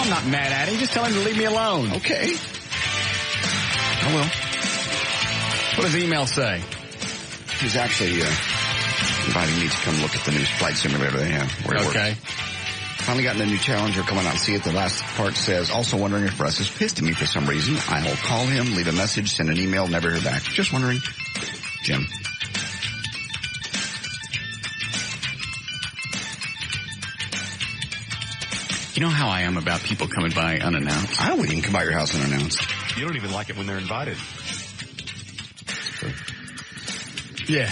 I'm not mad at him. Just tell him to leave me alone. Okay. I will. What does the email say? He's actually inviting me to come look at the new flight simulator they have. Where it Okay. works. Finally gotten a new Challenger. Come on out and see it. The last part says, also wondering if Russ is pissed at me for some reason. I'll call him, leave a message, send an email, never hear back. Just wondering. Jim. You know how I am about people coming by unannounced? I wouldn't even come by your house unannounced. You don't even like it when they're invited. Yeah.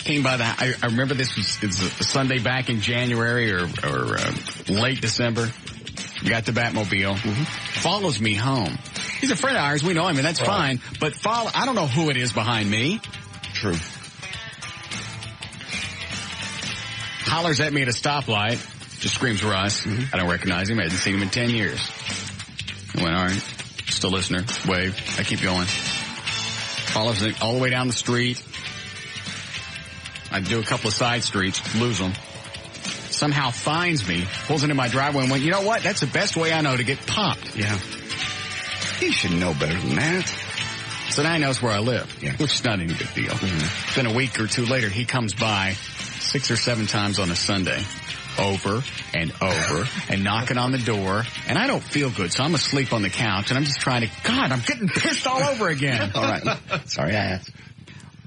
Came by I remember this was a Sunday back in January or late December. Got the Batmobile. Mm-hmm. Follows me home. He's a friend of ours. We know him, and that's fine. But I don't know who it is behind me. True. Hollers at me at a stoplight. Just screams Russ. Mm-hmm. I don't recognize him. I hadn't seen him in 10 years. I went, all right. Still listener. Wave. I keep going. Follows me all the way down the street. I do a couple of side streets, lose them. Somehow finds me, pulls into my driveway and went, you know what? That's the best way I know to get popped. Yeah. He should know better than that. So now he knows where I live, yeah. Which is not any big deal. Mm-hmm. Then a week or two later, he comes by 6 or 7 times on a Sunday, over and over, and knocking on the door. And I don't feel good, so I'm asleep on the couch, and I'm just trying to, God, I'm getting pissed all over again. All right. Sorry I asked.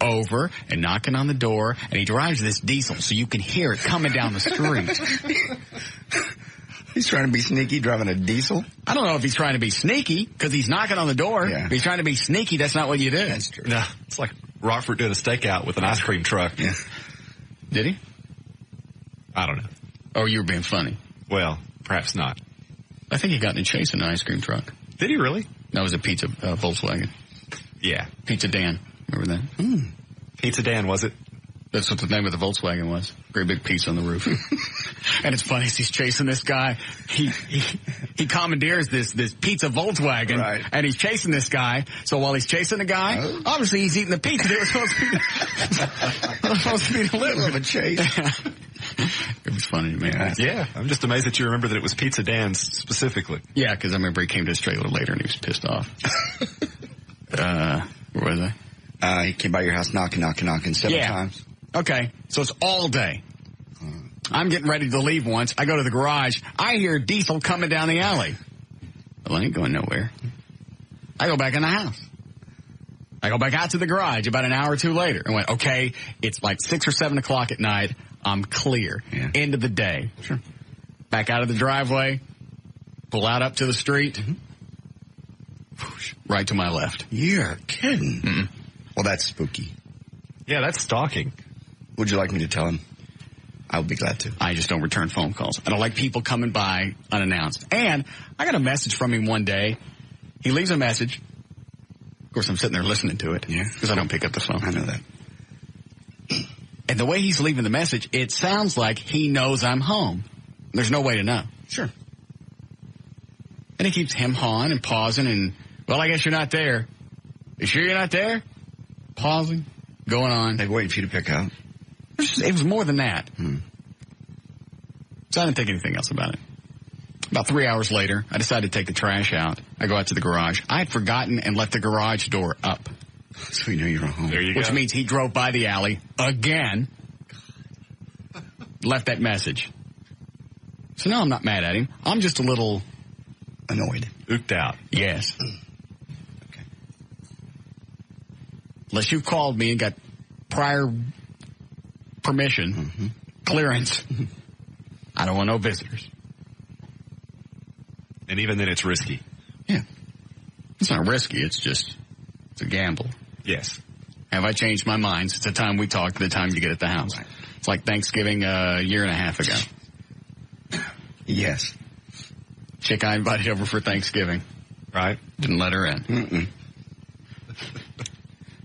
Over and knocking on the door, and he drives this diesel so you can hear it coming down the street. He's trying to be sneaky driving a diesel? I don't know if he's trying to be sneaky because he's knocking on the door. Yeah. If he's trying to be sneaky, that's not what you do. That's true. No, it's like Rockford did a stakeout with an ice cream truck. Yeah. Did he? I don't know. Oh, you were being funny. Well, perhaps not. I think he got in a chase in an ice cream truck. Did he really? That was a pizza Volkswagen. Yeah. Pizza Dan. Remember that? Mm. Pizza Dan, was it? That's what the name of the Volkswagen was. Great big piece on the roof. And it's funny as he's chasing this guy. He commandeers this pizza Volkswagen. Right. And he's chasing this guy. So while he's chasing the guy, obviously he's eating the pizza that was supposed to be delivered. Of a chase. It was funny to me. Yeah. I'm just amazed that you remember that it was Pizza Dan's specifically. Yeah, because I remember he came to his trailer later and he was pissed off. Where was I? He came by your house knocking 7 times. Okay, so it's all day. I'm getting ready to leave once. I go to the garage. I hear diesel coming down the alley. Well, I ain't going nowhere. I go back in the house. I go back out to the garage about an hour or two later and went, okay, it's like 6 or 7 o'clock at night. I'm clear. Yeah. End of the day. Sure. Back out of the driveway. Pull out up to the street. Mm-hmm. Whoosh, right to my left. You're kidding. Mm-mm. Well, that's spooky. Yeah, that's stalking. Would you like me to tell him? I would be glad to. I just don't return phone calls. I don't like people coming by unannounced. And I got a message from him one day. He leaves a message. Of course, I'm sitting there listening to it. Yeah. Because I don't pick up the phone. I know that. And the way he's leaving the message, it sounds like he knows I'm home. There's no way to know. Sure. And he keeps him-hawing and pausing and, well, I guess you're not there. You sure you're not there? Pausing. Going on. They're waiting for you to pick up. It was more than that. So I didn't think anything else about it. About 3 hours later, I decided to take the trash out. I go out to the garage. I had forgotten and left the garage door up. So we knew you were home. There you Which go. means he drove by the alley again. Left that message. So now I'm not mad at him. I'm just a little Annoyed. Ooked out. Yes. Okay. Unless you've called me and got prior permission, clearance, I don't want no visitors. And even then it's risky. Yeah. It's not risky. It's a gamble. Yes. Have I changed my mind since the time we talked to the time you get at the house? Right. It's like Thanksgiving a year and a half ago. Yes. Chick I invited over for Thanksgiving. Right? Didn't let her in. Mm-mm.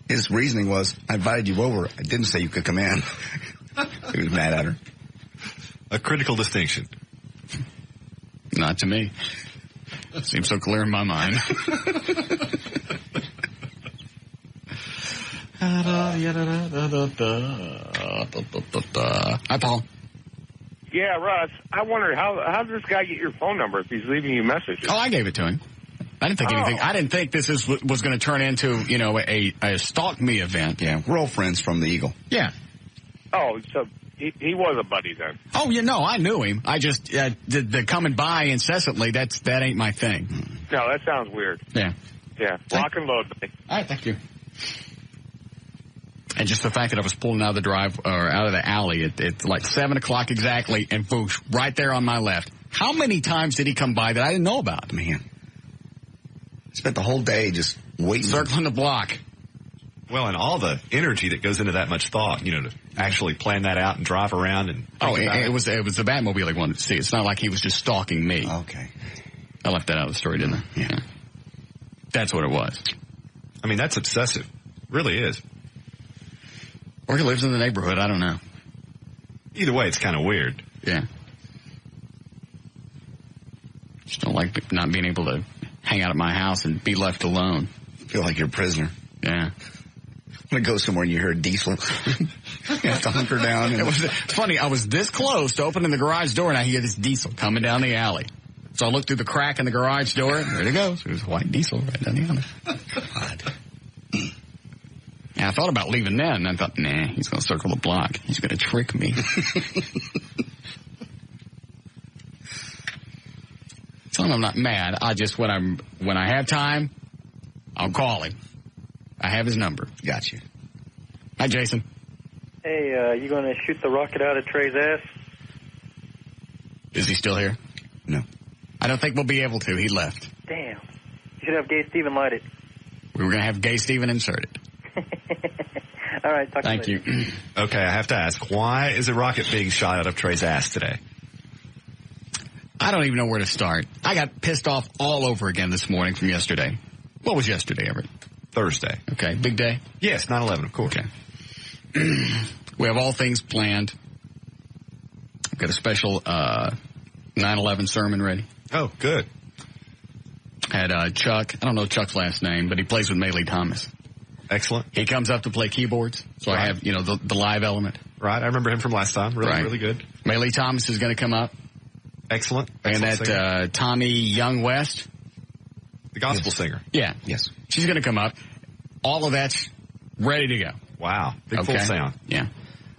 His reasoning was, I invited you over. I didn't say you could come in. He was mad at her. A critical distinction. Not to me. Seems so clear in my mind. Hi, Paul. Yeah, Russ, I wondered, how does this guy get your phone number if he's leaving you messages? Oh, I gave it to him. I didn't think anything. I didn't think this was going to turn into, a stalk me event. Yeah, we're all friends from the Eagle. Yeah. Oh, so he was a buddy then. Oh, I knew him. I just, the coming by incessantly, that ain't my thing. No, that sounds weird. Yeah. Yeah. Lock and load. All right, thank you. And just the fact that I was pulling out of the alley at like 7 o'clock exactly, and boosh, right there on my left. How many times did he come by that I didn't know about? Man. Spent the whole day just waiting. Circling the block. Well, and all the energy that goes into that much thought, to actually plan that out and drive around and it was the Batmobile he wanted to see. It's not like he was just stalking me. Okay. I left that out of the story, didn't I? Yeah. That's what it was. I mean, that's obsessive. Really is. Or he lives in the neighborhood. I don't know. Either way, it's kind of weird. Yeah. Just don't like not being able to hang out at my house and be left alone. Feel like you're a prisoner. Yeah. I'm going to go somewhere and you hear a diesel. You have to hunker down. It's funny. I was this close to opening the garage door, and I hear this diesel coming down the alley. So I look through the crack in the garage door, and there it goes. There's a white diesel right down the alley. God. Yeah, I thought about leaving then, and I thought, nah, he's going to circle the block. He's going to trick me. So I'm not mad. I just, when I have time, I'll call him. I have his number. Got you. Hi, Jason. Hey, you going to shoot the rocket out of Trey's ass? Is he still here? No. I don't think we'll be able to. He left. Damn. You should have Gay Steven light it. We were going to have Gay Steven insert it. All right, talk Thank to you. you. Okay, I have to ask, why is a rocket being shot out of Trey's ass today? I don't even know where to start. I got pissed off all over again this morning from yesterday. What was yesterday, Everett? Thursday. Okay, big day? Yes, 9/11, of course. Okay. We have all things planned. I've got a special 9/11 sermon ready. Oh, good. Had Chuck, I don't know Chuck's last name, but he plays with Maylee Thomas. Excellent. He comes up to play keyboards, so Right. I have, the live element. Right, I remember him from last time. Really, Right. really good. Maylee Thomas is going to come up. Excellent. And Excellent that singer. Tommy Young West. The gospel singer. Yeah. Yes. She's going to come up. All of that's ready to go. Wow. Big Okay. full sound. Yeah.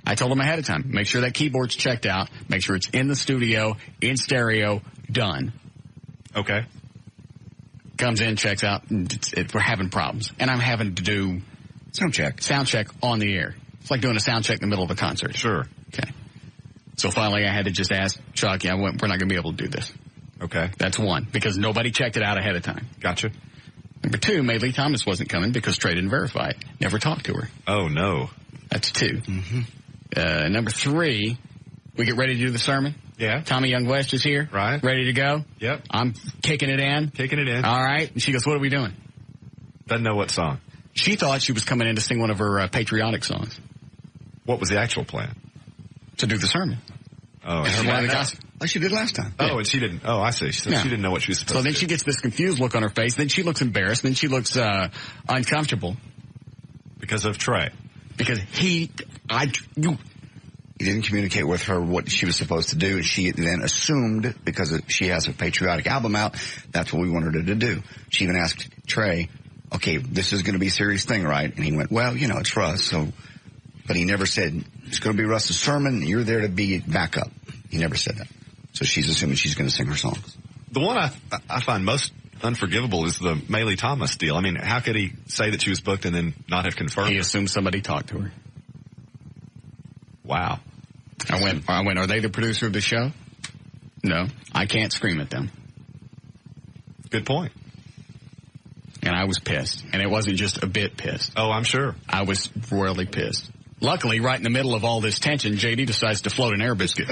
I told him ahead of time, make sure that keyboard's checked out, make sure it's in the studio, in stereo, done. Okay. Comes in, checks out, and we're having problems. And I'm having to do Sound check on the air. It's like doing a sound check in the middle of a concert. Sure. Okay. So finally I had to just ask Chuck, we're not going to be able to do this. Okay. That's one, because nobody checked it out ahead of time. Gotcha. Number two, Maylee Thomas wasn't coming because Trey didn't verify it. Never talked to her. Oh, no. That's two. Mm-hmm. Number three, we get ready to do the sermon. Yeah. Tommy Young West is here. Right. Ready to go. Yep. I'm kicking it in. Kicking it in. All right. And she goes, what are we doing? Doesn't know what song. She thought she was coming in to sing one of her patriotic songs. What was the actual plan? To do the sermon. Oh, She wanted the gospel. like she did last time. Oh, and she didn't. Oh, I see. So Yeah. she didn't know what she was supposed So to then do. she gets this confused look on her face. Then she looks embarrassed. Then she looks uncomfortable. Because of Trey. Because He didn't communicate with her what she was supposed to do. She then assumed, because she has a patriotic album out, that's what we wanted her to do. She even asked Trey, okay, this is going to be a serious thing, right? And he went, well, it's Russ. So, but he never said, it's going to be Russ's sermon. You're there to be backup. He never said that. So she's assuming she's going to sing her songs. The one I find most unforgivable is the Maylee Thomas deal. I mean, how could he say that she was booked and then not have confirmed? he assumed somebody talked to her. Wow. I went, are they the producer of the show? No, I can't scream at them. Good point. And I was pissed. And it wasn't just a bit pissed. Oh, I'm sure. I was royally pissed. Luckily, right in the middle of all this tension, JD decides to float an air biscuit.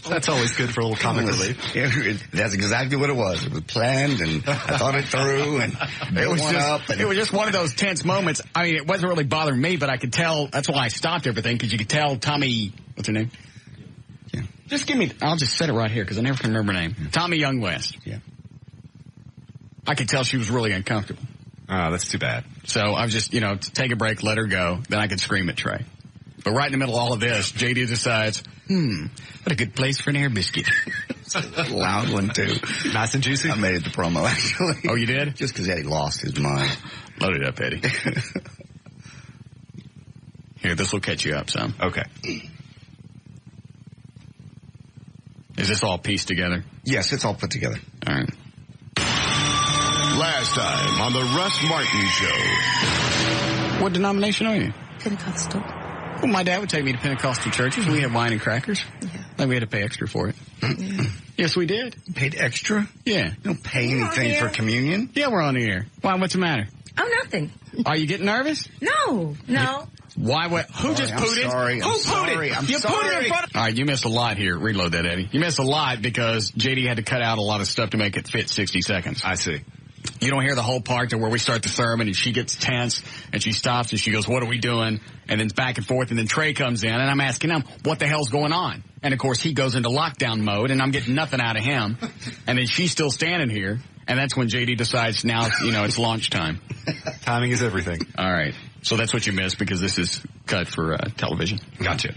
That's always good for a little comic relief. Yeah, that's exactly what it was. It was planned, and I thought it through, and It was up. it was just one of those tense moments. I mean, it wasn't really bothering me, but I could tell. That's why I stopped everything, because you could tell Tommy. What's her name? Yeah. Just give me. I'll just set it right here because I never can remember her name. Tommy Young West. Yeah. I could tell she was really uncomfortable. Oh, that's too bad. So I was just, take a break, let her go. Then I could scream at Trey. But right in the middle of all of this, JD decides, what a good place for an air biscuit. Loud one, too. Nice and juicy. I made it the promo, actually. Oh, you did? Just because Eddie lost his mind. Load it up, Eddie. Here, this will catch you up some. Okay. Is this all pieced together? Yes, it's all put together. All right. Last time on the Russ Martin Show. What denomination are you? Pentecostal. Well, my dad would take me to Pentecostal churches. We had wine and crackers. Yeah. Then we had to pay extra for it. Yeah. Yes, we did. Paid extra? Yeah. You don't pay anything for communion? Yeah, we're on the air. Why, what's the matter? Oh, nothing. Are you getting nervous? No. Why? What? Who just pooted? Sorry. Who pooted? I'm you sorry. pooted in front of... All right, you missed a lot here. Reload that, Eddie. You missed a lot because JD had to cut out a lot of stuff to make it fit 60 seconds. I see. You don't hear the whole part to where we start the sermon and she gets tense and she stops and she goes, what are we doing? And then it's back and forth and then Trey comes in and I'm asking him, what the hell's going on? And of course he goes into lockdown mode and I'm getting nothing out of him. And then she's still standing here. And that's when JD decides now, it's launch time. Timing is everything. All right. So that's what you missed because this is cut for television. Gotcha.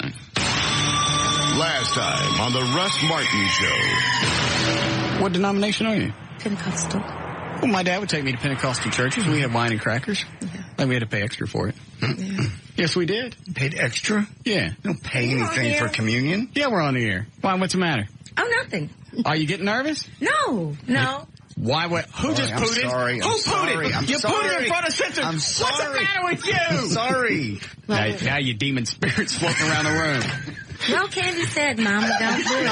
Last time on the Russ Martin Show. What denomination are you? Pentecostal. Well, my dad would take me to Pentecostal churches. We had wine and crackers. Yeah. Then we had to pay extra for it. Yeah. Yes, we did. Paid extra? Yeah. You don't pay anything for communion? Yeah, we're on the air. Why, what's the matter? Oh, nothing. Are you getting nervous? No. Why, what? Who just pooted? Sorry. Who pooted? You pooted in front of Center. I'm sorry. What's the matter with you? Sorry. Now you demon spirits floating around the room. Well, Candy said, Mama, don't do it.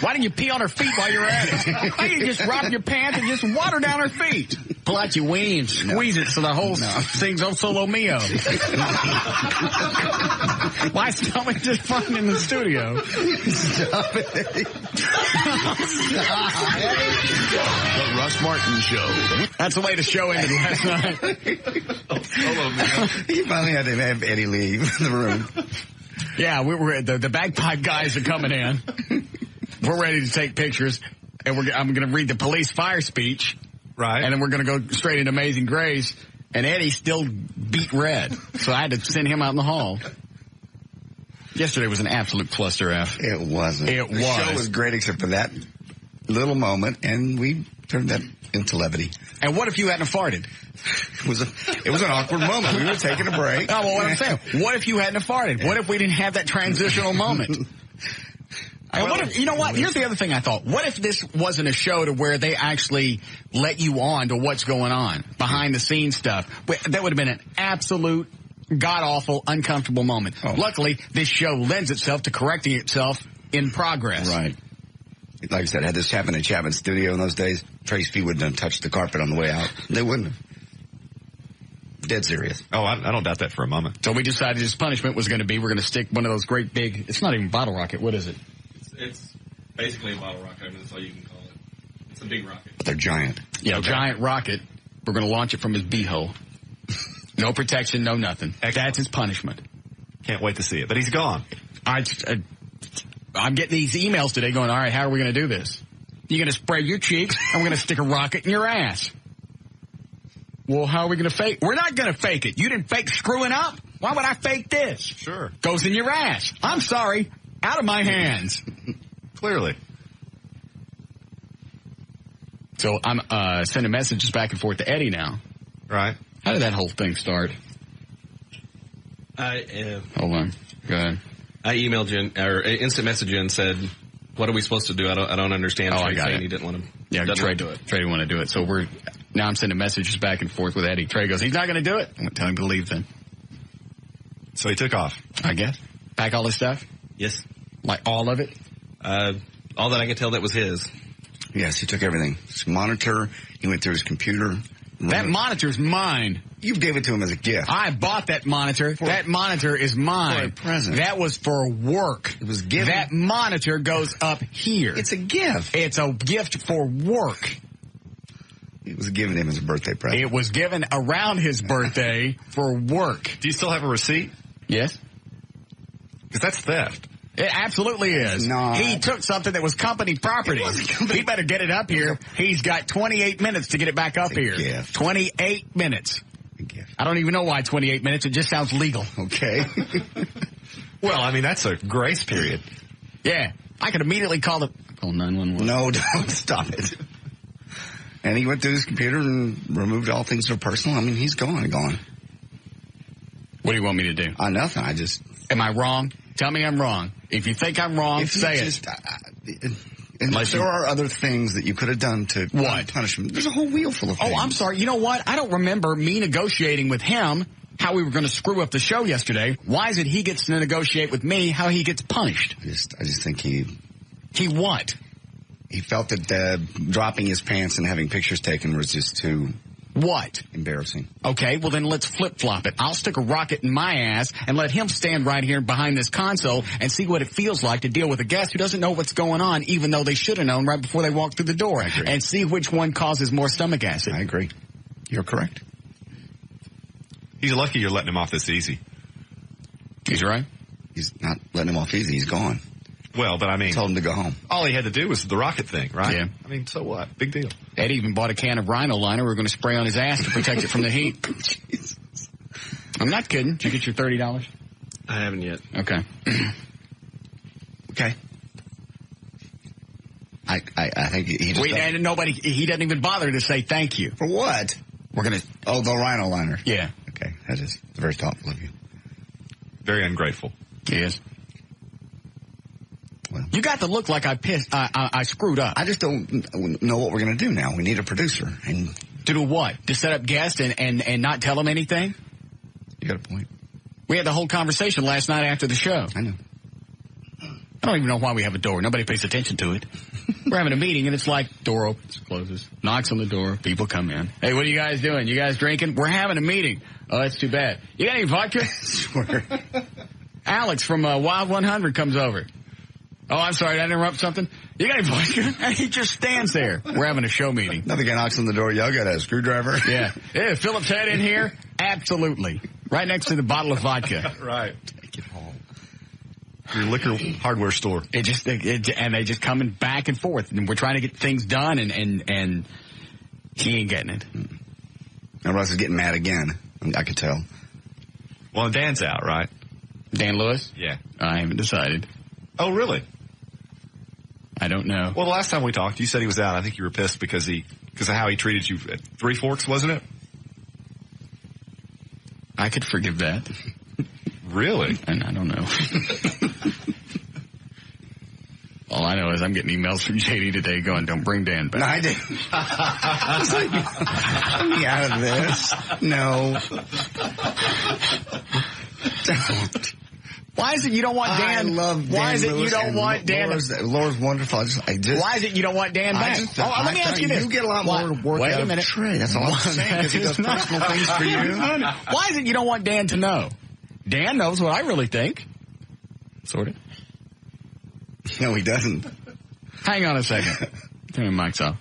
Why didn't you pee on her feet while you were at it? Why don't you just drop your pants and just water down her feet? Pull out your weenie and squeeze it so the whole thing's on solo mio. Why is stomach just fun in the studio? Stop it. The Russ Martin Show. That's the way the show ended last night. He finally had to have Eddie leave the room. Yeah, the bagpipe guys are coming in. We're ready to take pictures, and I'm going to read the police fire speech. Right. And then we're going to go straight into Amazing Grace. And Eddie still beat red. So I had to send him out in the hall. Yesterday was an absolute cluster F. It wasn't. The show was great except for that little moment, and we turned that into levity. And what if you hadn't farted? It was an awkward moment. We were taking a break. Oh, well, what I'm saying, what if you hadn't farted? What if we didn't have that transitional moment? And what if, you know what? Here's the other thing I thought. What if this wasn't a show to where they actually let you on to what's going on, behind the scenes stuff? That would have been an absolute god-awful, uncomfortable moment. Oh. Luckily, this show lends itself to correcting itself in progress. Right. Like I said, had this happened at Chapman Studio in those days, Trey's feet wouldn't have touched the carpet on the way out. They wouldn't have. Dead serious. Oh, I don't doubt that for a moment. So we decided his punishment was going to be, we're going to stick one of those great big, it's not even bottle rocket, what is it? It's basically a bottle rocket. I mean, that's all you can call it. It's a big rocket. But they're giant. Yeah, okay. Giant rocket. We're going to launch it from his beehole. No protection, no nothing. Excellent. That's his punishment. Can't wait to see it. But he's gone. I'm getting these emails today going, all right, how are we going to do this? You're going to spray your cheeks, and we're going to stick a rocket in your ass. Well, how are we going to fake? We're not going to fake it. You didn't fake screwing up. Why would I fake this? Sure. Goes in your ass. I'm sorry. Out of my hands. Clearly. So I'm sending messages back and forth to Eddie now. Right. How did that whole thing start? Hold on. Go ahead. I emailed you or instant messaged you and said, "What are we supposed to do? I don't understand." Oh, I got it. He didn't want to. Yeah, Trey do it. Trey didn't want to do it. So now I'm sending messages back and forth with Eddie. Trey goes, he's not going to do it. I'm going to tell him to leave then. So he took off. I guess. Pack all this stuff. Yes. Like all of it? All that I could tell that was his. Yes, he took everything. His monitor, he went through his computer. That monitor's mine. You gave it to him as a gift. I bought that monitor. That monitor is mine. For a present. That was for work. It was given. That monitor goes up here. It's a gift. It's a gift for work. It was given him as a birthday present. It was given around his birthday for work. Do you still have a receipt? Yes. Because that's theft. It absolutely is. No. He took something that was company property. He better get it up here. He's got 28 minutes to get it back up here. Gift. 28 minutes. A gift. I don't even know why 28 minutes. It just sounds legal. Okay. Well, I mean, that's a grace period. Yeah. I could immediately call 911. No, don't stop it. And he went through his computer and removed all things that are personal. I mean, he's gone. What do you want me to do? Nothing. Am I wrong? Tell me I'm wrong. If you think I'm wrong, say it. Unless there are other things that you could have done to punish him. There's a whole wheel full of things. Oh, I'm sorry. You know what? I don't remember me negotiating with him how we were going to screw up the show yesterday. Why is it he gets to negotiate with me how he gets punished? I just think he what? He felt that dropping his pants and having pictures taken was just too embarrassing. Okay, well then let's flip-flop it. I'll stick a rocket in my ass and let him stand right here behind this console and see what it feels like to deal with a guest who doesn't know what's going on, even though they should have known right before they walked through the door. I agree. And see which one causes more stomach acid. I agree. You're correct. He's lucky you're letting him off this easy. He's right. He's not letting him off easy. He's gone. Well, but I mean, told him to go home. All he had to do was the rocket thing, right? Yeah. I mean, so what? Big deal. Ed even bought a can of Rhino liner we were going to spray on his ass to protect it from the heat. Jesus. I'm not kidding. Did you get your $30? I haven't yet. Okay. Okay. I think he just... And he doesn't even bother to say thank you. For what? We're going to... Oh, the Rhino liner. Yeah. Okay. That is very thoughtful of you. Very ungrateful. Yes. Well, you got to look like I screwed up. I just don't know what we're going to do now. We need a producer. And to do what? To set up guests and not tell them anything? You got a point. We had the whole conversation last night after the show. I know. I don't even know why we have a door. Nobody pays attention to it. We're having a meeting, and it's like, door opens, closes, knocks on the door, people come in. Hey, what are you guys doing? You guys drinking? We're having a meeting. Oh, that's too bad. You got any vodka? Sure. Alex from Wild 100 comes over. Oh, I'm sorry, did I interrupt something? You got any vodka? And he just stands there. We're having a show meeting. Another guy knocks on the door. Y'all got a screwdriver? Yeah. Yeah, Philip's head in here? Absolutely. Right next to the bottle of vodka. Right. Take it home. Your liquor hardware store. And they just coming back and forth. And we're trying to get things done, and he ain't getting it. And Russ is getting mad again. I could tell. Well, Dan's out, right? Dan Lewis? Yeah. I haven't decided. Oh, really? I don't know. Well, the last time we talked, you said he was out. I think you were pissed because of how he treated you at Three Forks, wasn't it? I could forgive that. Really? And I don't know. All I know is I'm getting emails from JD today going, don't bring Dan back. No, I didn't. Let me out of this. No. Don't. Why is it you don't want Dan? I love Dan. Why is it Lewis, you don't want Dan? Laura's wonderful. Why is it you don't want Dan back? Let me ask you this. You get a lot more work Wait out a minute. of Trey. That's all I'm saying, because he does personal things for you. Why is it you don't want Dan to know? Dan knows what I really think. Sort of. No, he doesn't. Hang on a second. Turn the mics off.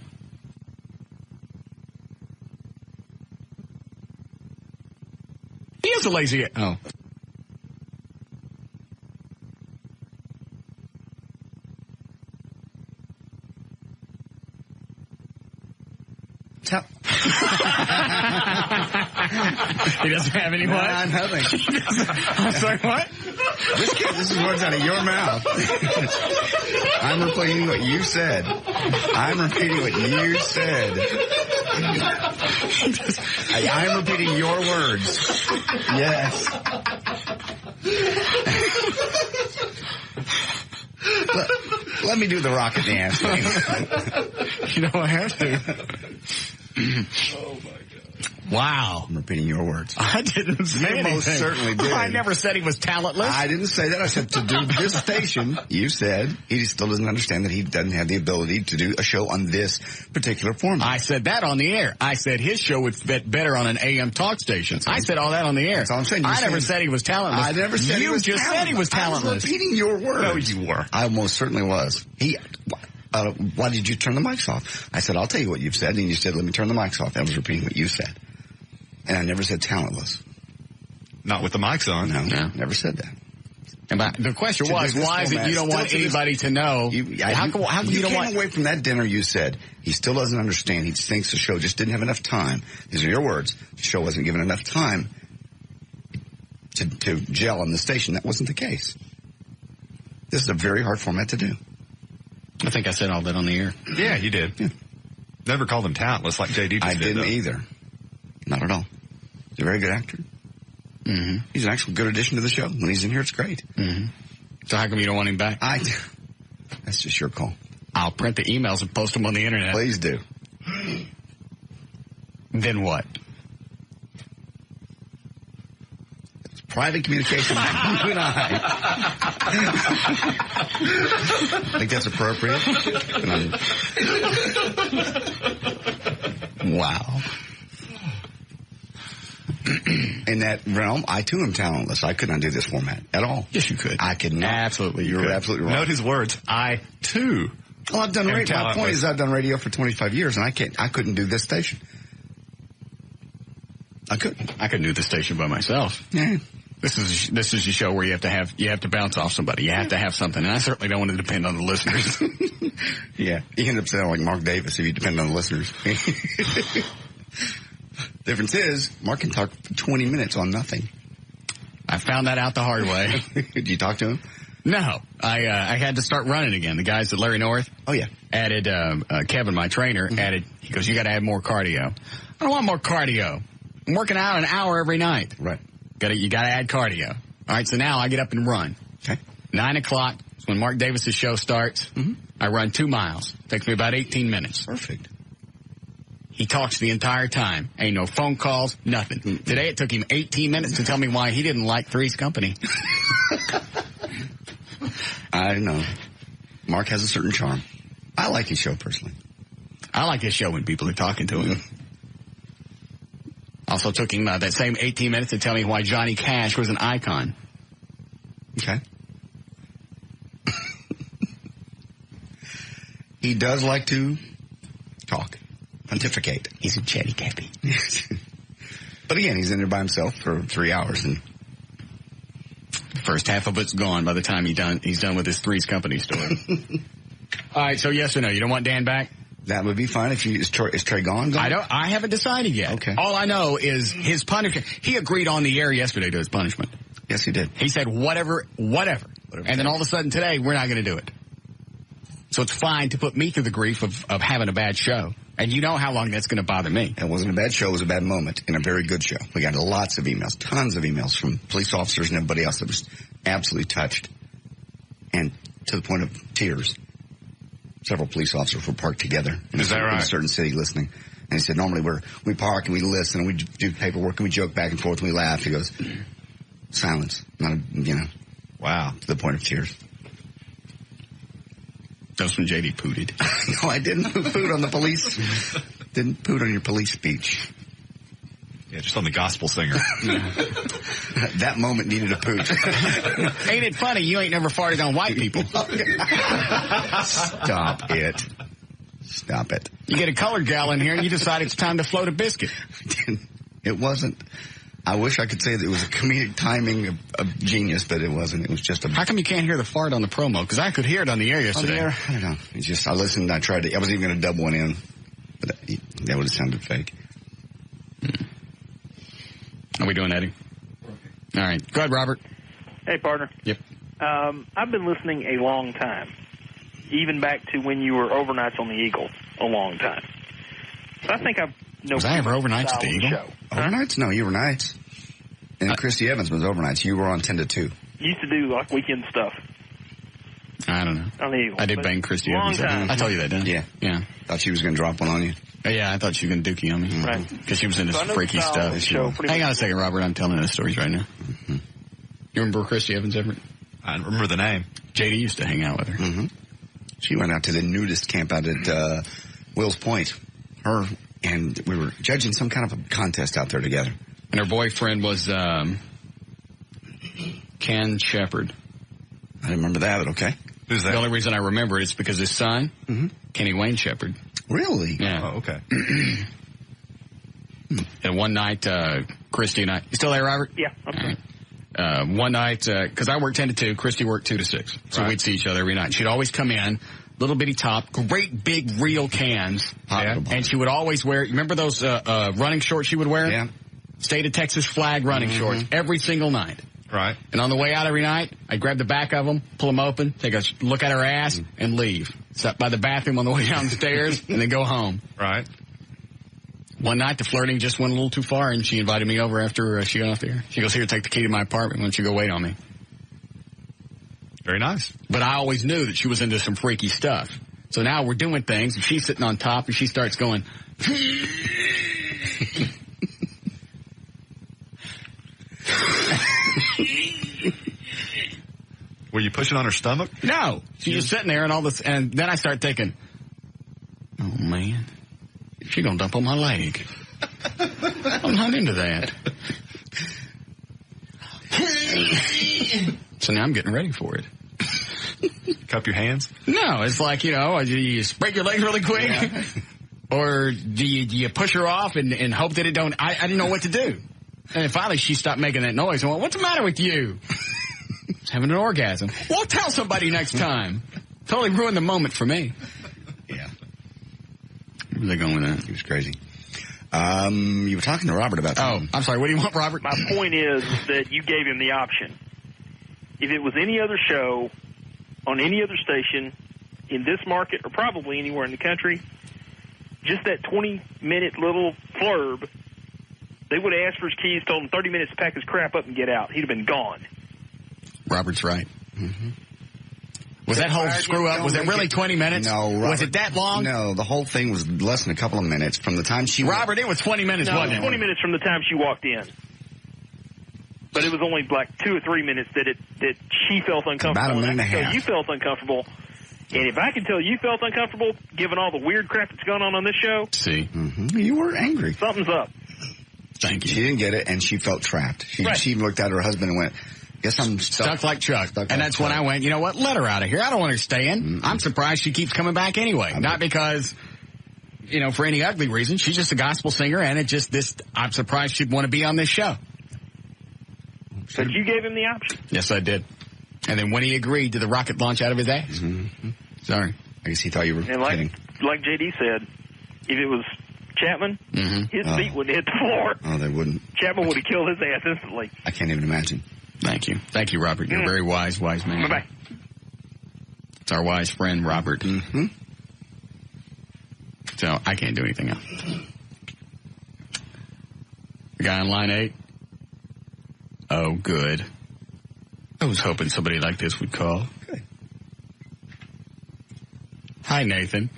He is a lazy... Oh. He doesn't have any what? Nah, nothing. I'm sorry, what? This is words out of your mouth. I'm repeating what you said. I'm repeating what you said. I'm repeating your words. Yes. Let me do the rocket dance. You know I have to. Oh, my God. Wow. I'm repeating your words. I didn't say anything. Most certainly did. I never said he was talentless. I didn't say that. I said to do this station. You said he still doesn't understand that he doesn't have the ability to do a show on this particular format. I said that on the air. I said his show would fit better on an AM talk station. I said all that on the air. That's all I'm saying. I never said he was talentless. I never said he was You just said he was talentless. I was repeating your words. No, you were. I most certainly was. Why did you turn the mics off? I said, I'll tell you what you've said. And you said, let me turn the mics off. I was repeating what you said. And I never said talentless. Not with the mics on. No, never said that. And the question was, this why is it format. you don't want Still to this- anybody to know? How come you don't came want? away from that dinner, you said, he still doesn't understand. He thinks the show just didn't have enough time. These are your words. The show wasn't given enough time to gel on the station. That wasn't the case. This is a very hard format to do. I think I said all that on the air. Yeah, you did. Yeah. Never called him talentless like JD just I did. didn't though. either. Not at all. He's a very good actor. Mm-hmm. He's an actual good addition to the show. When he's in here, it's great. Mm-hmm. So how come you don't want him back? That's just your call. I'll print the emails and post them on the internet. Please do. Then what? Private communication between you and I. I think that's appropriate. Wow. In that realm, I too am talentless. I could not do this format at all. Yes, you could. I could not. Absolutely, You're could. absolutely right. Note his words. I, too. Well, I've done am radio. My point talentless. is I've done radio for 25 years, and I couldn't do this station. I couldn't. I could do the station by myself. Yeah. This is a show where you have to bounce off somebody. You have to have something, and I certainly don't want to depend on the listeners. Yeah. You end up sounding like Mark Davis if you depend on the listeners. Difference is, Mark can talk for 20 minutes on nothing. I found that out the hard way. Did you talk to him? No, I had to start running again. The guys at Larry North. Oh, yeah. Added Kevin, my trainer, added. He goes, "You got to add more cardio." I don't want more cardio. I'm working out an hour every night. Right. You got to add cardio. All right, so now I get up and run. Okay. 9 o'clock is when Mark Davis's show starts. Mm-hmm. I run 2 miles. Takes me about 18 minutes. Perfect. He talks the entire time. Ain't no phone calls, nothing. Mm-hmm. Today it took him 18 minutes to tell me why he didn't like Three's Company. I know. Mark has a certain charm. I like his show personally. I like his show when people are talking to him. Also took him that same 18 minutes to tell me why Johnny Cash was an icon. Okay. He does like to talk, pontificate. He's a chatty Cathy. But again, he's in there by himself for 3 hours, and The first half of it's gone by the time he's done with his Three's Company story. All right, so yes or no? You don't want Dan back? that would be fine. Is Trey gone? I haven't decided yet. Okay. All I know is his punishment. He agreed on the air yesterday to his punishment. Yes, he did. He said whatever. And then all of a sudden today, we're not going to do it. So it's fine to put me through the grief of having a bad show. And you know how long that's going to bother me. It wasn't a bad show. It was a bad moment and a very good show. We got lots of emails, tons of emails from police officers and everybody else that was absolutely touched and to the point of tears. Several police officers were parked together in Is that right? a certain city listening. And he said, normally we park and we listen and we do paperwork and we joke back and forth and we laugh. He goes, silence. Not Wow. to the point of tears. That was when JD pooted. No, I didn't poot on the police. Didn't poot on your police speech. Yeah, just on the gospel singer. That moment needed a poot. Ain't it funny? You ain't never farted on white people. Stop it. Stop it. You get a colored gal in here and you decide it's time to float a biscuit. It wasn't. I wish I could say that it was a comedic timing of genius, but it wasn't. It was just a... How come you can't hear the fart on the promo? Because I could hear it on the air yesterday. I don't know. It's just, I listened, I tried to, I was even going to dub one in, but that would have sounded fake. Are we doing Eddie? All right. Go ahead, Robert. Hey, partner. Yep. I've been listening a long time, even back to when you were overnights on the Eagle, a long time. So I think I know. Was I ever overnights at the Eagle? Show. Overnights? No, you were nights. And Christy Evans was overnights. You were on 10 to 2. Used to do like weekend stuff I don't know. on the Eagle. I did But bang Christy long Evans. time. I told you that, didn't I? Yeah. Yeah. Thought she was going to drop one on you. Yeah, I thought she was going to dookie on me. Right. Because she was into So I know freaky the style of stuff. the show pretty Hang much. on a second, Robert. I'm telling those stories right now. Mm-hmm. You remember Christy Evans, Everett? I remember the name. JD used to hang out with her. Mm-hmm. She went out to the nudist camp out at Wills Point. Her and we were judging some kind of a contest out there together. And her boyfriend was Ken Shepard. I didn't remember that, but okay. Who's that? The only reason I remember it is because his son, Kenny Wayne Shepard. Really? Yeah. Oh, okay. And one night, Christy and I... You still there, Robert? Yeah. All right. One night, because I worked 10 to 2, Christy worked 2 to 6. So we'd see each other every night. She'd always come in, little bitty top, great big real cans. Yeah. And she would always wear, remember those running shorts she would wear? Yeah. State of Texas flag running shorts every single night. Right. And on the way out every night, I'd grab the back of them, pull them open, take a look at her ass, and leave. Stop by the bathroom on the way downstairs, and then go home. Right. One night, the flirting just went a little too far, and she invited me over after she got off the air. She goes, here, take the key to my apartment. Why don't you go wait on me? Very nice. But I always knew that she was into some freaky stuff. So now we're doing things, and she's sitting on top, and she starts going... Were you pushing on her stomach? No. She's just sitting there and all this, and then I start thinking, oh man, she's gonna dump on my leg. I'm not into that. So now I'm getting ready for it. Cup your hands? No, it's like, you spread your legs really quick, or do you push her off and hope that it don't, I didn't know what to do. And then finally she stopped making that noise and went, what's the matter with you? Having an orgasm. Well, tell somebody next time. Totally ruined the moment for me. Yeah. Where are they going with that? He was crazy. You were talking to Robert about that. Oh, I'm sorry. What do you want, Robert? My point is that you gave him the option. If it was any other show on any other station in this market or probably anywhere in the country, just that 20-minute little flurb, they would have asked for his keys, told him 30 minutes to pack his crap up and get out. He'd have been gone. Robert's right. Mm-hmm. Was that whole screw up? Was it really 20 minutes? No. Robert, was it that long? No, the whole thing was less than a couple of minutes from the time she... Robert, it was 20 minutes, no, wasn't it was 20 minutes from the time she walked in. But it was only like 2 or 3 minutes that she felt uncomfortable. About a minute and a So half. you felt uncomfortable. And if I can tell you felt uncomfortable, given all the weird crap that's going on this show... See. Mm-hmm. You were angry. Something's up. Thank you. She didn't get it, and she felt trapped. She looked at her husband and went... Guess I'm stuck like Chuck. And that's when I went, you know what? Let her out of here. I don't want her staying. Mm-hmm. I'm surprised she keeps coming back anyway. Not because, for any ugly reason. She's just a gospel singer, and I'm surprised she'd want to be on this show. But you gave him the option. Yes, I did. And then when he agreed to the rocket launch out of his ass. Mm-hmm. Sorry. I guess he thought you were kidding. Like JD said, if it was Chapman, his feet wouldn't hit the floor. Oh, they wouldn't. Chapman would have killed his ass instantly. I can't even imagine. Thank you. Thank you, Robert. You're a very wise man. Bye-bye. It's our wise friend, Robert. Mm-hmm. So I can't do anything else. The guy on line 8? Oh, good. I was hoping somebody like this would call. Good. Hi, Nathan.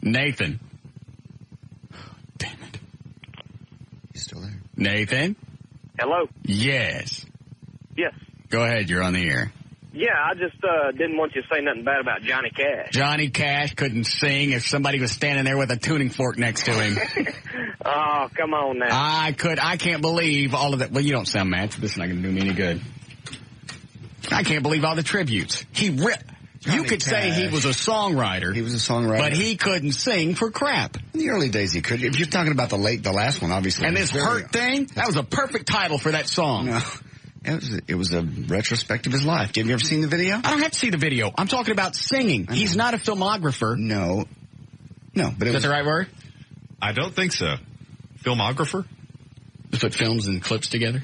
Nathan. Damn it. He's still there. Nathan? Hello? Yes. Yes. Go ahead, you're on the air. Yeah, I just didn't want you to say nothing bad about Johnny Cash. Johnny Cash couldn't sing if somebody was standing there with a tuning fork next to him. Oh, come on now. I can't believe all of that. Well, you don't sound mad, so this is not going to do me any good. I can't believe all the tributes. You could say he was a songwriter. He was a songwriter. But he couldn't sing for crap. In the early days he could. If you're talking about the last one, obviously. And this Hurt thing, that was a perfect title for that song. No. It was a retrospect of his life. Have you ever seen the video? I don't have to see the video. I'm talking about singing. He's not a filmographer. No, but is that the right word? I don't think so. Filmographer? Just put films and clips together?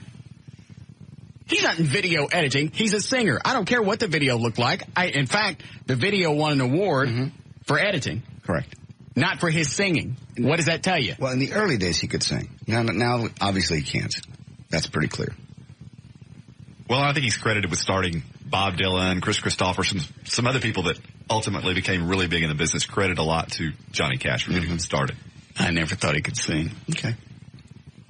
He's not in video editing. He's a singer. I don't care what the video looked like. In fact, the video won an award for editing. Correct. Not for his singing. What does that tell you? Well, in the early days he could sing. Now obviously he can't. That's pretty clear. Well, I think he's credited with starting Bob Dylan, Chris Christopherson, some other people that ultimately became really big in the business. Credit a lot to Johnny Cash for getting him started. I never thought he could sing. Okay.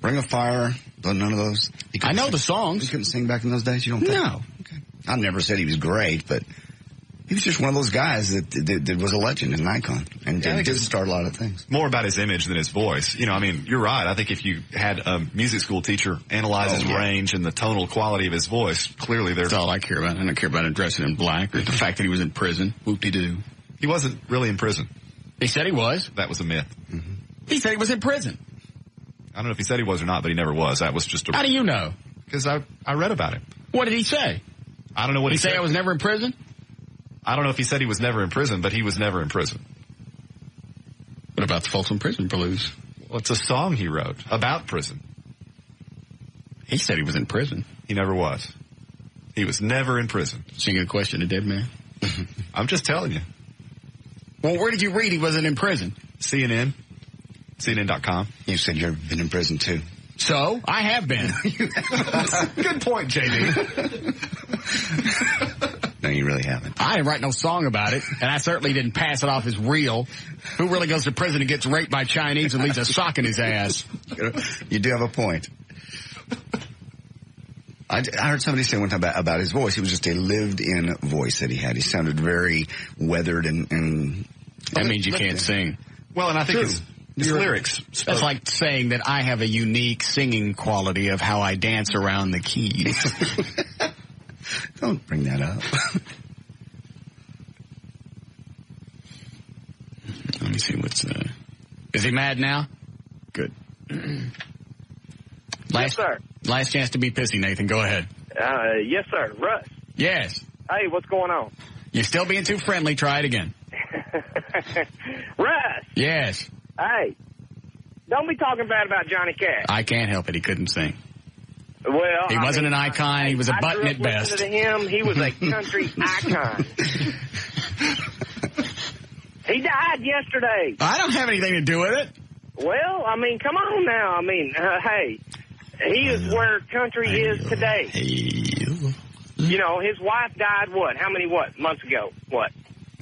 Ring of Fire, none of those. I know the songs. He couldn't sing back in those days, you don't think? No. Okay. I never said he was great, but he was just one of those guys that was a legend, an icon, and did start a lot of things. More about his image than his voice. You're right. I think if you had a music school teacher analyze his range and the tonal quality of his voice, clearly that's all I care about. I don't care about him dressing in black or the fact that he was in prison. Whoop-de-doo. He wasn't really in prison. He said he was. That was a myth. Mm-hmm. He said he was in prison. I don't know if he said he was or not, but he never was. That was just How do you know? because I read about it. What did he say? I don't know what Did he he say said. I was never in prison? I don't know if he said he was never in prison, but he was never in prison. What about the Folsom Prison Blues? Well, it's a song he wrote about prison. He said he was in prison. He never was. He was never in prison. Singing a question to dead man. I'm just telling you. Well, where did you read he wasn't in prison? CNN. CNN.com. You said you've been in prison too. So, I have been. Good point, JD. No, you really haven't. I didn't write no song about it, and I certainly didn't pass it off as real. Who really goes to prison and gets raped by Chinese and leaves a sock in his ass? You do have a point. I heard somebody say one time about his voice. It was just a lived-in voice that he had. He sounded very weathered and That means you can't sing. Well, and I think his lyrics. That's like saying that I have a unique singing quality of how I dance around the keys. Don't bring that up. Let me see what's... Is he mad now? Good. Yes, sir. Last chance to be pissy, Nathan. Go ahead. Yes, sir. Russ. Yes. Hey, what's going on? You're still being too friendly. Try it again. Russ. Yes. Hey, don't be talking bad about Johnny Cash. I can't help it. He couldn't sing. Well, He wasn't an icon. He was a button at best. To him, he was a country icon. He died yesterday. I don't have anything to do with it. Well, I mean, come on now. I mean, hey, he is where country is today. You know, his wife died, how many months ago? What?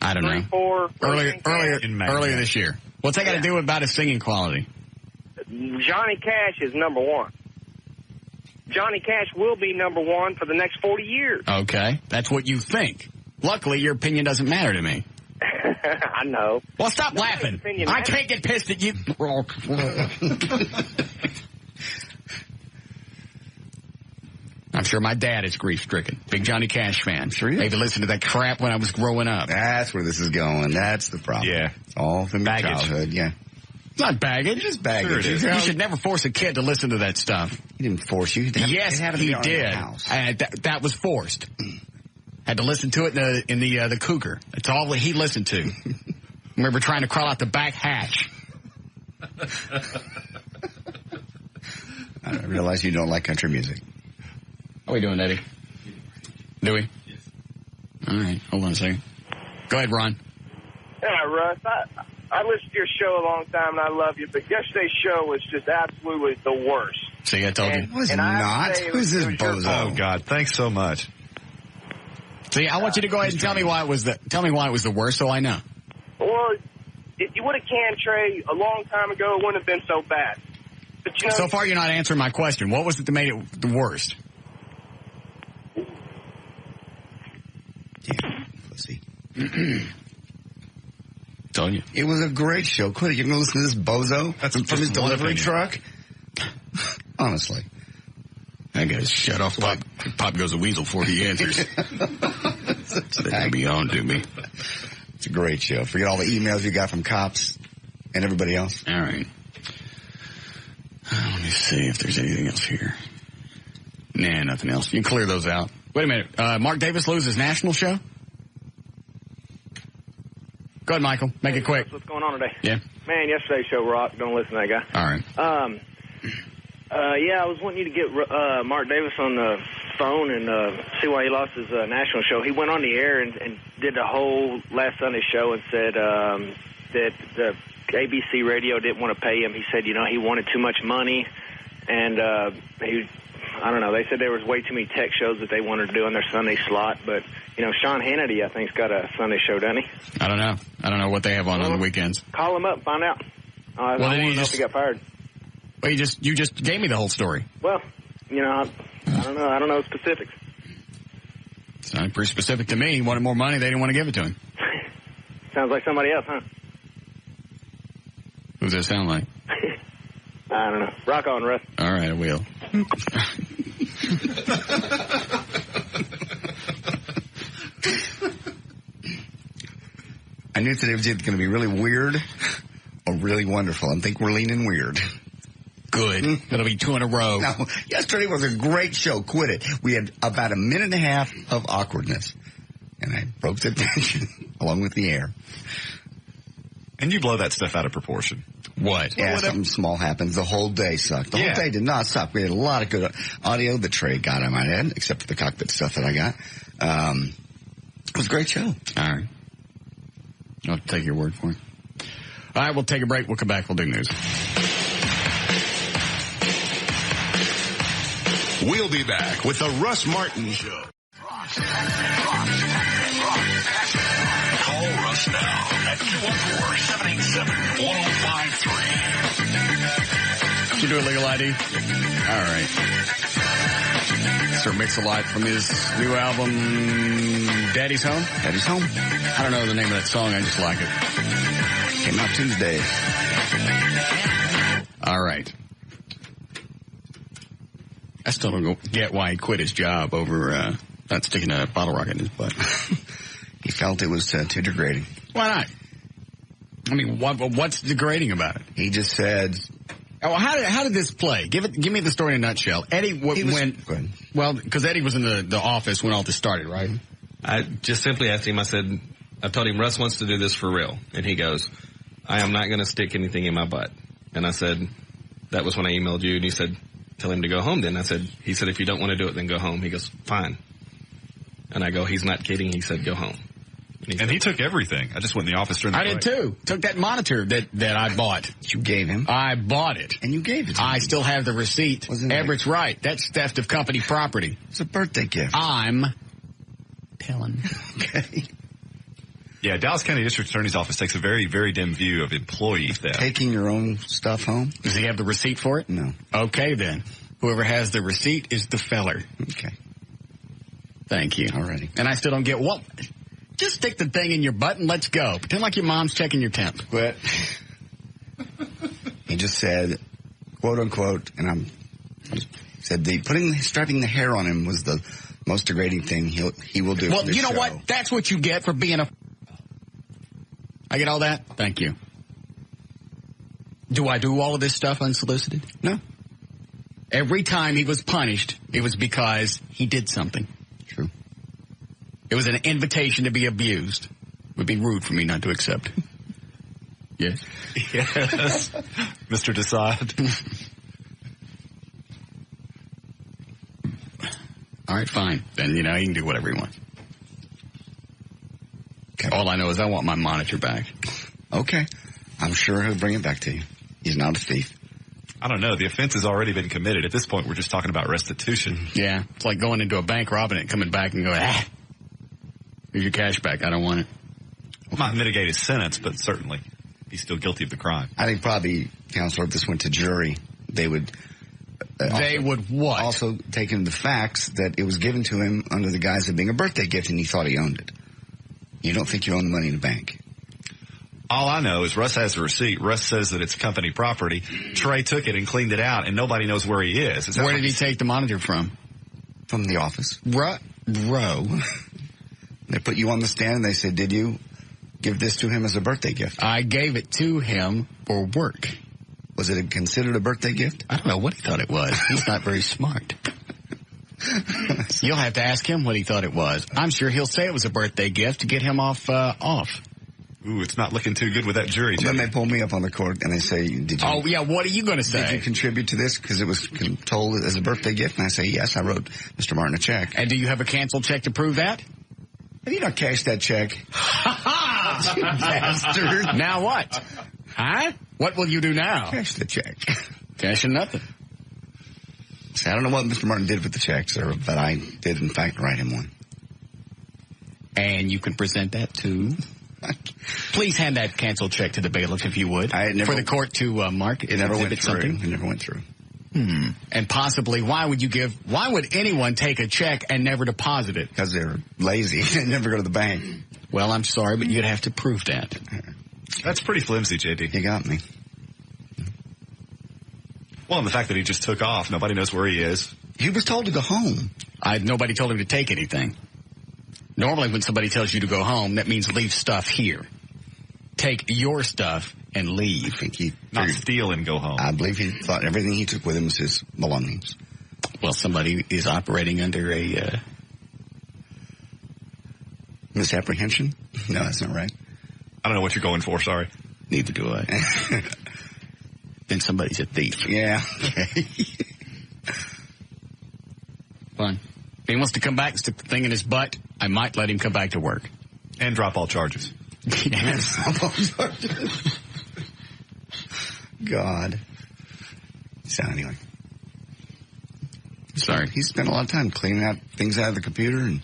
I don't know. 3, 4. Earlier this year. What's that got to do about his singing quality? Johnny Cash is number one. Johnny Cash will be number one for the next 40 years. Okay. That's what you think. Luckily, your opinion doesn't matter to me. I know. Well, stop laughing. I can't get pissed at you. I'm sure my dad is grief-stricken. Big Johnny Cash fan. Sure he is. Maybe listened to that crap when I was growing up. That's where this is going. That's the problem. Yeah. It's all from your Baggage. childhood. Yeah. It's not baggage. It's baggage. Sure it is. You should never force a kid to listen to that stuff. He didn't force you. Yes, he did. That was forced. Had to listen to it in the Cougar. That's all that he listened to. Remember trying to crawl out the back hatch. I realize you don't like country music. How we doing, Eddie? Do we? Yes. All right. Hold on a second. Go ahead, Ron. Yeah, Russ, I listened to your show a long time, and I love you, but yesterday's show was just absolutely the worst. See, I told you. It was not. Who's this bozo? Oh, God. Thanks so much. See, I want you to go ahead and tell me why it was the worst, so I know. Well, if you would have canned Trey a long time ago, it wouldn't have been so bad. But, you know, So far, you're not answering my question. What was it that made it the worst? Yeah, pussy. Told you. It was a great show. Quit it. You're going to listen to this bozo That's from his just one delivery opinion. truck? Honestly. That guy's shut off. Pop goes a weasel before he answers. So they're going to be on to me. It's a great show. Forget all the emails you got from cops and everybody else. All right. Let me see if there's anything else here. Nah, nothing else. You can clear those out. Wait a minute. Mark Davis loses national show? Go ahead, Michael. Make it quick. what's going on today? Yeah. Man, yesterday's show rocked. Don't listen to that guy. All right. Yeah, I was wanting you to get Mark Davis on the phone and see why he lost his national show. He went on the air and did the whole last Sunday show and said that the ABC radio didn't want to pay him. He said, you know, he wanted too much money, and I don't know, they said there was way too many tech shows that they wanted to do in their Sunday slot, but, you know, Sean Hannity, I think, has got a Sunday show, doesn't he? I don't know. I don't know what they have on the weekends. Call him up and find out. I Well, want then to you know if just- he got fired. Well, you just gave me the whole story. Well, you know, I don't know. I don't know specifics. It sounded pretty specific to me. He wanted more money. They didn't want to give it to him. Sounds like somebody else, huh? Who does that sound like? I don't know. Rock on, Russ. All right, I will. I knew today was either going to be really weird or really wonderful. I think we're leaning weird. Good. It'll be 2 in a row. No, yesterday was a great show. Quit it. We had about a minute and a half of awkwardness. And I broke the tension along with the air. And you blow that stuff out of proportion. What? Yeah, something small happens. The whole day sucked. The whole day did not suck. We had a lot of good audio that Trey got, I might add, except for the cockpit stuff that I got. It was a great show. All right. I'll take your word for it. All right, we'll take a break. We'll come back. We'll do news. We'll be back with the Russ Martin Show. Call Russ now at 214-787-1053. Did you do a legal ID? All right. Sir Mix-a-Lot from his new album, Daddy's Home? Daddy's Home. I don't know the name of that song. I just like it. Came out Tuesday. All right. I still don't get why he quit his job over not sticking a bottle rocket in his butt. He felt it was too degrading. Why not? I mean, what's degrading about it? He just said... Oh, how did this play? Give me the story in a nutshell. Eddie because Eddie was in the office when all this started, right? I just simply asked him, I told him Russ wants to do this for real. And he goes, I am not going to stick anything in my butt. And I said, that was when I emailed you. And he said, tell him to go home then. He said, if you don't want to do it, then go home. He goes, fine. And I go, he's not kidding. He said, go home. And he took everything. I just went in the office during the break. I did too. Took that monitor that I bought. You gave him. I bought it. And you gave it to him. I still have the receipt. Everett's right. That's theft of company property. It's a birthday gift. I'm telling. Okay. Yeah, Dallas County District Attorney's Office takes a very, very dim view of employee theft. Taking your own stuff home? Does he have the receipt for it? No. Okay, then. Whoever has the receipt is the feller. Okay. Thank you. Alrighty. And I still don't get what. Just stick the thing in your butt and let's go. Pretend like your mom's checking your temp. But he just said, quote unquote, and said strapping the hair on him was the most degrading thing he will do. Well, for this you know show. what? That's what you get for being I get all that? Thank you. Do I do all of this stuff unsolicited? No. Every time he was punished, it was because he did something. True. It was an invitation to be abused. It would be rude for me not to accept. Yes. Yes. Mr. Decide. All right, fine. Then, he can do whatever he wants. Okay. All I know is I want my monitor back. Okay. I'm sure he'll bring it back to you. He's not a thief. I don't know. The offense has already been committed. At this point, we're just talking about restitution. Yeah. It's like going into a bank, robbing it, coming back and going, here's your cash back. I don't want it. Might mitigate his sentence, but certainly he's still guilty of the crime. I think probably, Counselor, if this went to jury, they would... what? Also take into the facts that it was given to him under the guise of being a birthday gift and he thought he owned it. You don't think you own the money in the bank. All I know is Russ has the receipt. Russ says that it's company property. Trey took it and cleaned it out, and nobody knows where he is. Where did he take the monitor from? From the office. Row. They put you on the stand and they said, did you give this to him as a birthday gift? I gave it to him for work. Was it considered a birthday gift? I don't know what he thought it was. He's not very smart. You'll have to ask him what he thought it was. I'm sure he'll say it was a birthday gift to get him off. Ooh, it's not looking too good with that jury. Well, then they pull me up on the court and they say, did you... Oh, yeah, what are you going to say? Did you contribute to this because it was told as a birthday gift? And I say, yes, I wrote Mr. Martin a check. And do you have a canceled check to prove that? Have you not cashed that check? Ha-ha! You bastard. Now what? Huh? What will you do now? Cash the check. Cashing nothing. See, I don't know what Mr. Martin did with the check, sir, but I did, in fact, write him one. And you can present that to... Please hand that canceled check to the bailiff, if you would, for the court to mark. It never went through. Something. It never went through. And possibly, why would anyone take a check and never deposit it? Because they're lazy. They never go to the bank. Well, I'm sorry, but you'd have to prove that. That's pretty flimsy, JD. You got me. Well, and the fact that he just took off, nobody knows where he is. He was told to go home. Nobody told him to take anything. Normally, when somebody tells you to go home, that means leave stuff here. take your stuff and leave. I think he Not figured- steal and go home. I believe he thought everything he took with him was his belongings. Well, somebody is operating under a... Misapprehension? No, that's not right. I don't know what you're going for, sorry. Neither do I. Then somebody's a thief. Yeah. Fine. If he wants to come back and stick the thing in his butt, I might let him come back to work. And drop all charges. God. So anyway. Sorry. He spent a lot of time cleaning out things out of the computer, and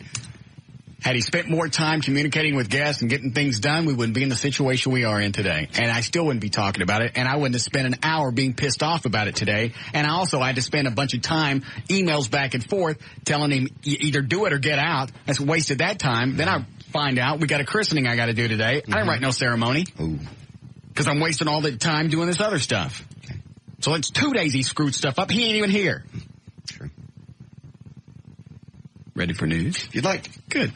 Had he spent more time communicating with guests and getting things done, we wouldn't be in the situation we are in today. And I still wouldn't be talking about it. And I wouldn't have spent an hour being pissed off about it today. And I also had to spend a bunch of time, emails back and forth, telling him either do it or get out. That's wasted that time. Then I find out we got a christening I got to do today. I didn't write no ceremony. ooh, Because I'm wasting all the time doing this other stuff. Okay. So it's 2 days he screwed stuff up. He ain't even here. sure. Ready for news? If you'd like. Good.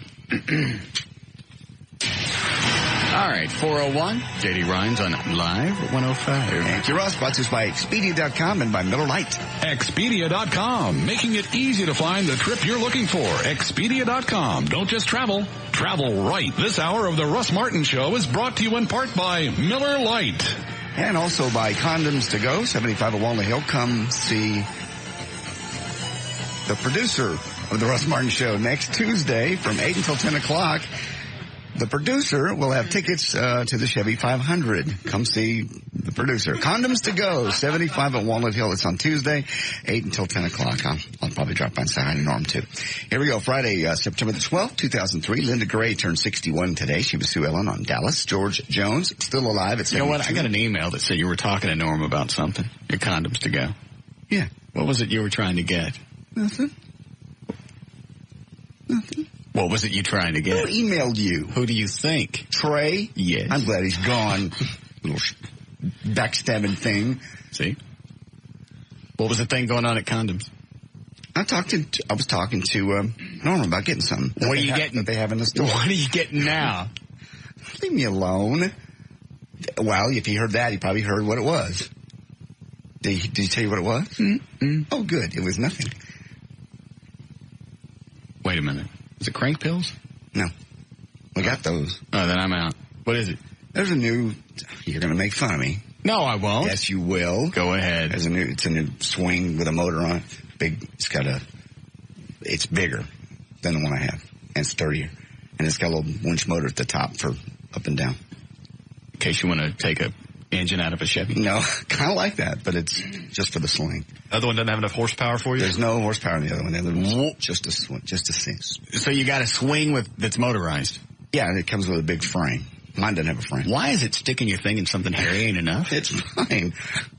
All right, 401. J.D. Rhines on Live 105. Thank you, Russ. Brought to us by Expedia.com and by Miller Lite. Expedia.com, making it easy to find the trip you're looking for. Expedia.com. Don't just travel, travel right. This hour of the Russ Martin Show is brought to you in part by Miller Lite. And also by Condoms to Go, 75 at Walnut Hill. Come see the producer of the Russ Martin Show next Tuesday from 8 until 10 o'clock. The producer will have tickets to the Chevy 500. Come see the producer. Condoms to Go, 75 at Walnut Hill. It's on Tuesday, 8 until 10 o'clock. I'll probably drop by and say hi to Norm, too. Here we go. Friday, September the 12th, 2003. Linda Gray turned 61 today. She was Sue Ellen on Dallas. George Jones, still alive at 72. You know what? I got an email that said you were talking to Norm about something. Your Condoms to Go. Yeah. What was it you were trying to get? Nothing. What was it you trying to Who get? emailed you? Who do you think? Trey? Yes. I'm glad he's gone. Little backstabbing thing. See? What was the thing going on at Condoms? I was talking to Norm about getting something. What are you getting? That they have in the store. What are you getting now? Leave me alone. Well, if he heard that, he probably heard what it was. Did he tell you what it was? Mm-mm. Oh, good. It was nothing. Wait a minute. Is it crank pills? No. We got those. Oh, then I'm out. What is it? There's a new... You're going to make fun of me. No, I won't. Yes, you will. Go ahead. It's a new swing with a motor on it. Big. It's bigger than the one I have and sturdier. And it's got a little winch motor at the top for up and down. In case you want to take a engine out of a Chevy. No, kind of like that, but it's just for the sling. The other one doesn't have enough horsepower for you? There's no horsepower in the other one. The other one's just a swing, just a sing. So you got a swing that's motorized. Yeah, and it comes with a big frame. Mine doesn't have a frame. Why is it sticking your thing in something hairy ain't enough? It's fine.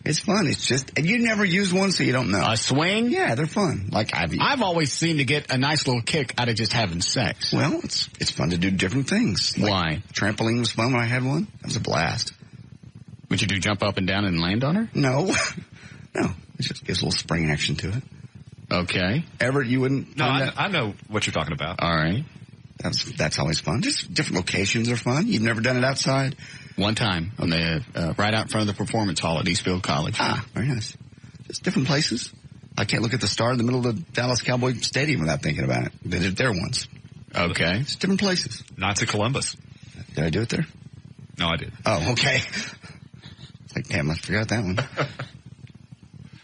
It's fun. It's just, and you never use one, so you don't know. A swing? Yeah, they're fun. Like I've always seemed to get a nice little kick out of just having sex. Well, it's fun to do different things. Like Why? Trampoline was fun when I had one. That was a blast. Would you do jump up and down and land on her? No. No. It just gives a little spring action to it. Okay. Everett, you wouldn't No, find that? I know what you're talking about. All right. That's always fun. Just different locations are fun. You've never done it outside? One time on the right out in front of the performance hall at Eastfield College. Ah, very nice. Just different places. I can't look at the star in the middle of the Dallas Cowboy Stadium without thinking about it. They did it there once. Okay. It's different places. Knights of Columbus. Did I do it there? No, I did. Oh, okay. It's like, damn, I forgot that one.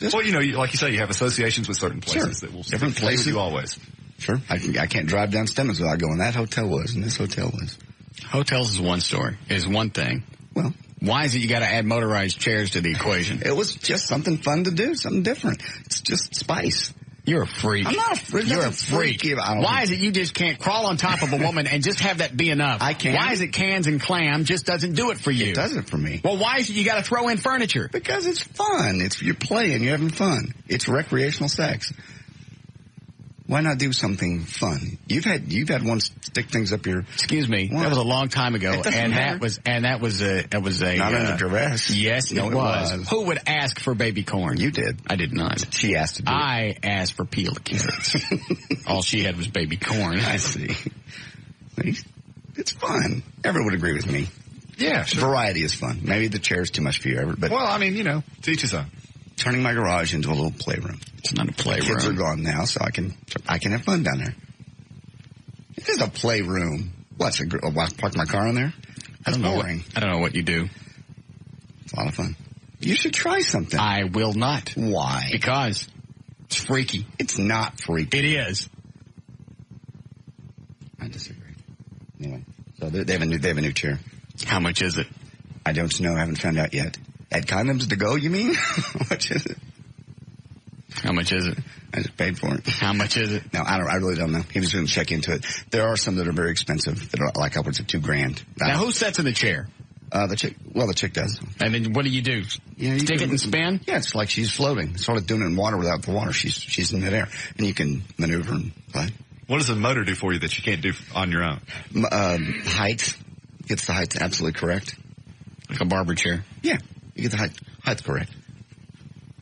Well, like you say, you have associations with certain places that will different stay with places. you always. Sure. I can't drive down Stemmons without going, that hotel was, and this hotel was. Hotels is one story. Is one thing. Well, why is it you got to add motorized chairs to the equation? It was just something fun to do, something different. It's just spice. You're a freak. I'm not a freak. You're a freak. Why is it you just can't crawl on top of a woman and just have that be enough? I can't. Why is it cans and clam just doesn't do it for you? It doesn't for me. Well, why is it you got to throw in furniture? Because it's fun. You're playing. You're having fun. It's recreational sex. Why not do something fun? You've had one stick things up your. Excuse me. What? That was a long time ago, and that was a not under duress. Yes, no, it was. Who would ask for baby corn? You did. I did not. She asked to do I asked for peeled carrots. All she had was baby corn. I see. It's fun. Everyone would agree with me. Yeah, sure. Variety is fun. Maybe the chair's too much for you, but Well, I mean, teach his own. turning my garage into a little playroom. It's not a playroom. Kids are gone now, so I can have fun down there. It is a playroom. What's park my car in there? I don't know what you do. It's a lot of fun. You should try something. I will not. Why? Because it's freaky. It's not freaky. It is. I disagree. Anyway, so they have a new chair. How much is it? I don't know. I haven't found out yet. At Condoms to Go, you mean? How much is it? How much is it? I just paid for it. How much is it? No, I really don't know. He was going to check into it. There are some that are very expensive that are like upwards of $2,000. Now, who sits in the chair? The chick does. And then what do? You stick it and spin? Yeah, it's like she's floating. Sort of doing it in water without the water. She's in midair. And you can maneuver and play. What does the motor do for you that you can't do on your own? Height. Gets the height absolutely correct. Like a barber chair. Yeah, you get the height correct.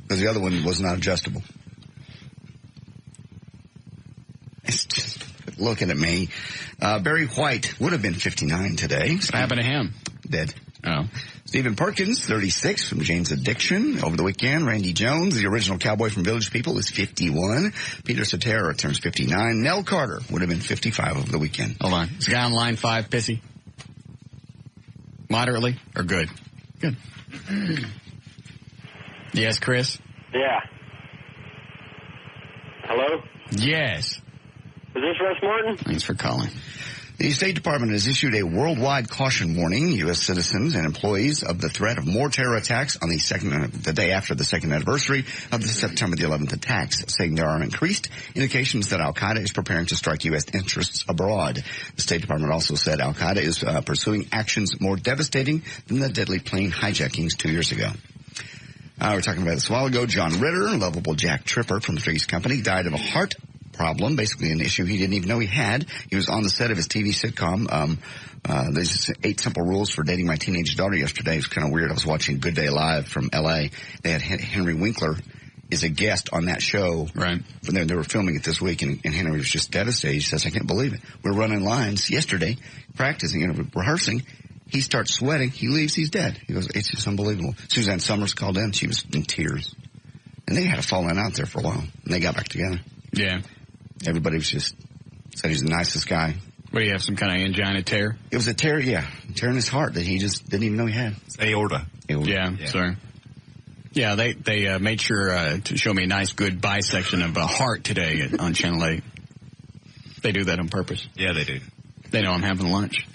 Because the other one was not adjustable. It's just looking at me. Barry White would have been 59 today. What happened to him? Dead. Oh. Stephen Perkins, 36, from Jane's Addiction. Over the weekend, Randy Jones, the original cowboy from Village People, is 51. Peter Cetera turns 59. Nell Carter would have been 55 over the weekend. Hold on. Is the guy on line 5 pissy? Moderately or good? Good. Yes, Chris? Yeah. Hello? Yes. Is this Russ Martin? Thanks for calling. The State Department has issued a worldwide caution warning U.S. citizens and employees of the threat of more terror attacks on the day after the second anniversary of the September the 11th attacks, saying there are increased indications that Al-Qaeda is preparing to strike U.S. interests abroad. The State Department also said Al-Qaeda is pursuing actions more devastating than the deadly plane hijackings 2 years ago. We were talking about this a while ago. John Ritter, lovable Jack Tripper from the Three's Company, died of a heart problem, basically an issue he didn't even know he had. He was on the set of his TV sitcom. There's 8 Simple Rules for Dating My Teenage Daughter yesterday. It was kind of weird. I was watching Good Day Live from L.A. They had Henry Winkler is a guest on that show. Right. They were filming it this week, and Henry was just devastated. He says, I can't believe it. We're running lines yesterday, practicing, rehearsing. He starts sweating. He leaves. He's dead. He goes, it's just unbelievable. Suzanne Summers called in. She was in tears. And they had a falling out there for a while, and they got back together. Yeah. Everybody was just said he's the nicest guy. What do you have, some kind of angina tear? It was a tear, yeah. Tear in his heart that he just didn't even know he had. It's aorta. Yeah, sorry. Yeah, they made sure to show me a nice, good bisection of a heart today on Channel 8. They do that on purpose. Yeah, they do. They know I'm having lunch.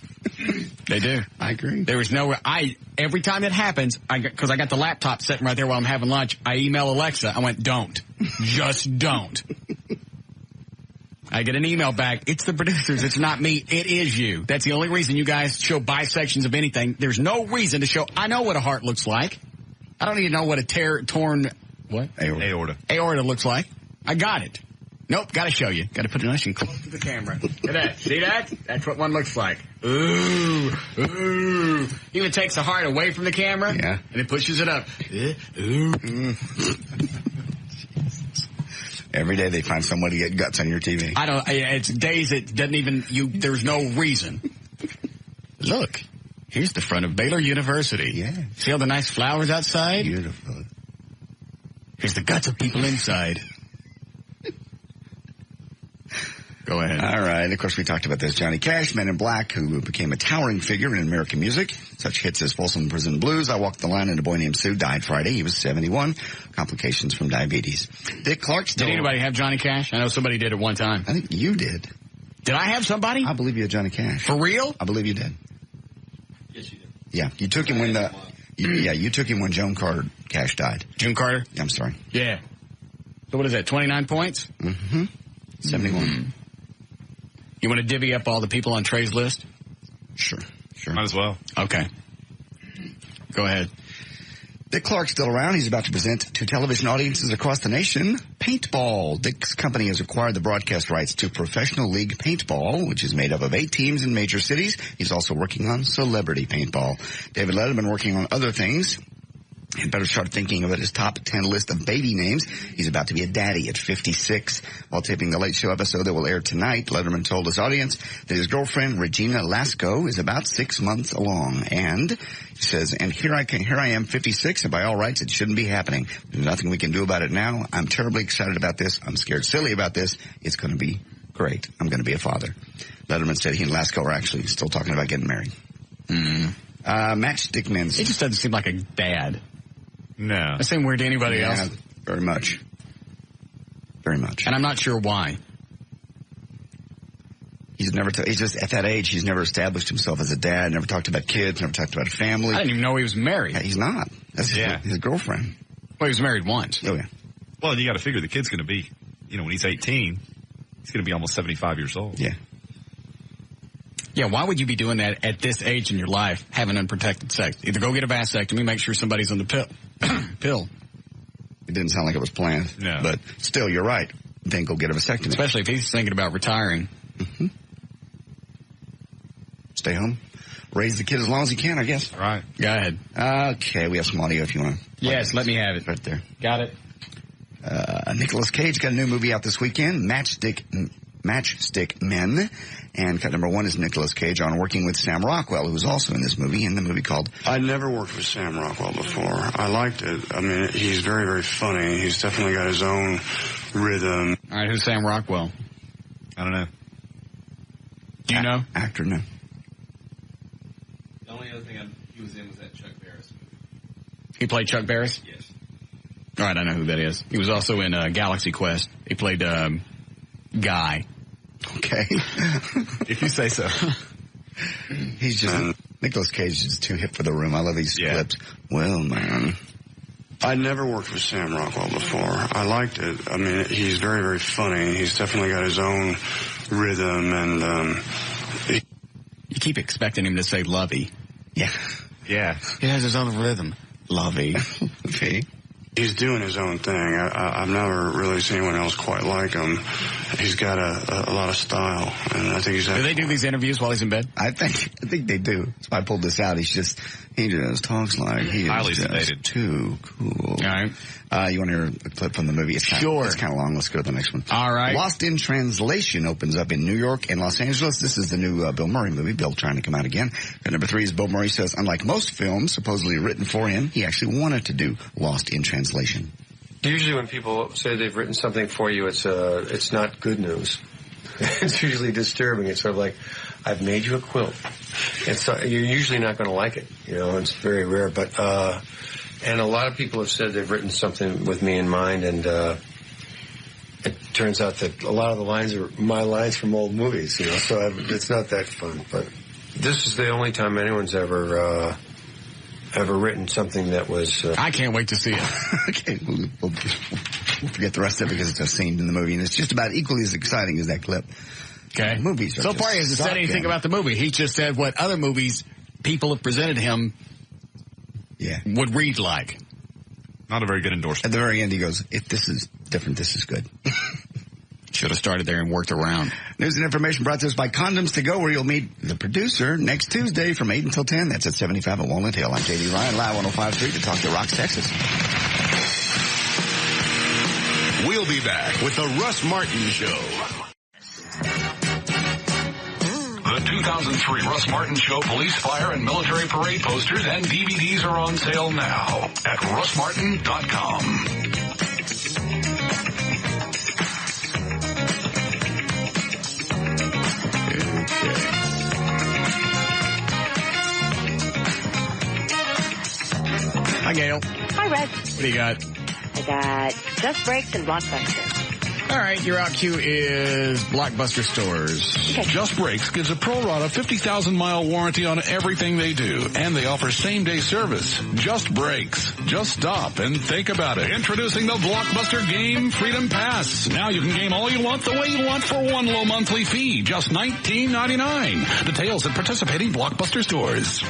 They do. I agree. There was no, every time it happens, because I got the laptop sitting right there while I'm having lunch, I email Alexa. I went, don't. Just don't. I get an email back. It's the producers. It's not me. It is you. That's the only reason you guys show bisections of anything. There's no reason to show. I know what a heart looks like. I don't even know what a torn, what? Aorta looks like. I got it. Nope, got to show you. Got to put it nice and close to the camera. Look at that. See that? That's what one looks like. Ooh, ooh. Even takes the heart away from the camera. Yeah. And it pushes it up. Ooh. Every day they find some way to get guts on your TV. It's days it doesn't even, there's no reason. Look, here's the front of Baylor University. Yeah. See all the nice flowers outside? Beautiful. Here's the guts of people inside. Go ahead. All right. And of course, we talked about this. Johnny Cash, Men in Black, who became a towering figure in American music. Such hits as Folsom Prison Blues, I Walked the Line, and A Boy Named Sue, died Friday. He was 71. Complications from diabetes. Dick Clark still. Did anybody have Johnny Cash? I know somebody did at one time. I think you did. Did I have somebody? I believe you had Johnny Cash. For real? I believe you did. Yes, you did. Yeah. You took him when you took him when Joan Carter Cash died. June Carter? I'm sorry. Yeah. So what is that, 29 points? Mm-hmm. 71. Mm-hmm. You want to divvy up all the people on Trey's list? Sure. Might as well. Okay. Go ahead. Dick Clark's still around. He's about to present to television audiences across the nation Paintball. Dick's company has acquired the broadcast rights to Professional League Paintball, which is made up of 8 teams in major cities. He's also working on Celebrity Paintball. David Letterman working on other things. He'd better start thinking of it as top 10 list of baby names. He's about to be a daddy at 56. While taping the Late Show episode that will air tonight, Letterman told his audience that his girlfriend, Regina Lasko, is about 6 months along. And he says, and here I am, 56, and by all rights, it shouldn't be happening. There's nothing we can do about it now. I'm terribly excited about this. I'm scared silly about this. It's going to be great. I'm going to be a father. Letterman said he and Lasko are actually still talking about getting married. Matchstick Men. He just doesn't seem like a dad. No. That seems weird to anybody else. Very much. Very much. And I'm not sure why. He's just at that age, he's never established himself as a dad, never talked about kids, never talked about family. I didn't even know he was married. Yeah, he's not. That's his girlfriend. Well, he was married once. Oh, yeah. Well, you got to figure the kid's going to be, when he's 18, he's going to be almost 75 years old. Yeah. Yeah, why would you be doing that at this age in your life, having unprotected sex? Either go get a vasectomy, make sure somebody's on the pill. It didn't sound like it was planned. No. But still, you're right. Then go get a vasectomy. Especially if he's thinking about retiring. Mm-hmm. Stay home. Raise the kid as long as you can, I guess. All right. Go ahead. Okay, we have some audio if you want to. Yes, let me have it. Right there. Got it. Nicolas Cage got a new movie out this weekend, Matchstick Men. And cut number 1 is Nicolas Cage on working with Sam Rockwell, who was also in this movie, in the movie called... I'd never worked with Sam Rockwell before. I liked it. I mean, he's very, very funny. He's definitely got his own rhythm. All right, who's Sam Rockwell? I don't know. Do you know? Actor, no. The only other thing he was in was that Chuck Barris movie. He played Chuck Barris? Yes. All right, I know who that is. He was also in Galaxy Quest. He played Guy. Okay. If you say so. He's just... Nicolas Cage is too hip for the room. I love these clips. Well, man... I'd never worked with Sam Rockwell before. I liked it. I mean, he's very, very funny. He's definitely got his own rhythm, and you keep expecting him to say lovey. Yeah. Yeah. He has his own rhythm. Lovey. Okay. he's doing his own thing. I've never really seen anyone else quite like him. He's got a lot of style, and I think he's... Do they do these interviews while he's in bed? I think they do. That's why I pulled this out. He just talks like he highly is just sedated. Too cool. All right. You want to hear a clip from the movie? It's kind of long. Let's go to the next one. All right. Lost in Translation opens up in New York and Los Angeles. This is the new Bill Murray movie. Bill trying to come out again. And number 3 is Bill Murray says, unlike most films supposedly written for him, he actually wanted to do Lost in Translation. Usually when people say they've written something for you, it's not good news. It's usually disturbing. It's sort of like, I've made you a quilt. You're usually not going to like it. It's very rare. But, and a lot of people have said they've written something with me in mind, and it turns out that a lot of the lines are my lines from old movies, so it's not that fun. But this is the only time anyone's ever written something that was... I can't wait to see it. Okay, we'll forget the rest of it because it's a scene in the movie, and it's just about equally as exciting as that clip. Okay. Movies are so far, he hasn't said anything about the movie. He just said what other movies people have presented him would read like. Not a very good endorsement. At the very end, he goes, if this is different, this is good. Should have started there and worked around. News and information brought to us by Condoms to Go, where you'll meet the producer next Tuesday from 8 until 10. That's at 75 at Walnut Hill. I'm J.D. Ryan, live 105.3 to talk to Rocks, Texas. We'll be back with the Russ Martin Show. The 2003 Russ Martin Show Police, Fire, and Military Parade posters and DVDs are on sale now at russmartin.com. Hi, Gail. Hi, Red. What do you got? I got Just Breaks and Blockbuster. All right, your out cue is Blockbuster stores. Okay. Just Breaks gives a pro rata 50,000-mile warranty on everything they do, and they offer same-day service. Just Breaks. Just stop and think about it. Introducing the Blockbuster Game Freedom Pass. Now you can game all you want the way you want for one low monthly fee, just $19.99. Details at participating Blockbuster stores.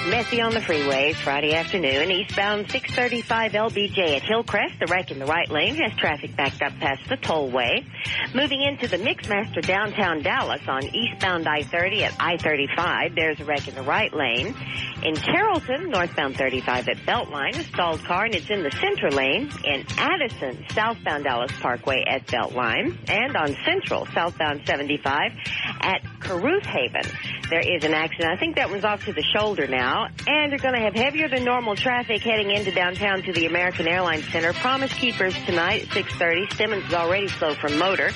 Messy on the freeways Friday afternoon. Eastbound 635 LBJ at Hillcrest. The wreck in the right lane has traffic backed up past the tollway. Moving into the Mixmaster downtown Dallas on eastbound I-30 at I-35. There's a wreck in the right lane. In Carrollton, northbound 35 at Beltline, a stalled car, and it's in the center lane. In Addison, southbound Dallas Parkway at Beltline. And on Central, southbound 75 at Caruth Haven. There is an accident. I think that one's off to the shoulder now. And you're going to have heavier than normal traffic heading into downtown to the American Airlines Center. Promise Keepers tonight at 6:30. Simmons is already slow from Motor.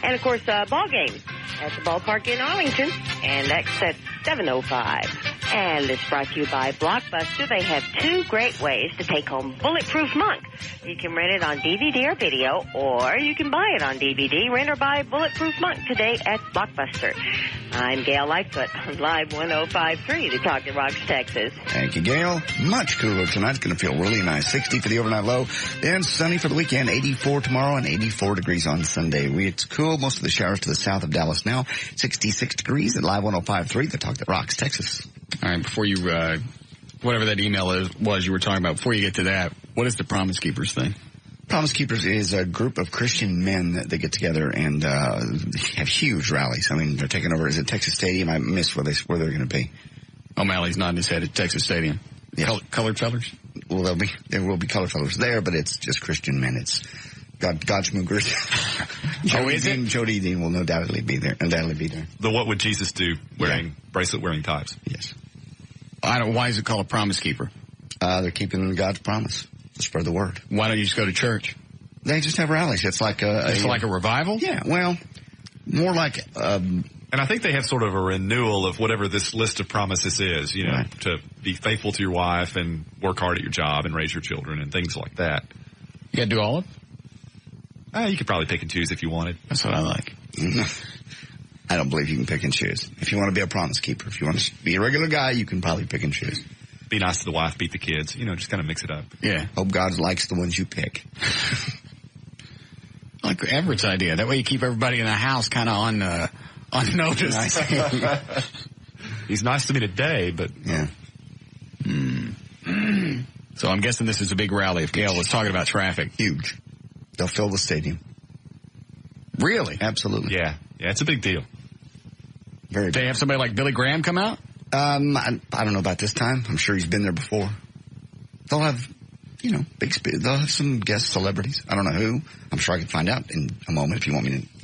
And, of course, ball game at the ballpark in Arlington. And that's at 7:05. And this brought to you by Blockbuster. They have 2 great ways to take home Bulletproof Monk. You can rent it on DVD or video, or you can buy it on DVD. Rent or buy Bulletproof Monk today at Blockbuster. I'm Gail Lightfoot on Live 105.3, the Talking Rocks, Texas. Thank you, Gail. Much cooler tonight. It's going to feel really nice. 60 for the overnight low. Then sunny for the weekend. 84 tomorrow and 84 degrees on Sunday. It's cool. Most of the showers to the south of Dallas now. 66 degrees at Live 105.3, the Talk That Rocks, Texas. All right, before you, whatever that email was you were talking about, before you get to that, what is the Promise Keepers thing? Promise Keepers is a group of Christian men that get together and have huge rallies. I mean, they're taking over. Is it Texas Stadium? I missed where they're going to be. O'Malley's nodding his head at Texas Stadium. Yes. Colored fellas? Well, there will be colored fellas there, but it's just Christian men. It's God schmoogers. Jody Dean will undoubtedly be there. The What Would Jesus Do bracelet wearing types. Yes. Why is it called a Promise Keeper? They're keeping God's promise to spread the word. Why don't you just go to church? They just have rallies. It's like like a revival? Yeah, well, more like, and I think they have sort of a renewal of whatever this list of promises is, right. To be faithful to your wife and work hard at your job and raise your children and things like that. You gotta do all of them? You could probably pick and choose if you wanted. That's what I like. I don't believe you can pick and choose. If you want to be a promise keeper, if you want to be a regular guy, you can probably pick and choose. Be nice to the wife, beat the kids, just kind of mix it up. Yeah. Hope God likes the ones you pick. Like Everett's idea. That way you keep everybody in the house kind of on notice. He's nice to me today, but... Yeah. So I'm guessing this is a big rally if Gail was talking about traffic. Huge. They'll fill the stadium. Really? Absolutely. Yeah, it's a big deal. Very big. They have somebody like Billy Graham come out? I don't know about this time. I'm sure he's been there before. They'll have, they'll have some guest celebrities. I don't know who. I'm sure I can find out in a moment if you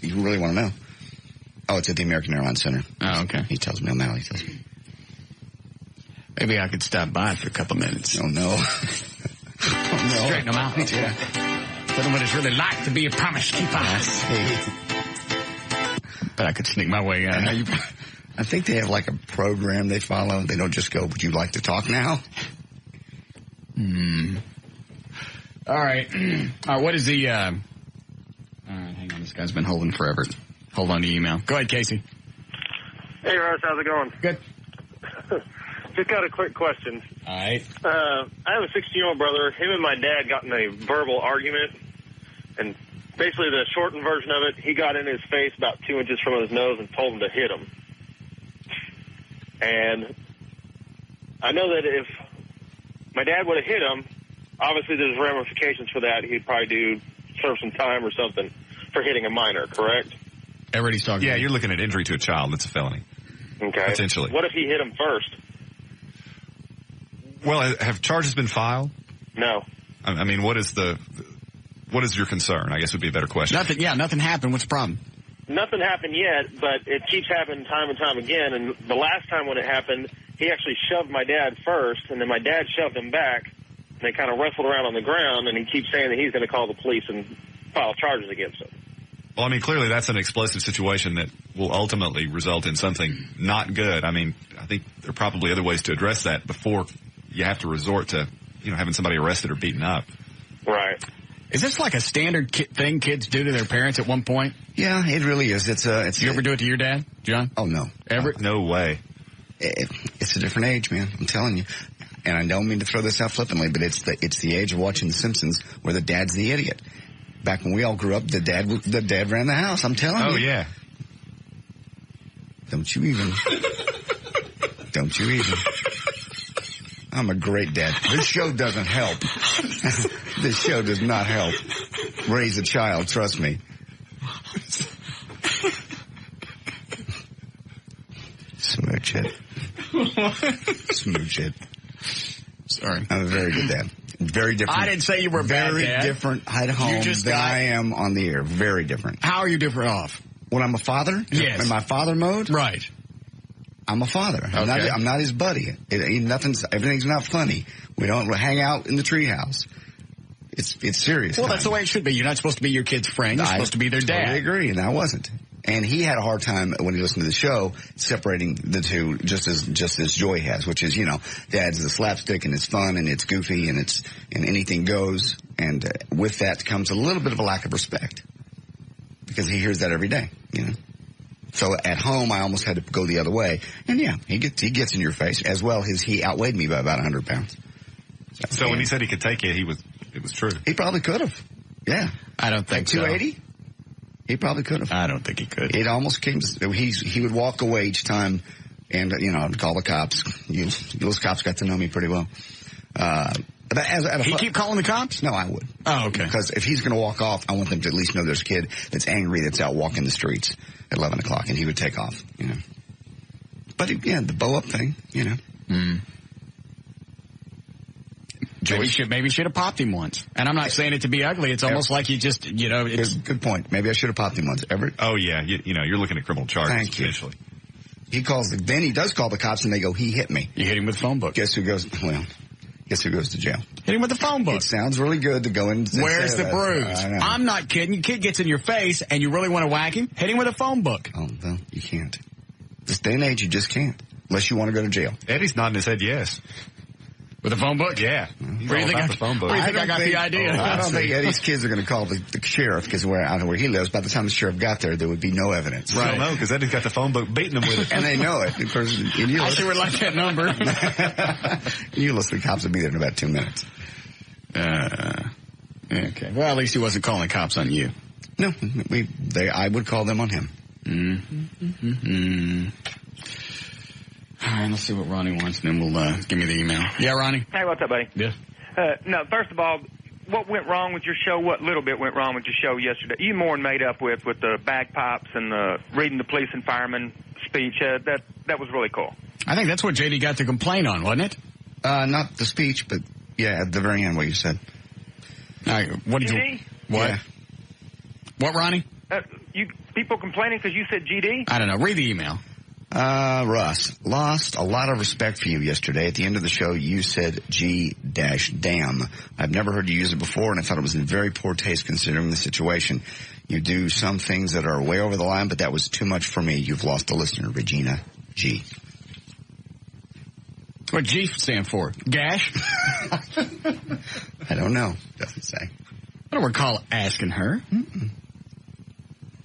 you really want to know. Oh, it's at the American Airlines Center. Oh, okay. He tells me. O'Malley tells me. Maybe I could stop by for a couple minutes. Oh, no. Straighten them out. Yeah. Tell them what it's really like to be a promise keeper. But I could sneak my way in. I think they have like a program they follow. They don't just go, would you like to talk now? All right. What is the, all right, hang on. This guy's been holding forever. Hold on to email. Go ahead, Casey. Hey, Russ, how's it going? Good. Just got a quick question. All right. I have a 16-year-old brother. Him and my dad got in a verbal argument, and basically the shortened version of it, he got in his face about 2 inches from his nose and told him to hit him. And I know that if my dad would have hit him, obviously there's ramifications for that. He'd probably serve some time or something for hitting a minor, correct? Everybody's talking. Yeah, you're looking at injury to a child. That's a felony. Okay. Potentially. What if he hit him first? Well, have charges been filed? No. I mean, what is your concern? I guess would be a better question. Nothing happened. What's the problem? Nothing happened yet, but it keeps happening time and time again. And the last time when it happened, he actually shoved my dad first, and then my dad shoved him back. And they kind of wrestled around on the ground, and he keeps saying that he's going to call the police and file charges against him. Well, I mean, clearly that's an explosive situation that will ultimately result in something not good. I mean, I think there are probably other ways to address that before you have to resort to, having somebody arrested or beaten up. Right. Is this like a standard thing kids do to their parents at one point? Yeah, it really is. You ever do it to your dad, John? Oh, no. Ever? No way. It's a different age, man. I'm telling you. And I don't mean to throw this out flippantly, but it's the age of watching The Simpsons where the dad's the idiot. Back when we all grew up, the dad ran the house. I'm telling you. Oh, yeah. Don't you even. I'm a great dad. This show doesn't help. This show does not help raise a child, trust me. Smooch it. Smooch it. Sorry. I'm a very good dad. Very different. I didn't say you were a bad very dad. different at home than I am on the air. Very different. How are you different off? When I'm a father? Yes. In my father mode? Right. I'm a father. Okay. I'm not his buddy. Everything's not funny. We don't hang out in the treehouse. It's serious. Well, that's the way it should be. You're not supposed to be your kid's friend. You're supposed to be their dad. I agree, and I wasn't. And he had a hard time when he listened to the show separating the two, just as Joy has, which is, Dad's the slapstick and it's fun and it's goofy and anything goes. And with that comes a little bit of a lack of respect because he hears that every day, So at home, I almost had to go the other way. And yeah, he gets in your face as well as he outweighed me by about 100 pounds. So when he said he could take it, it was true. He probably could have. Yeah. I don't think 280? He probably could have. I don't think he could. It almost came to, he would walk away each time and, I'd call the cops. Those cops got to know me pretty well. He keep calling the cops? No, I would. Oh, okay. Because if he's going to walk off, I want them to at least know there's a kid that's angry that's out walking the streets at 11 o'clock, and he would take off, But, the bow up thing, Mm. Maybe should have popped him once. And I'm not saying it to be ugly. It's almost like you just, it's a good point. Maybe I should have popped him once. Oh, yeah. You're looking at criminal charges. Thank you. Potentially. Then he does call the cops and they go, he hit me. You hit him with the phone book. Guess who goes to jail? Hit him with the phone book. It sounds really good to go in and Where's the bruise? I'm not kidding. Your kid gets in your face and you really want to whack him? Hit him with a phone book. Oh, well, you can't. This day and age, you just can't. Unless you want to go to jail. Eddie's nodding his head yes. With a phone book? Yeah. Where do you think I got the idea? I don't think Eddie's kids are going to call the sheriff because out of where he lives. By the time the sheriff got there would be no evidence. Right. I don't know because Eddie's got the phone book beating them with it. And they know it. Of course, I sure would like that number. The cops will be there in about 2 minutes. Okay. Well, at least he wasn't calling cops on you. No, I would call them on him. Mm-hmm. All right, let's see what Ronnie wants, and then we'll give me the email. Yeah, Ronnie? Hey, what's up, buddy? Yeah. No, first of all, what went wrong with your show? What little bit went wrong with your show yesterday? You more than made up with the bagpipes and the reading the police and fireman speech. That was really cool. I think that's what JD got to complain on, wasn't it? Not the speech, but yeah, at the very end, what you said. All right, what did GD? you? What? Yeah. What, Ronnie? You people complaining because you said GD? I don't know. Read the email. Russ, lost a lot of respect for you yesterday. At the end of the show, you said G-damn. I've never heard you use it before, and I thought it was in very poor taste considering the situation. You do some things that are way over the line, but that was too much for me. You've lost a listener, Regina G. What G stand for? Gash? I don't know. Doesn't say. I don't recall asking her. Mm-mm.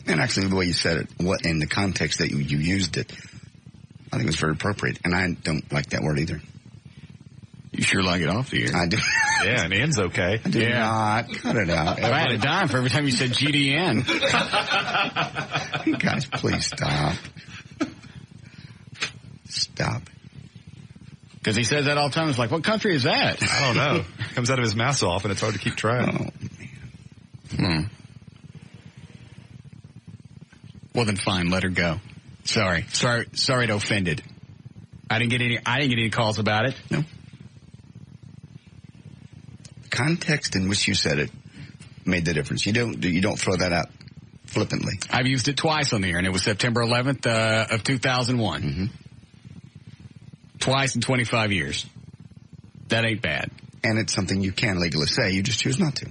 And actually, the way you said it, what in the context that you used it, I think it was very appropriate. And I don't like that word either. You sure like it off the air? I do. Yeah, and end's okay. I do not. Cut it out. If I had a dime for every time you said GDN. You guys, please stop. Stop. Because he says that all the time. It's like, what country is that? I don't know. It comes out of his mouth so often, it's hard to keep track. Oh, man. Well, then fine. Let her go. Sorry it offended. I didn't get any calls about it. No. Context in which you said it made the difference. You don't throw that out flippantly. I've used it twice on the air, and it was September 11th of 2001. Mm-hmm. Twice in 25 years. That ain't bad. And it's something you can legally say. You just choose not to.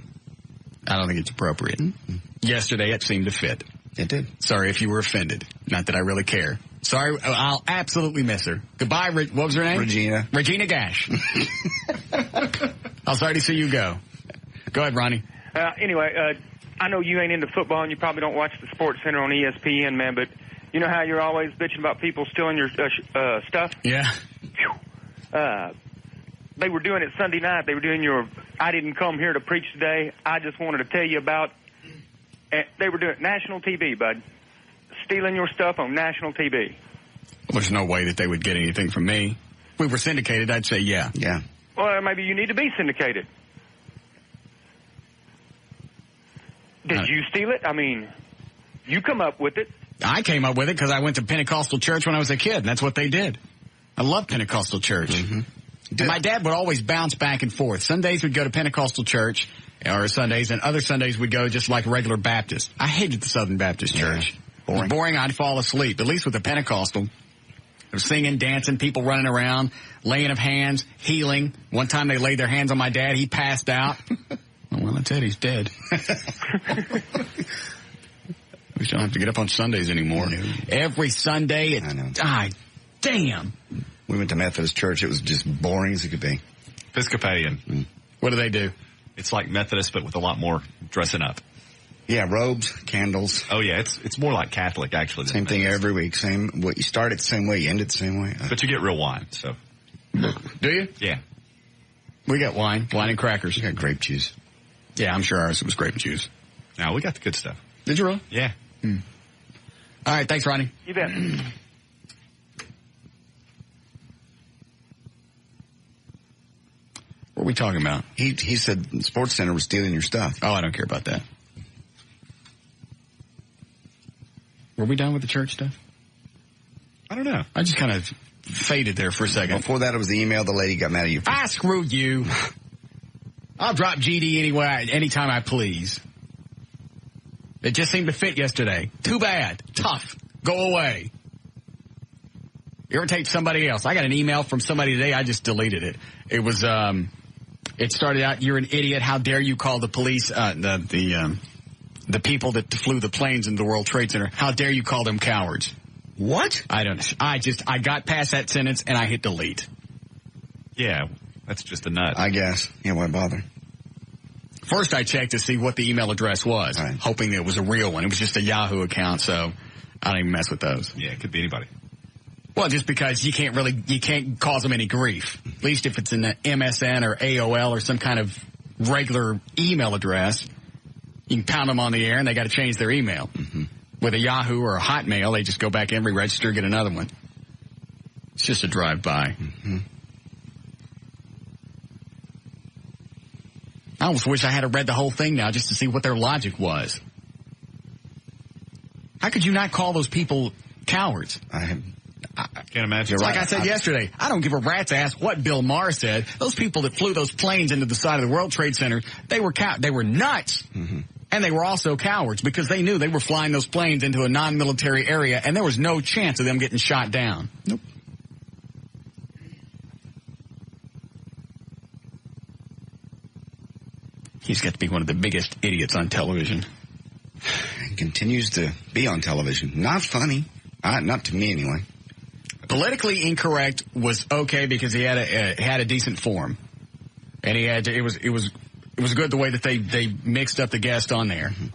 I don't think it's appropriate. Mm-hmm. Yesterday, it seemed to fit. It did. Sorry if you were offended. Not that I really care. Sorry, I'll absolutely miss her. Goodbye, what was her name? Regina. Regina Gash. I'll sorry to see you go. Go ahead, Ronnie. Anyway, I know you ain't into football and you probably don't watch the Sports Center on ESPN, man, but you know how you're always bitching about people stealing your stuff? Yeah. They were doing it Sunday night. They were doing your I didn't come here to preach today. I just wanted to tell you about. They were doing national TV, bud. Stealing your stuff on national TV. Well, there's no way that they would get anything from me. we were syndicated, I'd say yeah. Yeah. Well, maybe you need to be syndicated. Did you steal it? I mean, you come up with it. I came up with it because I went to Pentecostal church when I was a kid, and that's what they did. I love Pentecostal church. And my dad would always bounce back and forth. Some days we'd go to Pentecostal church, or Sundays, and other Sundays we'd go just like regular Baptist. I hated the Southern Baptist church. Boring. It was boring, I'd fall asleep. At least with the Pentecostal, there was singing, dancing, people running around, laying of hands, healing. One time they laid their hands on my dad, he passed out. Well, that's it, he's dead. We don't have to get up on Sundays anymore. No. Every Sunday, damn. We went to Methodist church. It was just boring as it could be. Episcopalian. What do they do? It's like Methodist, but with a lot more dressing up. Yeah, robes, candles. Oh, yeah, it's more like Catholic, actually. Same thing every week. What you start it the same way, you end it the same way. But you get real wine, so. Do you? Yeah. We got wine and crackers. We got grape juice. Yeah, I'm sure ours was grape juice. No, we got the good stuff. Did you really? Yeah. All right, thanks, Ronnie. You bet. What are we talking about? He said the Sports Center was stealing your stuff. Oh, I don't care about that. Were we done with the church stuff? I don't know. I just kind of faded there for a second. Before that, it was the email the lady got mad at you for. Screw you. I'll drop GD anywhere, anytime I please. It just seemed to fit yesterday. Too bad. Tough. Go away. Irritate somebody else. I got an email from somebody today. I just deleted it. It was, it started out, you're an idiot. How dare you call the police, the people that flew the planes into the World Trade Center. How dare you call them cowards? What? I got past that sentence and I hit delete. Yeah. That's just a nut. I guess. Yeah, why bother? First, I checked to see what the email address was, right, hoping it was a real one. It was just a Yahoo account, so I don't even mess with those. Yeah, it could be anybody. Well, just because you can't cause them any grief. At least if it's in the MSN or AOL or some kind of regular email address, you can pound them on the air and they got to change their email. Mm-hmm. With a Yahoo or a Hotmail, they just go back in, re-register, get another one. It's just a drive-by. Mm-hmm. I almost wish I had read the whole thing now just to see what their logic was. How could you not call those people cowards? I can't imagine. Like I said yesterday, I don't give a rat's ass what Bill Maher said. Those people that flew those planes into the side of the World Trade Center, they were nuts. Mm-hmm. And they were also cowards because they knew they were flying those planes into a non-military area and there was no chance of them getting shot down. Nope. He's got to be one of the biggest idiots on television. And continues to be on television. Not funny. Not to me, anyway. Politically incorrect was okay because he had a decent form, and it was good the way that they mixed up the guest on there. Mm-hmm.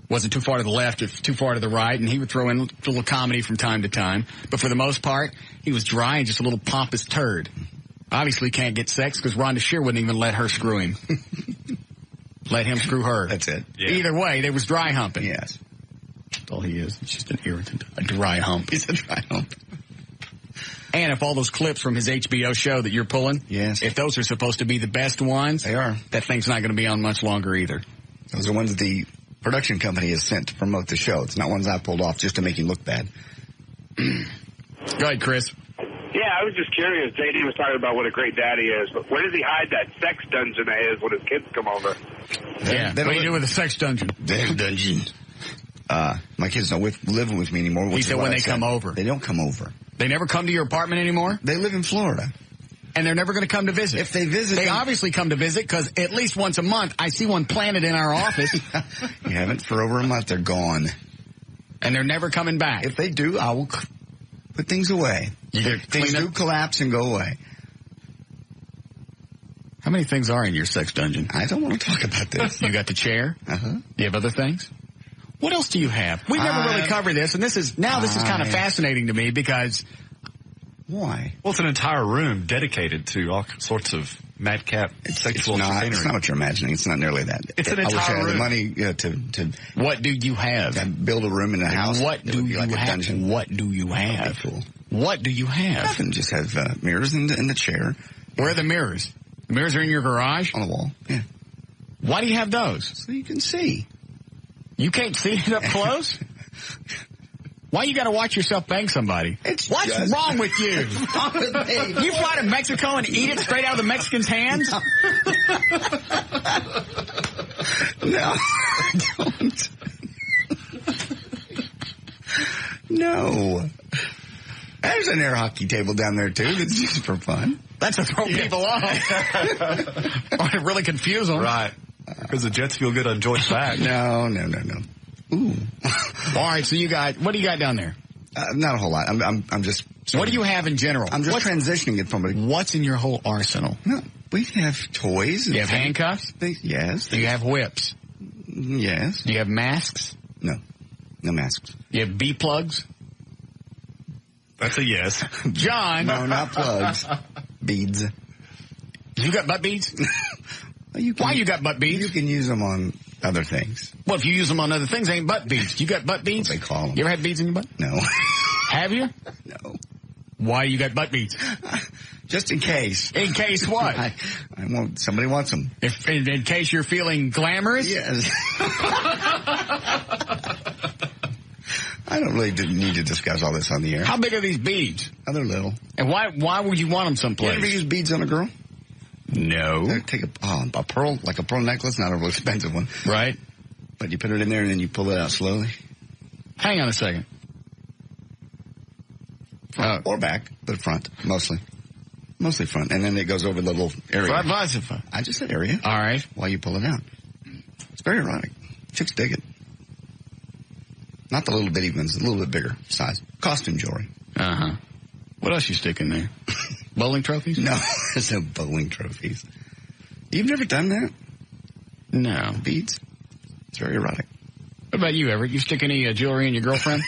Wasn't too far to the left or too far to the right, and he would throw in a little comedy from time to time. But for the most part, he was dry and just a little pompous turd. Obviously can't get sex because Rhonda Shear wouldn't even let her screw him. Let him screw her. That's it. Yeah. Either way, there was dry humping. Yes. That's all he is. He's just an irritant. A dry hump. He's a dry hump. And if all those clips from his HBO show that you're pulling, yes, if those are supposed to be the best ones, they are. That thing's not going to be on much longer either. Those are ones that the production company has sent to promote the show. It's not ones I pulled off just to make him look bad. Go ahead, Chris. Yeah, I was just curious. JD was talking about what a great daddy is, but where does he hide that sex dungeon of his when his kids come over? Yeah, what do you do with a sex dungeon? Sex dungeon. My kids don't live with me anymore. He said when they come over. They don't come over. They never come to your apartment anymore? They live in Florida. And they're never going to come to visit? If they visit... They obviously come to visit because at least once a month I see one planted in our office. You haven't for over a month. They're gone. And they're never coming back? If they do, I will put things away. Things do collapse and go away. How many things are in your sex dungeon? I don't want to talk about this. You got the chair? Uh-huh. Do you have other things? What else do you have? We've never really covered this, and this is kind of fascinating to me because... Why? Well, it's an entire room dedicated to all sorts of madcap sexual It's chicanery. not what you're imagining. It's not nearly that. It's an I wish I entire had the room. money to What do you have? build a room in a house. What that do would be you like a have? dungeon. What do you have? Okay, cool. What do you have? Nothing. Just have mirrors in the chair. Where are the mirrors? The mirrors are in your garage? On the wall. Yeah. Why do you have those? So you can see. You can't see it up close? Why you got to watch yourself bang somebody? It's What's just- wrong with you? Wrong with me? You fly to Mexico and eat it straight out of the Mexican's hands? No, I don't. No. There's an air hockey table down there, too. That's just for fun. That's to throw people off. Or to really confuse them. Right. Because the Jets feel good on Joy's back. No. Ooh. All right, so what do you got down there? Not a whole lot. I'm just. What do you have in general? I'm just transitioning it from a. What's in your whole arsenal? No, we have toys. You have handcuffs? Yes. Do you have whips? Yes. Do you have masks? No masks. You have B-plugs? That's a yes. John. No, not plugs. Beads. You got butt beads? Why you got butt beads? You can use them on other things. Well, if you use them on other things, they ain't butt beads. You got butt beads? What they call them. You ever had beads in your butt? No. Have you? No. Why you got butt beads? Just in case. In case what? I want. Somebody wants them. If in case you're feeling glamorous? Yes. I don't really need to discuss all this on the air. How big are these beads? Oh, they're little. And why would you want them You someplace? ever use beads on a girl? No. Take a pearl, like a pearl necklace, not a real expensive one. Right. But you put it in there and then you pull it out slowly. Hang on a second. Or back, but front, mostly. Mostly front. And then it goes over the little area. I just said area. All right. While you pull it out. It's very erotic. Chicks dig it. Not the little bitty ones, a little bit bigger size. Costume jewelry. Uh-huh. What else you stick in there? Bowling trophies? No, there's no bowling trophies. You've never done that? No. Beads? It's very erotic. What about you, Everett? You stick any jewelry in your girlfriend?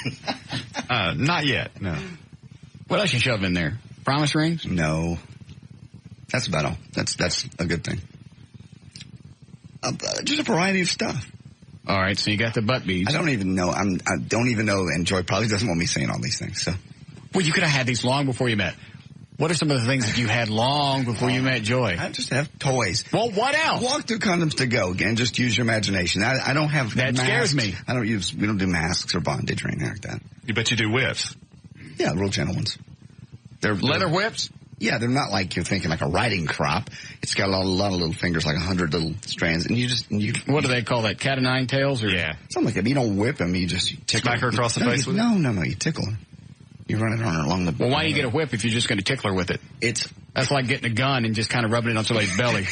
Not yet, no. What else you shove in there? Promise rings? No. That's about all. That's a good thing. Just a variety of stuff. All right, so you got the butt beads. I don't even know. I don't even know, and Joy probably doesn't want me saying all these things. So, well, you could have had these long before you met. What are some of the things that you had long before you met Joy? I just have toys. Well, what else? Walk through condoms to go. Again, just use your imagination. I don't have that masks. Scares me. We don't do masks or bondage or anything like that. You bet you do whips. Yeah, real gentle ones. They're leather whips? Yeah, they're not like you're thinking like a riding crop. It's got a lot of little fingers, like 100 little strands, and what do they call that? Cat o' nine tails, or something like that. You don't whip them. You just tickle smack her across the face with it. No. You tickle her. You run it on her along the. Well, why do you get a whip if you're just going to tickle her with it? That's like getting a gun and just kind of rubbing it on somebody's belly.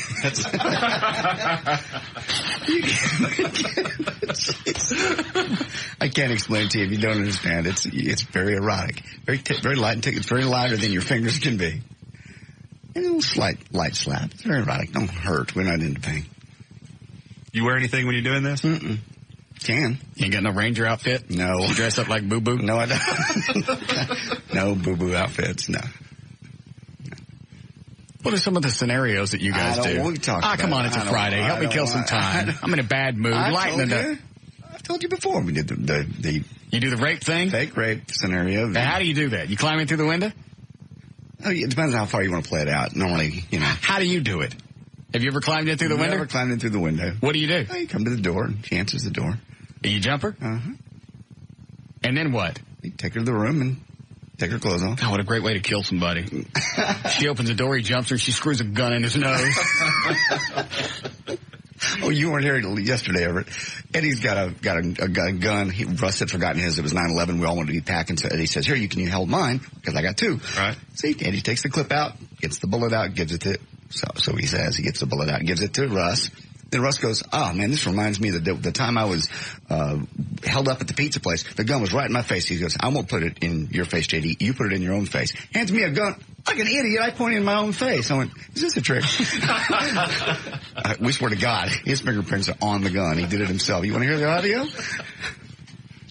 I can't explain it to you if you don't understand. It's very erotic, very light. It's very lighter than your fingers can be. And a little slight light slap. It's very erotic. Don't hurt. We're not into pain. You wear anything when you're doing this? Mm-mm. Can. You ain't got no ranger outfit? No. You dress up like Boo Boo? No, I don't. No Boo Boo outfits. No. What are some of the scenarios that you guys do? We talked about come on, it's a Friday. Help me kill some time. I'm in a bad mood. Lighten it up. I've told you before. We did the You do the rape thing? Fake rape scenario. Now, how do you do that? You climb in through the window? Oh, it depends on how far you want to play it out. Normally, How do you do it? Have you ever climbed in through the window? Never climbed in through the window. What do you do? You come to the door, and she answers the door. You jump her? Uh-huh. And then what? You take her to the room and take her clothes off. God, what a great way to kill somebody. She opens the door, he jumps her, she screws a gun in his nose. Oh, you weren't here yesterday, Everett. Eddie's got a gun. Russ had forgotten his. It was 9/11. We all wanted to be packing. So Eddie says, "Here, can you hold mine? Because I got two." Right. See, Eddie takes the clip out, gets the bullet out, gives it to. So he says he gets the bullet out, gives it to Russ. Then Russ goes, "Oh man, this reminds me of the time I was held up at the pizza place. The gun was right in my face." He goes, "I won't put it in your face, JD. You put it in your own face." Hands me a gun. Like an idiot, I pointed in my own face. I went, "Is this a trick?" We swear to God, his fingerprints are on the gun. He did it himself. You want to hear the audio?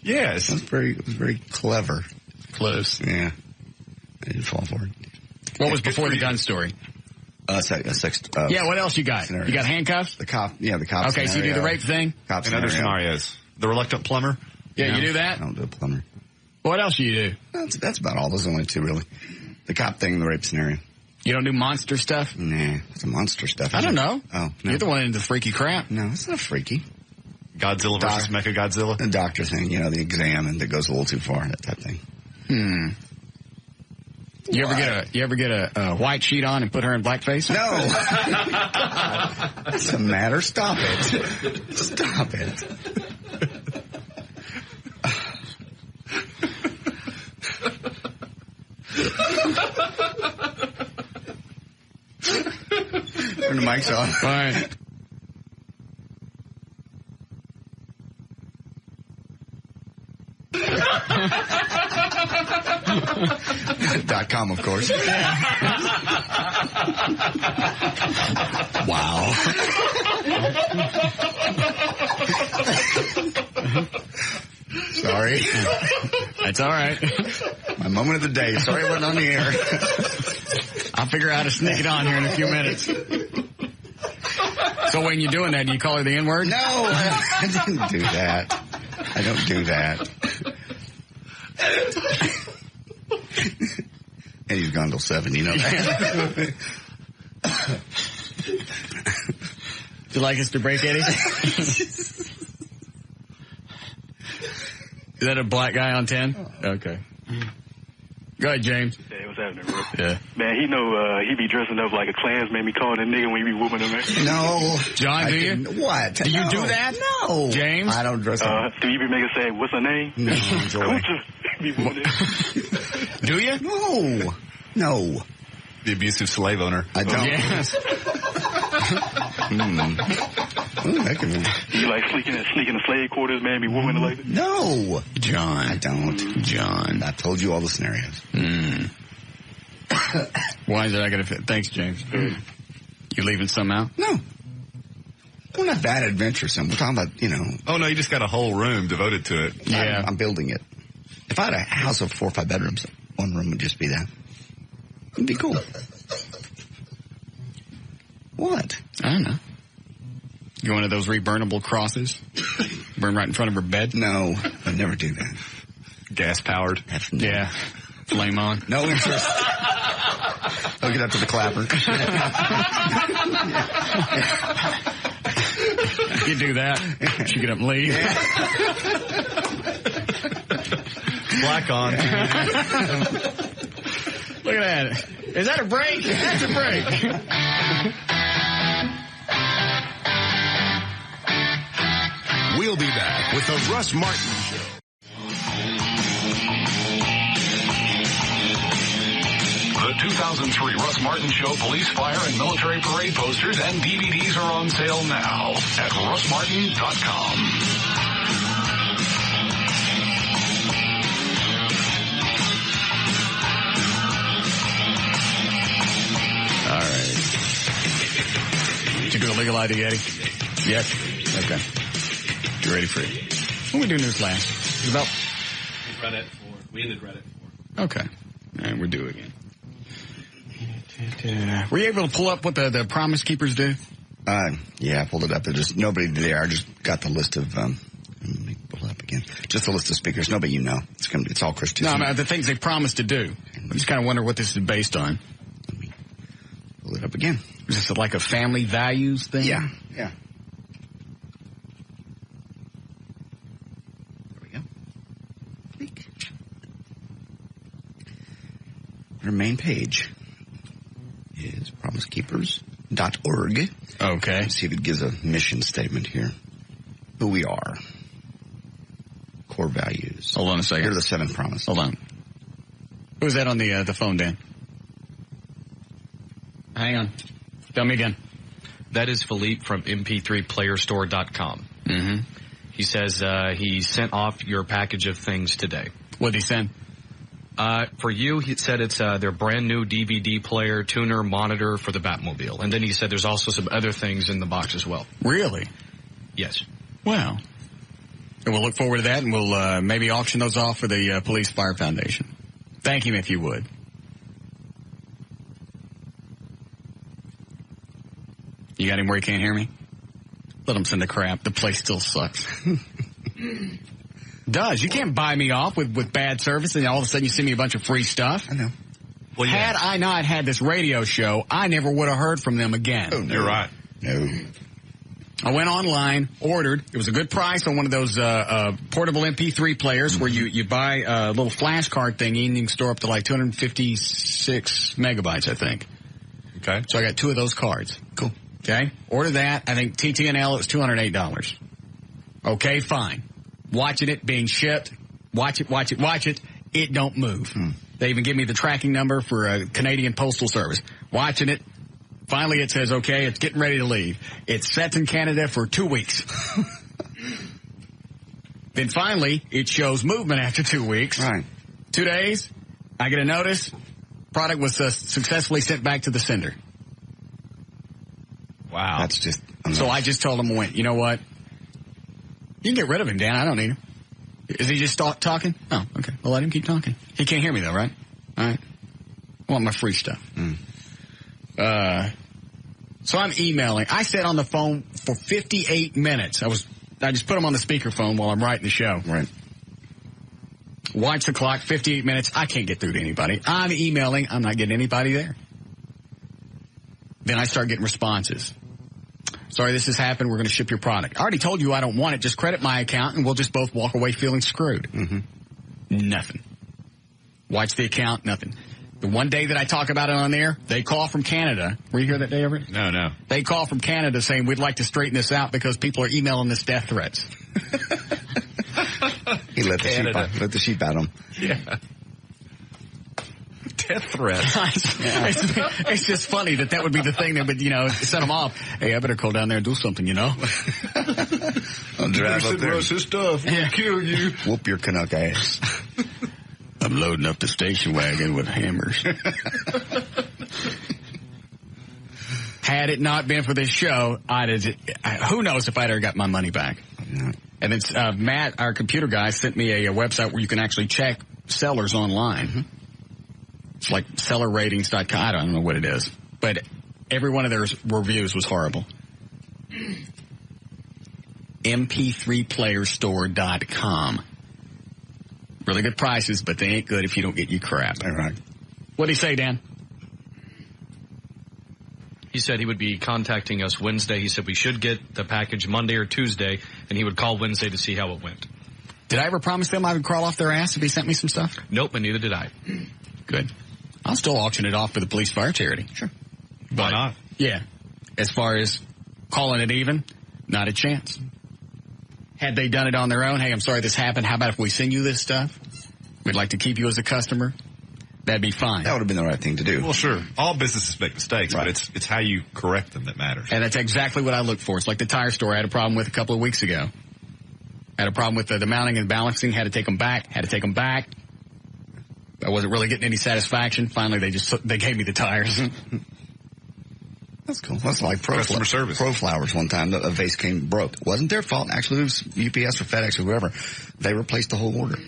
Yes. It was very clever. Close. Yeah. I didn't fall for it. What was before the gun story? Yeah, what else you got? scenario. You got handcuffs? The cop. Yeah, the cop. Okay, so you do the rape thing? Cop In other scenario. scenarios. The reluctant plumber. Yeah, you do that? I don't do a plumber. What else do you do? That's about all. Those are only two, really. The cop thing and the rape scenario. You don't do monster stuff? Nah, it's a monster stuff. I don't know. Oh, no. You're the one into freaky crap. No, it's not freaky. Godzilla versus Mechagodzilla. The doctor thing, the exam, and that goes a little too far, that type thing. You ever get a white sheet on and put her in blackface? No. What's the matter? Stop it. Stop it. Turn the mics off. Fine. .com, of course. Wow. Sorry. That's all right. My moment of the day. Sorry I wasn't on the air. I'll figure out how to sneak it on here in a few minutes. So when you're doing that, do you call her the N-word? No, I didn't do that. I don't do that. And he's gone till 7, you know that. Would you like us to break, Eddie? Is that a black guy on 10? Okay. Go ahead, James. Hey, what's happening, Russ? Yeah. Man, he be dressing up like a Klansman, be calling a nigga when he be whooping him. No. John, do you? What? Do you do that? No. James? I don't dress up. Do you be making say, what's her name? No, Joy. Be whooping him. Do you? No. No. The abusive slave owner. I don't. Yes. Ooh, that could be. You like sneaking the slave quarters, man, be whooping him like that? No. John. I don't. John. I told you all the scenarios. Why is it I gotta fit? Thanks, James. You leaving some out? No. We're not that adventuresome. We're talking about, Oh, no, you just got a whole room devoted to it. Yeah. I'm building it. If I had a house of 4 or 5 bedrooms, one room would just be that. It'd be cool. What? I don't know. You one of those reburnable crosses? Burn right in front of her bed? No, I'd never do that. Gas powered. Yeah. Flame on. No interest. I'll get up to the clapper. You do that. She get up and leave. Black on. Look at that. Is that a break? That's a break. We'll be back with the Russ Martin Show. The 2003 Russ Martin Show Police, Fire, and Military Parade posters and DVDs are on sale now at russmartin.com. All right. Did you do a legal ID, Eddie? Yes? Okay. You ready for it? What we doing this last? It's about... We ended Reddit 4. Okay. And we're due again. Were you able to pull up what the Promise Keepers do? Yeah, I pulled it up. There's just nobody there. I just got the list of, let me pull it up again. Just a list of speakers. Nobody you know. It's all Christian. No, I mean, the things they promised to do. I just kind of wonder what this is based on. Let me pull it up again. Is this like a family values thing? Yeah. There we go. Click. Their main page is promisekeepers.org. Okay. Let's see if it gives a mission statement here. Who we are. Core values. Hold on a second. Here are the 7 promises. Hold on. Who's that on the phone, Dan? Hang on. Tell me again. That is Philippe from mp3playerstore.com. Mm-hmm. He says he sent off your package of things today. What did he send? For you, he said it's their brand new DVD player, tuner, monitor for the Batmobile. And then he said there's also some other things in the box as well. Really? Yes. Wow. And we'll look forward to that, and we'll maybe auction those off for the Police Fire Foundation. Thank him if you would. You got him where he can't hear me? Let him send the crap. The place still sucks. Does. You can't buy me off with bad service and all of a sudden you send me a bunch of free stuff. I know. Well, had I not had this radio show, I never would have heard from them again. Oh, no. You're right. No. I went online, ordered. It was a good price on one of those portable MP3 players where you buy a little flash card thingy and you can store up to like 256 megabytes, I think. Okay. So I got 2 of those cards. Cool. Okay. Ordered that. I think TTNL, it was $208. Okay, fine. Watching it being shipped. Watch it. It don't move. They even give me the tracking number for a Canadian Postal Service. Watching it. Finally, it says, okay, it's getting ready to leave. It's set in Canada for 2 weeks. Then finally, it shows movement after 2 weeks. Right. 2 days, I get a notice. Product was successfully sent back to the sender. Wow. That's just... So I just told him, you know what? You can get rid of him, Dan. I don't need him. Is he just talking? Oh, okay. Well, let him keep talking. He can't hear me, though, right? All right. I want my free stuff. So I'm emailing. I sat on the phone for 58 minutes. I just put him on the speakerphone while I'm writing the show. Right. Watch the clock, 58 minutes. I can't get through to anybody. I'm emailing. I'm not getting anybody there. Then I start getting responses. Sorry, this has happened. We're going to ship your product. I already told you I don't want it. Just credit my account and we'll just both walk away feeling screwed. Nothing. Watch the account, nothing. The one day that I talk about it on air, they call from Canada. Were you here that day, Everett? No. They call from Canada saying, we'd like to straighten this out because people are emailing us death threats. He let the sheep at him. Yeah. Death threats. It's just funny that would be the thing that would, set them off. Hey, I better call down there and do something, I'll drive up there. Russ his stuff. We'll kill you. Whoop your Canuck ass. I'm loading up the station wagon with hammers. Had it not been for this show, who knows if I'd ever got my money back. And it's Matt, our computer guy, sent me a website where you can actually check sellers online. It's like sellerratings.com. I don't know what it is. But every one of their reviews was horrible. MP3playerstore.com. Really good prices, but they ain't good if you don't get your crap. All right. What'd he say, Dan? He said he would be contacting us Wednesday. He said we should get the package Monday or Tuesday, and he would call Wednesday to see how it went. Did I ever promise them I would crawl off their ass if he sent me some stuff? Nope, and neither did I. Good. I'll still auction it off for the police fire charity. Sure. Why not? Yeah. As far as calling it even, not a chance. Had they done it on their own, hey, I'm sorry this happened. How about if we send you this stuff? We'd like to keep you as a customer. That'd be fine. That would have been the right thing to do. Well, sure. All businesses make mistakes, but it's how you correct them that matters. And that's exactly what I look for. It's like the tire store I had a problem with a couple of weeks ago. Had a problem with the mounting and balancing. Had to take them back. I wasn't really getting any satisfaction. Finally, they gave me the tires. That's cool. That's like Customer service. Pro Flowers one time. A vase broke. It wasn't their fault. Actually, it was UPS or FedEx or whoever. They replaced the whole order.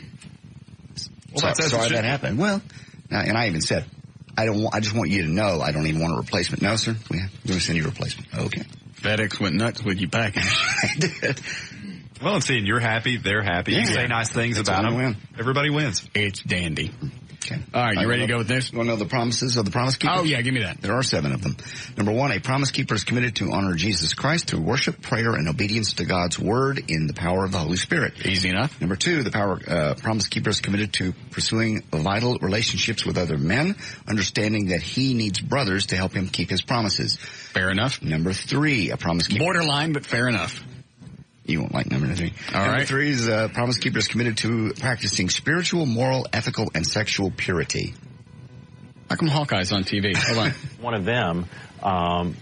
Well, sorry that happened. Well, and I even said, I just want you to know I don't even want a replacement. No, sir. We're going to send you a replacement. Okay. FedEx went nuts with your package. I did. Well, and seeing you're happy, they're happy. Yeah. You say nice things about them. Win. Everybody wins. It's dandy. Okay. All right, you ready to go with this? You want to know the promises of the Promise Keeper? Oh, yeah, give me that. There are 7 of them. Number 1, a Promise Keeper is committed to honor Jesus Christ through worship, prayer, and obedience to God's Word in the power of the Holy Spirit. Easy enough. Number 2, the Promise Keeper is committed to pursuing vital relationships with other men, understanding that he needs brothers to help him keep his promises. Fair enough. Number 3, a Promise Keeper. Borderline, but fair enough. You won't like number 3. All number right. 3 is Promise Keeper is committed to practicing spiritual, moral, ethical, and sexual purity. How come Hawkeye's on TV? Hold on. One of them, and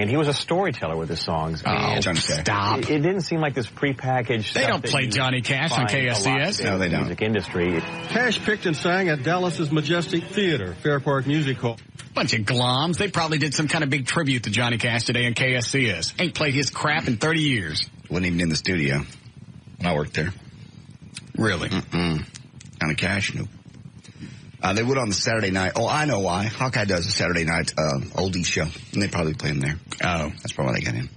he was a storyteller with his songs. Oh, stop. It didn't seem like this prepackaged They stuff don't that play you Johnny Cash on find a lot KSCS. today in the music industry. Cash picked and sang at Dallas's Majestic Theater, Fair Park Music Hall. Bunch of gloms. They probably did some kind of big tribute to Johnny Cash today on KSCS. Ain't played his crap in 30 years. Wasn't even in the studio when I worked there. Really? Johnny Cash? Nope. They would on the Saturday night. Oh, I know why. Hawkeye does a Saturday night oldie show, and they probably play him there. Oh. That's probably why they got him.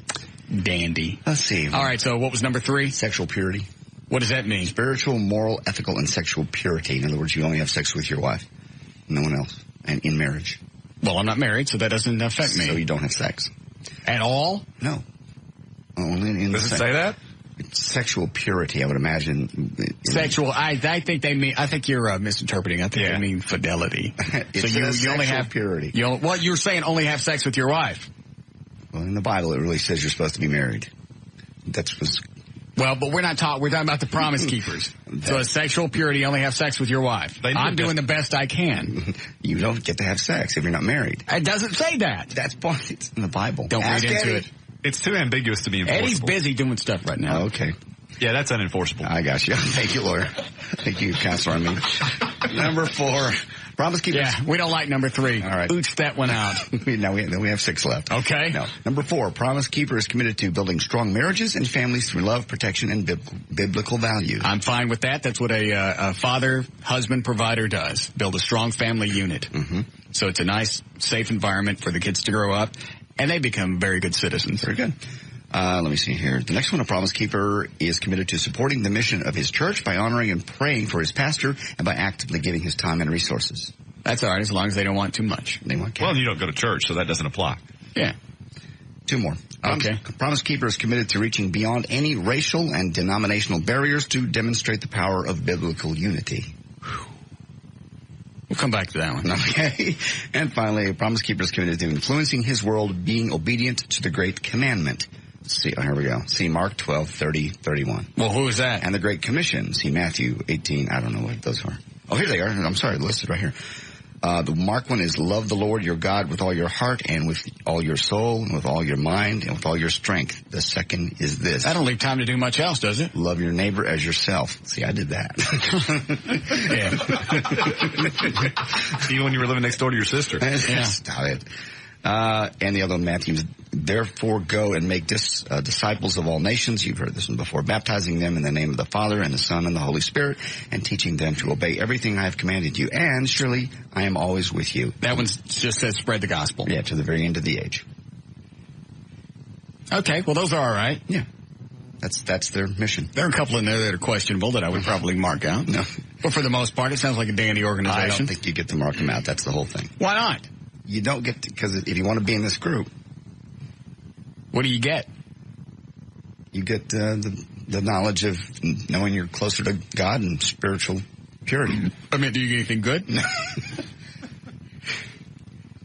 Dandy. Let's see. All right, so what was number 3? Sexual purity. What does that mean? Spiritual, moral, ethical, and sexual purity. In other words, you only have sex with your wife. No one else. And in marriage. Well, I'm not married, so that doesn't affect me. So you don't have sex. At all? No. Only in Does it say that? Sexual purity, I would imagine. Sexual, I think they mean, I think you're misinterpreting. I think they mean fidelity. So you only have purity. You're saying only have sex with your wife. Well, in the Bible, it really says you're supposed to be married. Well, but we're talking about the Promise Keepers. So a sexual purity, only have sex with your wife. I'm doing the best I can. You don't get to have sex if you're not married. It doesn't say that. That's it's in the Bible. Don't read into it. It's too ambiguous to be enforceable. Eddie's busy doing stuff right now. Oh, okay. Yeah, that's unenforceable. I got you. Thank you, lawyer. Thank you, counselor. Number 4, Promise Keepers. Yeah, we don't like number 3. All right. Ooch that one out. Now we have 6 left. Okay. No. Number 4, Promise Keeper is committed to building strong marriages and families through love, protection, and biblical values. I'm fine with that. That's what a father, husband, provider does. Build a strong family unit. Mm-hmm. So it's a nice, safe environment for the kids to grow up, and they become very good citizens. Very good. Let me see here. The next one, a Promise Keeper is committed to supporting the mission of his church by honoring and praying for his pastor and by actively giving his time and resources. That's all right, as long as they don't want too much. They want Well, you don't go to church, so that doesn't apply. Yeah. 2 more. Okay. Promise Keeper is committed to reaching beyond any racial and denominational barriers to demonstrate the power of biblical unity. We'll come back to that one. Okay. And finally, a Promise Keeper is committed to influencing his world, being obedient to the Great Commandment. See, here we go. See Mark 12, 30, 31. Well, who is that? And the Great Commission. See Matthew 18. I don't know what those are. Oh, here they are. I'm sorry, listed right here. The Mark one is love the Lord your God with all your heart and with all your soul and with all your mind and with all your strength. The second is this. That don't leave time to do much else, does it? Love your neighbor as yourself. See, I did that. Even when you were living next door to your sister. Yeah. Stop it. And the other one, Matthew, therefore go and make disciples of all nations. You've heard this one before. Baptizing them in the name of the Father and the Son and the Holy Spirit and teaching them to obey everything I have commanded you. And surely I am always with you. That one just says spread the gospel. Yeah, to the very end of the age. Okay, well those are all right. Yeah. That's their mission. There are a couple in there that are questionable that I would probably mark out. No. But for the most part, it sounds like a dandy organization. I don't think you get to mark them out. That's the whole thing. Why not? You don't get to, because if you want to be in this group, what do you get? You get the knowledge of knowing you're closer to God and spiritual purity. I mean, do you get anything good? No.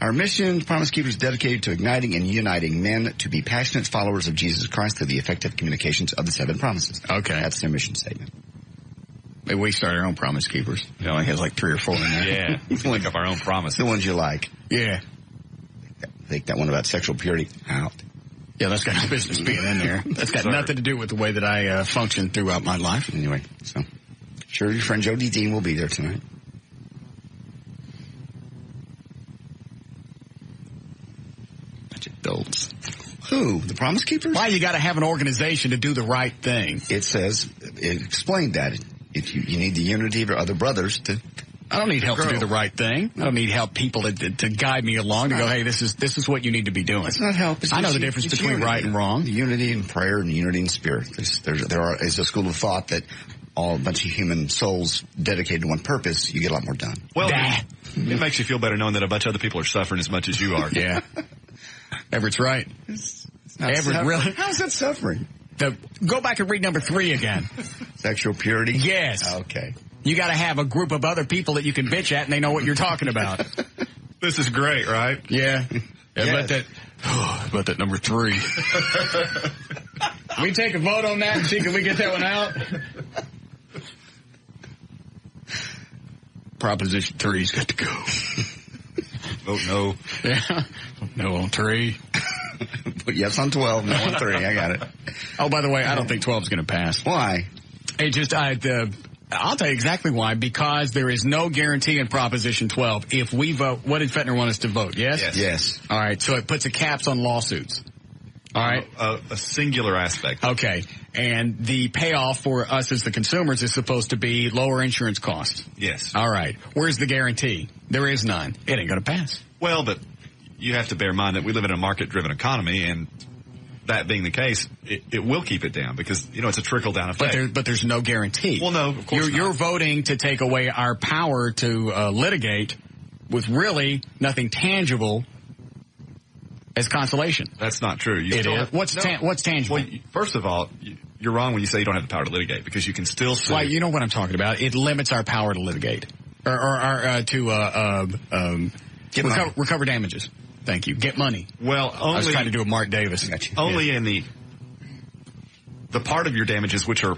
Our mission, Promise Keepers, is dedicated to igniting and uniting men to be passionate followers of Jesus Christ through the effective communications of the 7 promises. Okay. That's their mission statement. Maybe we start our own Promise Keepers. It only has like 3 or 4 in there. Yeah. We can make up our own promises. The ones you like. Yeah. Take that one about sexual purity out. Yeah, that's got no business being in there. That's got nothing to do with the way that I function throughout my life. Anyway, so sure your friend Jody Dean will be there tonight. Bunch of dolts. Who? The Promise Keepers? Why you got to have an organization to do the right thing? It says, it explained that. If you need the unity of your other brothers to... I don't need help to do the right thing. I don't need help people to guide me along to go, hey, this is what you need to be doing. It's not help. I know the difference between right and wrong. Unity in prayer and unity in spirit. There is a school of thought that a bunch of human souls dedicated to one purpose, you get a lot more done. Well, it makes you feel better knowing that a bunch of other people are suffering as much as you are. Yeah. Everett's right. Everett, really? How's that suffering? Go back and read number 3 again. Sexual purity? Yes. Okay. You got to have a group of other people that you can bitch at and they know what you're talking about. This is great, right? Yeah. Yes. About that number 3. Can we take a vote on that and see, can we get that one out? Proposition 3's got to go. Vote no. Yeah. No on 3. But yes on 12, no on 3. I got it. Oh, by the way, I don't think 12's going to pass. Why? I'll tell you exactly why. Because there is no guarantee in Proposition 12. If we vote, what did Fettner want us to vote? Yes? Yes. All right. So it puts a caps on lawsuits. All right. A singular aspect. Okay. And the payoff for us as the consumers is supposed to be lower insurance costs. Yes. All right. Where's the guarantee? There is none. It ain't going to pass. Well, but you have to bear in mind that we live in a market-driven economy, and that being the case, it will keep it down because, it's a trickle-down effect. But there's no guarantee. Well, no, of course not. You're voting to take away our power to litigate with really nothing tangible as consolation. That's not true. It is. What's tangible? Well, first of all, you're wrong when you say you don't have the power to litigate because you can still sue. Well, you know what I'm talking about. It limits our power to litigate or to recover damages. Thank you. Get money. Well, I was trying to do a Mark Davis. Only in the part of your damages which are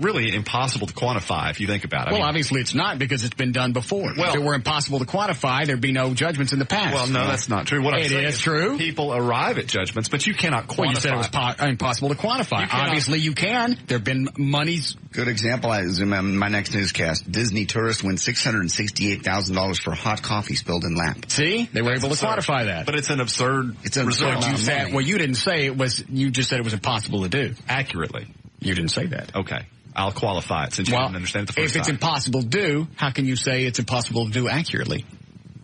really impossible to quantify if you think about it. Well, obviously it's not because it's been done before. Well, if it were impossible to quantify, there'd be no judgments in the past. Well, no, that's not true. What I'm saying is true. People arrive at judgments, but you cannot quantify. Well, you said it was impossible to quantify. Obviously you can. There have been monies. Good example is in my next newscast. Disney tourist wins $668,000 for hot coffee spilled in lap. See? They were able to quantify that. But it's an absurd result. Well, you didn't say it was, you just said it was impossible to do. Accurately. You didn't say that. Okay. I'll qualify it since you didn't understand it the first time. If it's impossible to do, how can you say it's impossible to do accurately?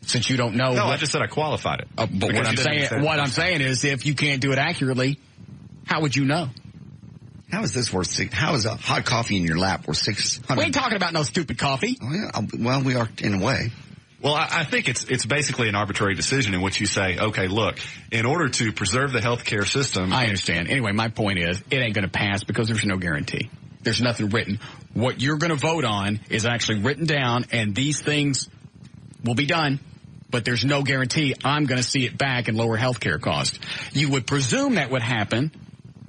Since you don't know. No, I just said I qualified it. But what I'm saying is, if you can't do it accurately, how would you know? How is this worth? How is a hot coffee in your lap worth $600? We ain't talking about no stupid coffee. Oh, yeah. Well, we are in a way. Well, I think it's basically an arbitrary decision in which you say, okay, look, in order to preserve the healthcare system. I understand. Anyway, my point is, it ain't going to pass because there's no guarantee. There's nothing written. What you're going to vote on is actually written down, and these things will be done, but there's no guarantee I'm going to see it back in lower health care costs. You would presume that would happen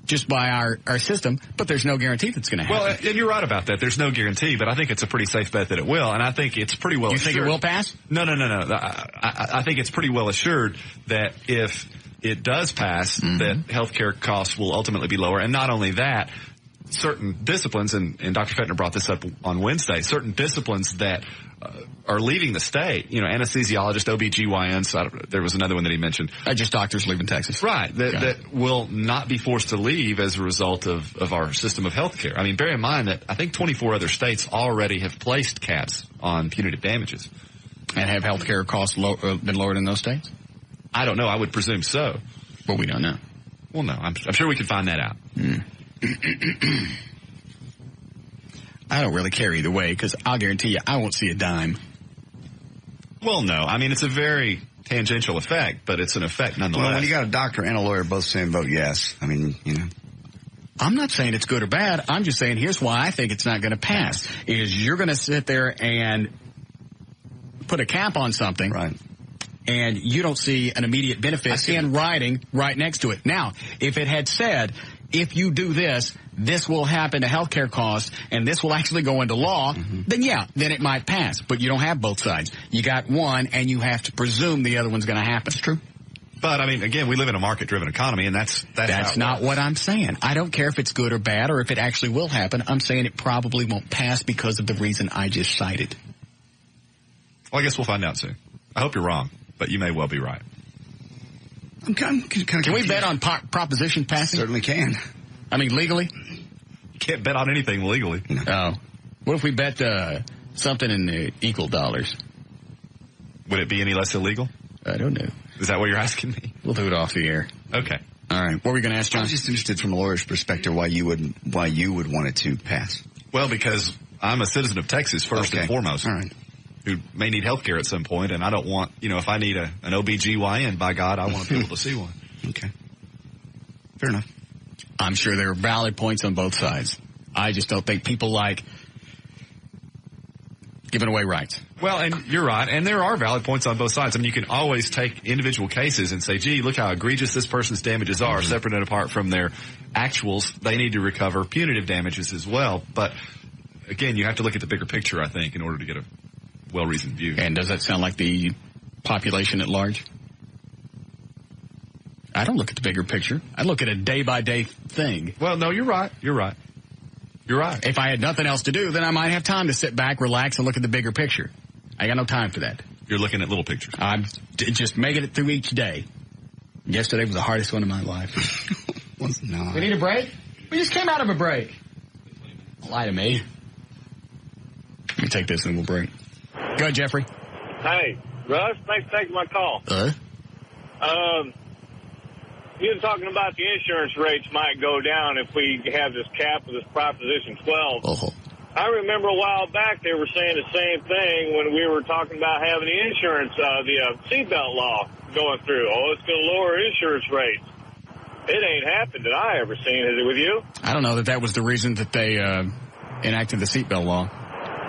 just by our system, but there's no guarantee that's going to happen. Well, and you're right about that. There's no guarantee, but I think it's a pretty safe bet that it will, and I think it's pretty well assured. You think it will pass? No. I think it's pretty well assured that if it does pass, that health care costs will ultimately be lower, and not only that, certain disciplines, and Dr. Fettner brought this up on Wednesday, certain disciplines that are leaving the state, anesthesiologists, OBGYNs, there was another one that he mentioned. Just doctors leaving Texas. Right, that will not be forced to leave as a result of our system of health care. I mean, bear in mind that I think 24 other states already have placed caps on punitive damages. And have health care costs been lowered in those states? I don't know. I would presume so. Well, we don't know. Well, no, I'm sure we can find that out. I don't really care either way because I'll guarantee you I won't see a dime. Well, no. I mean, it's a very tangential effect, but it's an effect nonetheless. Well, when you got a doctor and a lawyer both saying vote yes, I mean, I'm not saying it's good or bad. I'm just saying here's why I think it's not going to pass. Is you're going to sit there and put a cap on something. Right. And you don't see an immediate benefit in writing right next to it. Now, if it had said, if you do this, this will happen to healthcare costs, and this will actually go into law, then it might pass. But you don't have both sides. You got one, and you have to presume the other one's going to happen. It's true. But, I mean, again, we live in a market-driven economy, and that's not what I'm saying. I don't care if it's good or bad or if it actually will happen. I'm saying it probably won't pass because of the reason I just cited. Well, I guess we'll find out soon. I hope you're wrong, but you may well be right. I'm kind of Can we bet on proposition passing? Certainly can. I mean, legally? You can't bet on anything legally. No. Oh. What if we bet something in equal dollars? Would it be any less illegal? I don't know. Is that what you're asking me? We'll do it off the air. Okay. All right. What were we going to ask, John? I was just interested from a lawyer's perspective why you would want it to pass. Well, because I'm a citizen of Texas first and foremost. All right. Who may need health care at some point, and I don't want, if I need an OBGYN, by God, I want to be able to see one. Okay. Fair enough. I'm sure there are valid points on both sides. I just don't think people like giving away rights. Well, and you're right, and there are valid points on both sides. I mean, you can always take individual cases and say, gee, look how egregious this person's damages are, separate and apart from their actuals. They need to recover punitive damages as well. But, again, you have to look at the bigger picture, I think, in order to get a well-reasoned view. And does that sound like the population at large? I don't look at the bigger picture. I look at a day-by-day thing. Well, no, you're right. You're right. You're right. If I had nothing else to do, then I might have time to sit back, relax, and look at the bigger picture. I got no time for that. You're looking at little pictures. I'm just making it through each day. Yesterday was the hardest one of my life. Was not. We need a break? We just came out of a break. Don't lie to me. Let me take this and we'll break. Go ahead, Jeffrey. Hey, Russ, thanks for taking my call. You were talking about the insurance rates might go down if we have this cap of this Proposition 12. Oh. I remember a while back they were saying the same thing when we were talking about having the insurance, the seatbelt law going through. Oh, it's going to lower insurance rates. It ain't happened that I ever seen. Is it with you? I don't know that was the reason that they enacted the seatbelt law.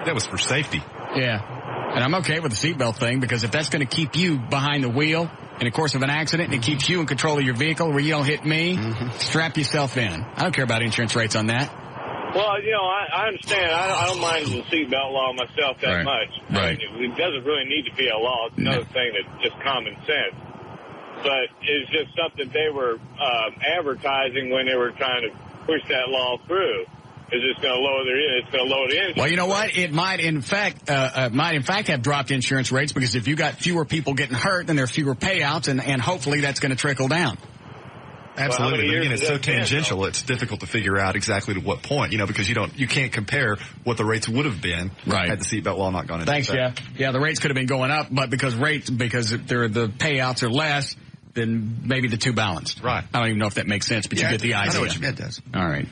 That was for safety. Yeah. And I'm okay with the seatbelt thing because if that's going to keep you behind the wheel in the course of an accident and it keeps you in control of your vehicle where you don't hit me, strap yourself in. I don't care about insurance rates on that. Well, you know, I understand. I don't mind the seatbelt law myself that much. Right. It doesn't really need to be a law. It's another thing that's just common sense. But it's just something they were advertising when they were trying to push that law through. It's just going to lower the insurance. Well, you know what? It might in fact have dropped insurance rates because if you got fewer people getting hurt, then there are fewer payouts, and hopefully that's going to trickle down. Absolutely. But again, it's so tangential, it's difficult to figure out exactly to what point, because you can't compare what the rates would have been had the seatbelt law not gone into effect. Thanks, Jeff. Yeah, the rates could have been going up, but because the payouts are less, then maybe the two balanced. Right. I don't even know if that makes sense, but you get the idea. I know what you meant, does. All right.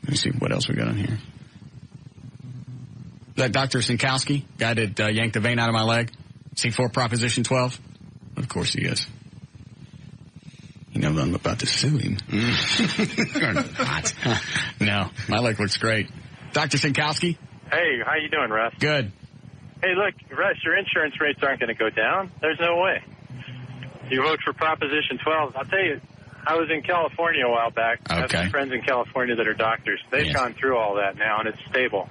Let me see what else we got on here. That Dr. Sinkowski, guy that yanked the vein out of my leg, C4 Proposition 12? Of course he is. You know I'm about to sue him. You're not. No, my leg looks great. Dr. Sinkowski? Hey, how you doing, Russ? Good. Hey, look, Russ, your insurance rates aren't going to go down. There's no way. You vote for Proposition 12. I'll tell you, I was in California a while back. I have some friends in California that are doctors. They've gone through all that now, and it's stable.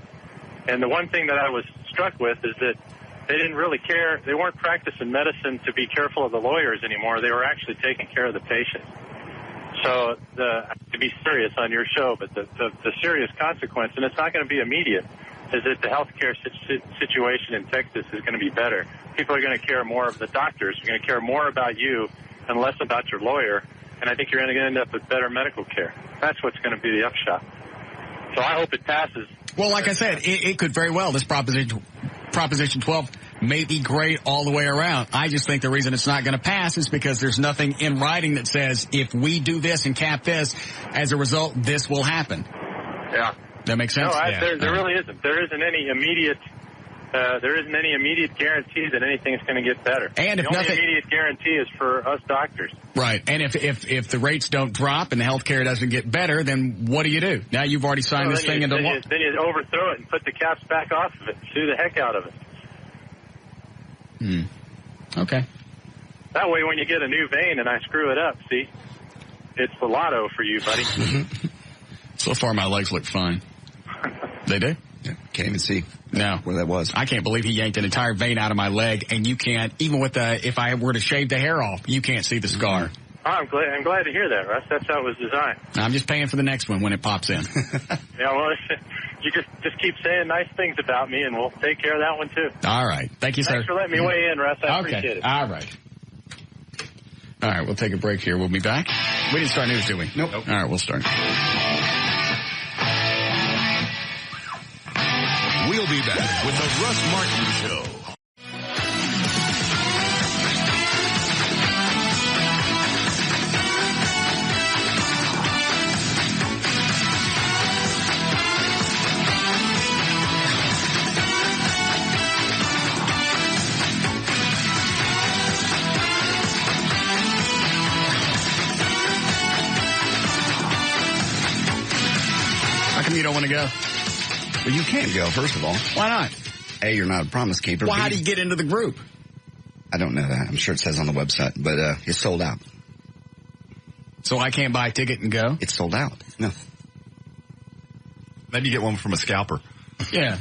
And the one thing that I was struck with is that they didn't really care. They weren't practicing medicine to be careful of the lawyers anymore. They were actually taking care of the patient. So to be serious on your show, but the serious consequence, and it's not going to be immediate, is that the healthcare situation in Texas is going to be better. People are going to care more of the doctors. They're going to care more about you and less about your lawyer. And I think you're going to end up with better medical care. That's what's going to be the upshot. So I hope it passes. Well, like I said, it could very well. This Proposition 12 may be great all the way around. I just think the reason it's not going to pass is because there's nothing in writing that says if we do this and cap this, as a result, this will happen. Yeah. That makes sense? No, there really isn't. There isn't any immediate guarantee that anything's going to get better. And the only immediate guarantee is for us doctors. Right. And if the rates don't drop and the health care doesn't get better, then what do you do? Now you've already signed this thing into law. Then you overthrow it and put the caps back off of it. Sue the heck out of it. Okay. That way when you get a new vein and I screw it up, see, it's the lotto for you, buddy. So far my legs look fine. They do? Yeah, can't even see where that was. I can't believe he yanked an entire vein out of my leg, and you can't, even with if I were to shave the hair off, you can't see the scar. Oh, I'm glad to hear that, Russ. That's how it was designed. I'm just paying for the next one when it pops in. Yeah, well, you just keep saying nice things about me, and we'll take care of that one, too. All right. Thank you, sir. Thanks for letting me weigh in, Russ. I appreciate it. All right. All right, we'll take a break here. We'll be back. We didn't start news, did we? Nope. All right, we'll start. We'll be back with the Russ Martin Show. How come you don't want to go? Well, you can't go, first of all. Why not? A, you're not a promise keeper. Well, how do you get into the group? I don't know that. I'm sure it says on the website, but it's sold out. So I can't buy a ticket and go? It's sold out. No. Maybe you get one from a scalper. Yeah.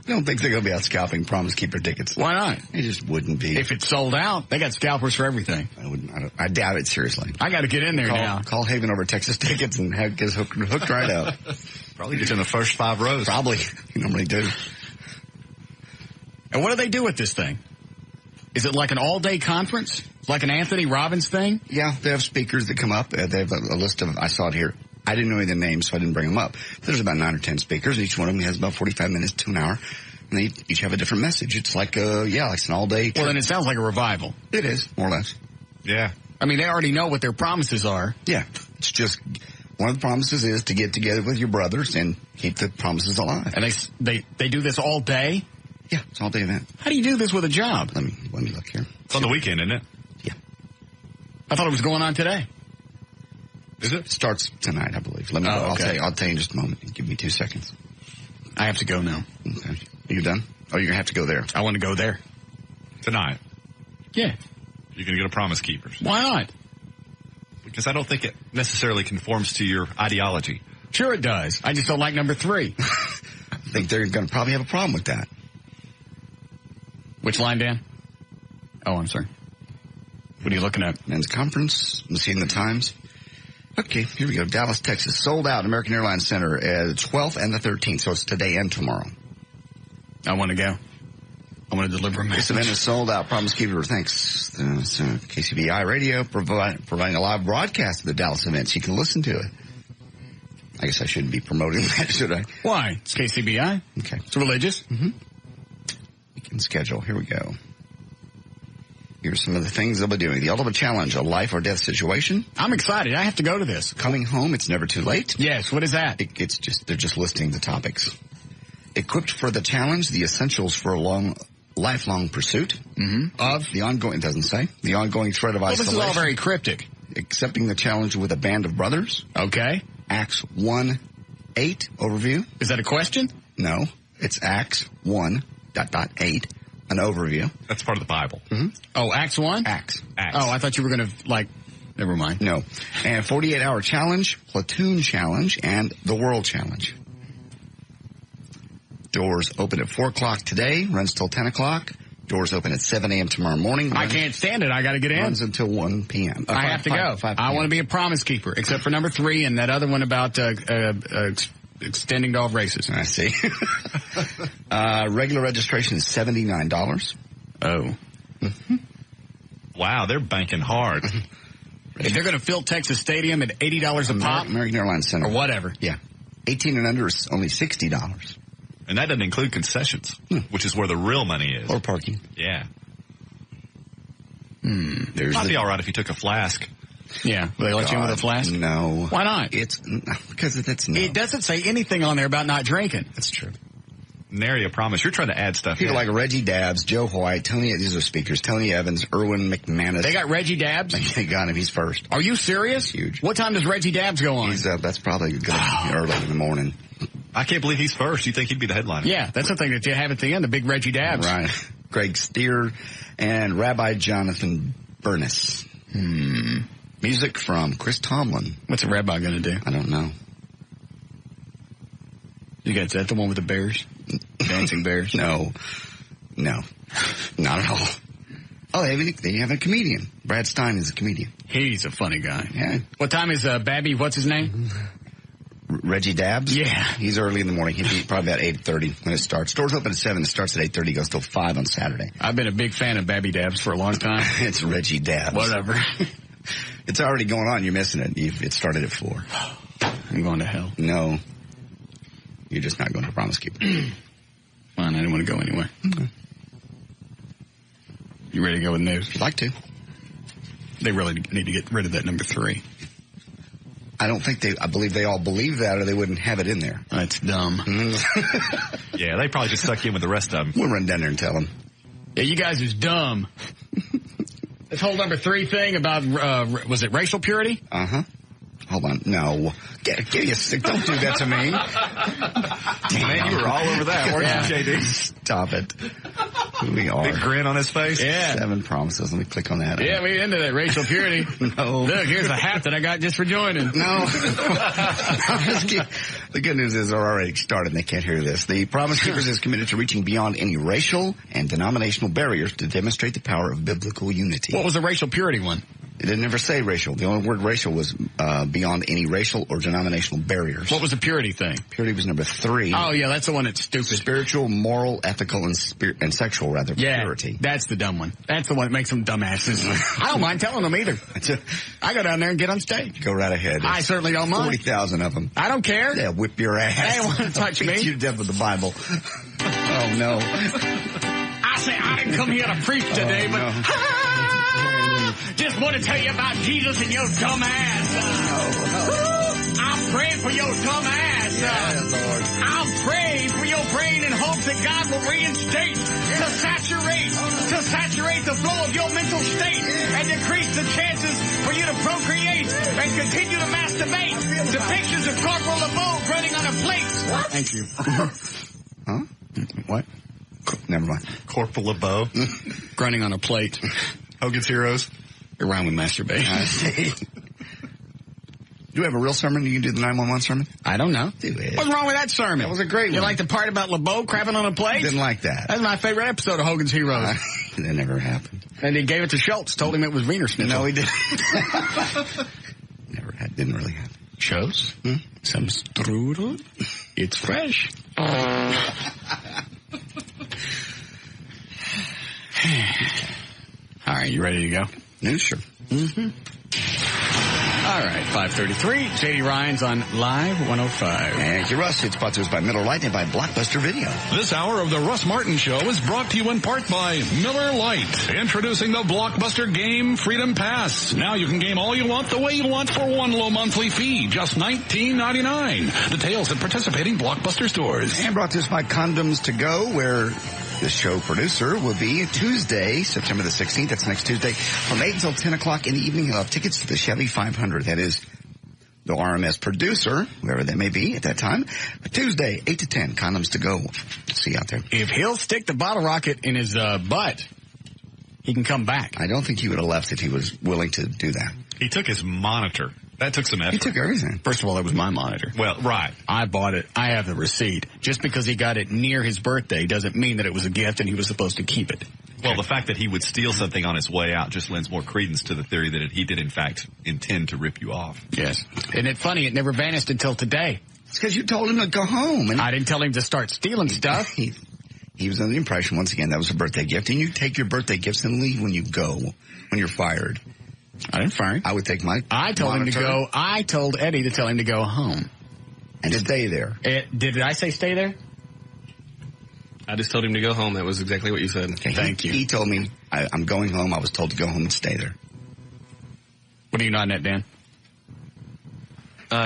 I don't think they're going to be out scalping Promise Keeper tickets. Why not? It just wouldn't be. If it's sold out, they got scalpers for everything. I doubt it, seriously. I got to get in there now. Call Haven over Texas Tickets and get us hooked right up. Probably gets in the first 5 rows. Probably. You normally do. And what do they do with this thing? Is it like an all-day conference? Like an Anthony Robbins thing? Yeah, they have speakers that come up. They have a list of, I saw it here. I didn't know any of the names, so I didn't bring them up. There's about 9 or 10 speakers. Each one of them has about 45 minutes to an hour. And they each have a different message. It's like like an all-day trip. Well, then it sounds like a revival. It is, more or less. Yeah. I mean, they already know what their promises are. Yeah. It's just, one of the promises is to get together with your brothers and keep the promises alive. And they do this all day? Yeah, it's an all-day event. How do you do this with a job? Let me look here. It's on the weekend, isn't it? Yeah. I thought it was going on today. Is it? Starts tonight, I believe. Let me. I'll tell you in just a moment. Give me 2 seconds. I have to go now. Okay. You done? Oh, you're gonna have to go there. I want to go there tonight. Yeah. You're gonna go to Promise Keepers. Why not? Because I don't think it necessarily conforms to your ideology. Sure it does. I just don't like number 3. I think they're gonna probably have a problem with that. Which line, Dan? Oh, I'm sorry. What are you looking at? Men's conference. I'm seeing the times. Okay, here we go. Dallas, Texas. Sold out American Airlines Center at the 12th and the 13th, so it's today and tomorrow. I want to go. I want to deliver a message. This event is sold out. Promise Keeper, thanks. KCBI Radio providing a live broadcast of the Dallas events. You can listen to it. I guess I shouldn't be promoting that, should I? Why? It's KCBI. Okay. It's religious. Mm-hmm. We can schedule. Here we go. Here's some of the things they'll be doing. The Ultimate Challenge, a life or death situation. I'm excited. I have to go to this. Coming home, it's never too late. Yes. What is that? They're just listing the topics. Equipped for the challenge, the essentials for a lifelong pursuit. Mm-hmm. Of the ongoing, it doesn't say, the ongoing threat of isolation. This is all very cryptic. Accepting the challenge with a band of brothers. Okay. Acts 1:8 overview. Is that a question? No. It's Acts 1:8. An overview. That's part of the Bible. Mm-hmm. Oh, Acts 1? Acts. Oh, I thought you were going to, never mind. No. And 48-hour challenge, platoon challenge, and the world challenge. Doors open at 4 o'clock today, runs till 10 o'clock. Doors open at 7 a.m. tomorrow morning. I can't stand it. I got to get in. Runs until 1 p.m. I have to go. 5 I want to be a promise keeper, except for number 3 and that other one about extending to all races. I see. Regular registration is $79. Oh. Mm-hmm. Wow, they're banking hard. If they're going to fill Texas Stadium at $80 a pop? American Airlines Center. Or whatever. Yeah. 18 and under is only $60. And that doesn't include concessions, which is where the real money is. Or parking. Yeah. Might be all right if you took a flask. Yeah. Will they let you in with a flask? No. Why not? Because that's no. It doesn't say anything on there about not drinking. That's true. Nary a promise. You're trying to add stuff. People like Reggie Dabbs, Joe White, these are speakers, Tony Evans, Erwin McManus. They got Reggie Dabbs? They got him. He's first. Are you serious? Huge. What time does Reggie Dabbs go on? That's probably going to be early in the morning. I can't believe he's first. You think he'd be the headliner? Yeah, that's the thing that you have at the end, the big Reggie Dabbs. Right. Greg Steer and Rabbi Jonathan Burness. Music from Chris Tomlin. What's a rabbi going to do? I don't know. You got that the one with the bears? Dancing bears? No, not at all. Oh, they have a comedian. Brad Stein is a comedian. He's a funny guy. Yeah. What time is Babby? What's his name? Reggie Dabbs? Yeah. He's early in the morning. He'll be probably about 8:30 when it starts. Doors open at 7. It starts at 8:30. Goes till 5 on Saturday. I've been a big fan of Babby Dabbs for a long time. It's Reggie Dabbs. Whatever. It's already going on. You're missing it. It started at 4. I'm going to hell. No. You're just not going to Promise Keeper. Fine, I didn't want to go anyway. Okay. You ready to go with news? If you'd like to. They really need to get rid of that number 3. I don't think I believe they all believe that or they wouldn't have it in there. That's dumb. Yeah, they probably just stuck you in with the rest of them. We'll run down there and tell them. Yeah, you guys is dumb. This whole number 3 thing about, was it racial purity? Uh-huh. Hold on. No. Give you a stick. Don't do that to me. Man, you were all over that, weren't you, JD? Stop it. We are. Big grin on his face. Yeah. 7 promises. Let me click on that. Yeah, we into that racial purity. No. Look, here's a hat that I got just for joining. No. The good news is they're already started and they can't hear this. The Promise Keepers is committed to reaching beyond any racial and denominational barriers to demonstrate the power of biblical unity. What was the racial purity one? It didn't ever say racial. The only word racial was beyond any racial or denominational barriers. What was the purity thing? Purity was number 3. Oh, yeah, that's the one that's stupid. Spiritual, moral, ethical, and sexual, rather. Yeah, purity. That's the dumb one. That's the one that makes them dumbasses. I don't mind telling them either. I go down there and get on stage. Go right ahead. I certainly don't mind. 40,000 of them. I don't care. Yeah, whip your ass. They don't want to touch me. Beat you to death with the Bible. Oh, no. I say, I didn't come here to preach today, but just want to tell you about Jesus and your dumb ass. I'm praying for your dumb ass. I'm praying for your brain in hopes that God will reinstate, to saturate the flow of your mental state and decrease the chances for you to procreate and continue to masturbate. Depictions of Corporal LeBeau running on a plate. Thank you. Huh? What? Never mind. Corporal LeBeau. Grunting on a plate. Hogan's Heroes. You're around with masturbation. I see. Do you have a real sermon? You can do the 911 sermon? I don't know. Do it. What's wrong with that sermon? That was a great one. You like the part about LeBeau crapping on a plate? Didn't like that. That's my favorite episode of Hogan's Heroes. That never happened. And he gave it to Schultz, told him it was Wiener Schnitzel. No, he didn't. Didn't really happen. Schultz? Some strudel? It's fresh. All right, you ready to go? No, sure. Mm-hmm. All right, 5:33. J.D. Ryan's on Live 105. Thank you, Russ. It's brought to us by Miller Lite and by Blockbuster Video. This hour of the Russ Martin Show is brought to you in part by Miller Lite. Introducing the Blockbuster Game Freedom Pass. Now you can game all you want the way you want for one low monthly fee, just $19.99. Details at participating Blockbuster stores. And brought to us by Condoms to Go, where the show producer will be Tuesday, September the 16th. That's next Tuesday from 8 until 10 o'clock in the evening. He'll have tickets to the Chevy 500. That is the RMS producer, whoever that may be at that time. But Tuesday, 8 to 10, Condoms to Go. See you out there. If he'll stick the bottle rocket in his butt, he can come back. I don't think he would have left if he was willing to do that. He took his monitor. That took some effort. He took everything. First of all, it was my monitor. Well, right. I bought it. I have the receipt. Just because he got it near his birthday doesn't mean that it was a gift and he was supposed to keep it. Well, the fact that he would steal something on his way out just lends more credence to the theory that he did, in fact, intend to rip you off. Yes. Isn't it funny? It never vanished until today. It's because you told him to go home. And I didn't tell him to start stealing stuff. He was under the impression, once again, that was a birthday gift. And you take your birthday gifts and leave when you go, when you're fired. I didn't fire him. I would take my I told monitor. him to go. I told Eddie to tell him to go home. And stay there. Did I say stay there? I just told him to go home. That was exactly what you said. Okay, Thank you. He told me, I'm going home. I was told to go home and stay there. What are you nodding at, Dan?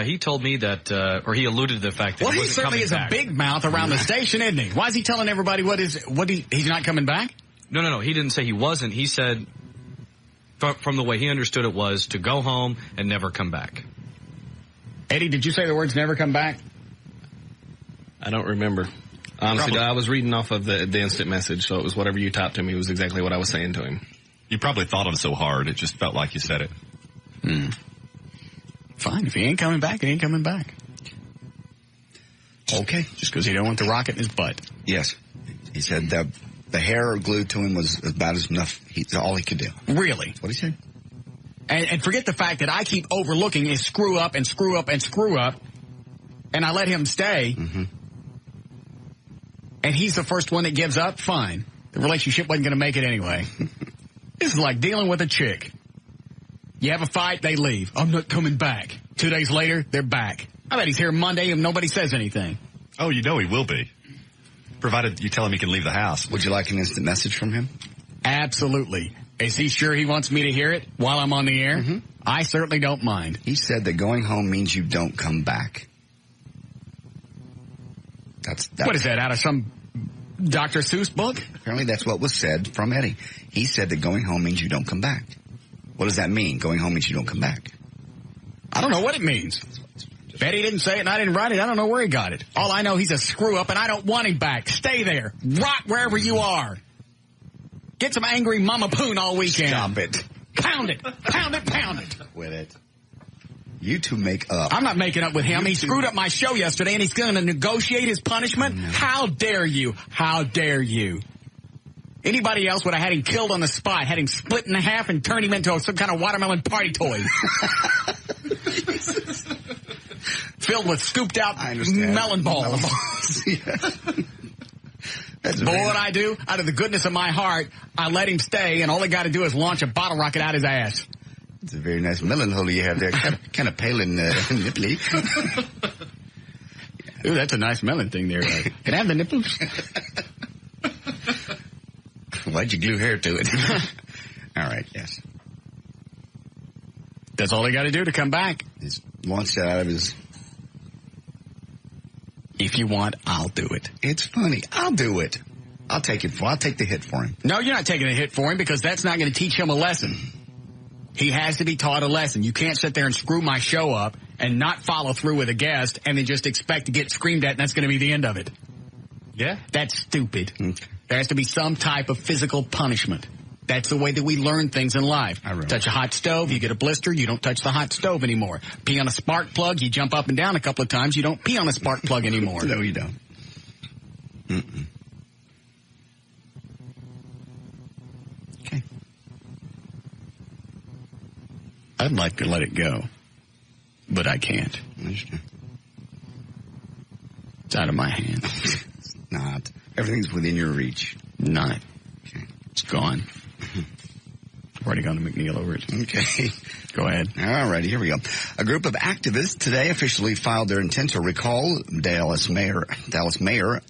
He told me that, or he alluded to the fact that well, he he wasn't certainly coming is back. a big mouth around the station, isn't he? Why is he telling everybody he's not coming back? No. He didn't say he wasn't. He said, from the way he understood it, was to go home and never come back. Eddie, did you say the words never come back? I don't remember. Honestly, I was reading off of the instant message, so it was whatever you typed to me was exactly what I was saying to him. You probably thought him so hard, it just felt like you said it. Fine. If he ain't coming back, he ain't coming back. Okay. Just because he don't want the rocket in his butt. Yes. He said the hair glued to him was about enough. All he could do. Really? That's what he said. And forget the fact that I keep overlooking his screw up and screw up and screw up, and I let him stay. Mm-hmm. And he's the first one that gives up. Fine. The relationship wasn't going to make it anyway. This is like dealing with a chick. You have a fight, they leave. I'm not coming back. 2 days later, they're back. I bet he's here Monday and nobody says anything. Oh, you know he will be. Provided you tell him he can leave the house. Would you like an instant message from him? Absolutely. Is he sure he wants me to hear it while I'm on the air? Mm-hmm. I certainly don't mind. He said that going home means you don't come back. That's what is that, out of some Dr. Seuss book? Apparently that's what was said from Eddie. He said that going home means you don't come back. What does that mean? Going home means you don't come back. I don't know what it means. Betty didn't say it and I didn't write it. I don't know where he got it. All I know, he's a screw up and I don't want him back. Stay there. Rot wherever you are. Get some angry Mama Poon all weekend. Stop it. Pound it. Pound it. Pound it. Quit it. You two make up. I'm not making up with him. He screwed up my show yesterday and he's going to negotiate his punishment. No. How dare you? How dare you? Anybody else would have had him killed on the spot, had him split in half and turned him into some kind of watermelon party toy. Filled with scooped out melon balls. But what I do, out of the goodness of my heart, I let him stay, and all I got to do is launch a bottle rocket out his ass. It's a very nice melon hole you have there. Kind of pale and nipply. Ooh, that's a nice melon thing there. Can I have the nipples? Why'd you glue hair to it? All right, yes. That's all they got to do to come back. He's launched out of his... If you want, I'll do it. It's funny. I'll do it. I'll take the hit for him. No, you're not taking a hit for him because that's not going to teach him a lesson. He has to be taught a lesson. You can't sit there and screw my show up and not follow through with a guest and then just expect to get screamed at and that's going to be the end of it. Yeah. That's stupid. There has to be some type of physical punishment. That's the way that we learn things in life. Touch a hot stove, you get a blister, you don't touch the hot stove anymore. Pee on a spark plug, you jump up and down a couple of times, you don't pee on a spark plug anymore. No, you don't. Okay. I'd like to let it go, but I can't. It's out of my hands. It's not. Everything's within your reach. Not. Okay. It's gone. I've already gone to McNeil over it. Okay. Go ahead. All righty, here we go. A group of activists today officially filed their intent to recall Dallas Mayor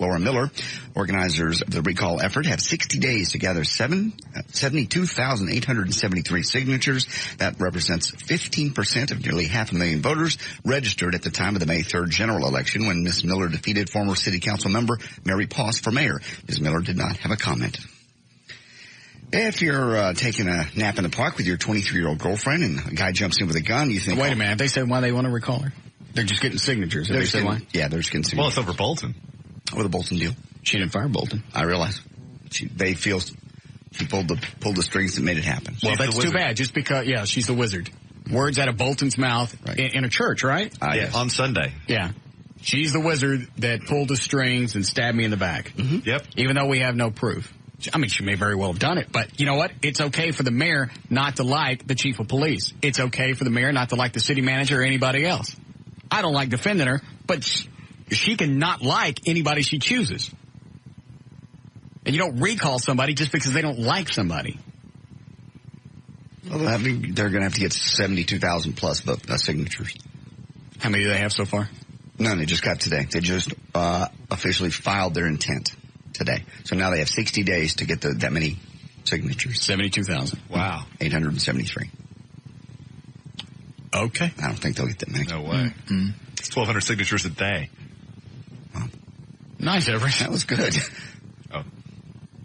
Laura Miller. Organizers of the recall effort have 60 days to gather 72,873 signatures. That represents 15% of nearly 500,000 voters registered at the time of the May 3rd general election when Ms. Miller defeated former city council member Mary Poss for mayor. Ms. Miller did not have a comment. If you're taking a nap in the park with your 23-year-old girlfriend and a guy jumps in with a gun, you think... Wait a minute. They said why they want to recall her? They're just getting signatures. They say why? Yeah, they're just getting signatures. Well, it's over Bolton. Over the Bolton deal. She didn't fire Bolton. I realize. They feel she pulled the strings that made it happen. Well, that's too bad. Just because, she's the wizard. Words out of Bolton's mouth in a church, right? Yes. On Sunday. Yeah. She's the wizard that pulled the strings and stabbed me in the back. Mm-hmm. Yep. Even though we have no proof. I mean, she may very well have done it, but you know what? It's okay for the mayor not to like the chief of police. It's okay for the mayor not to like the city manager or anybody else. I don't like defending her, but she can not like anybody she chooses. And you don't recall somebody just because they don't like somebody. Well, I mean, they're going to have to get 72,000 plus signatures. How many do they have so far? None. They just got today. They just officially filed their intent today. So now they have 60 days to get that many signatures. 72,000. Wow. 873. Okay. I don't think they'll get that many. No way. Mm-hmm. It's 1,200 signatures a day. Wow. Nice, Everett. That was good. Oh,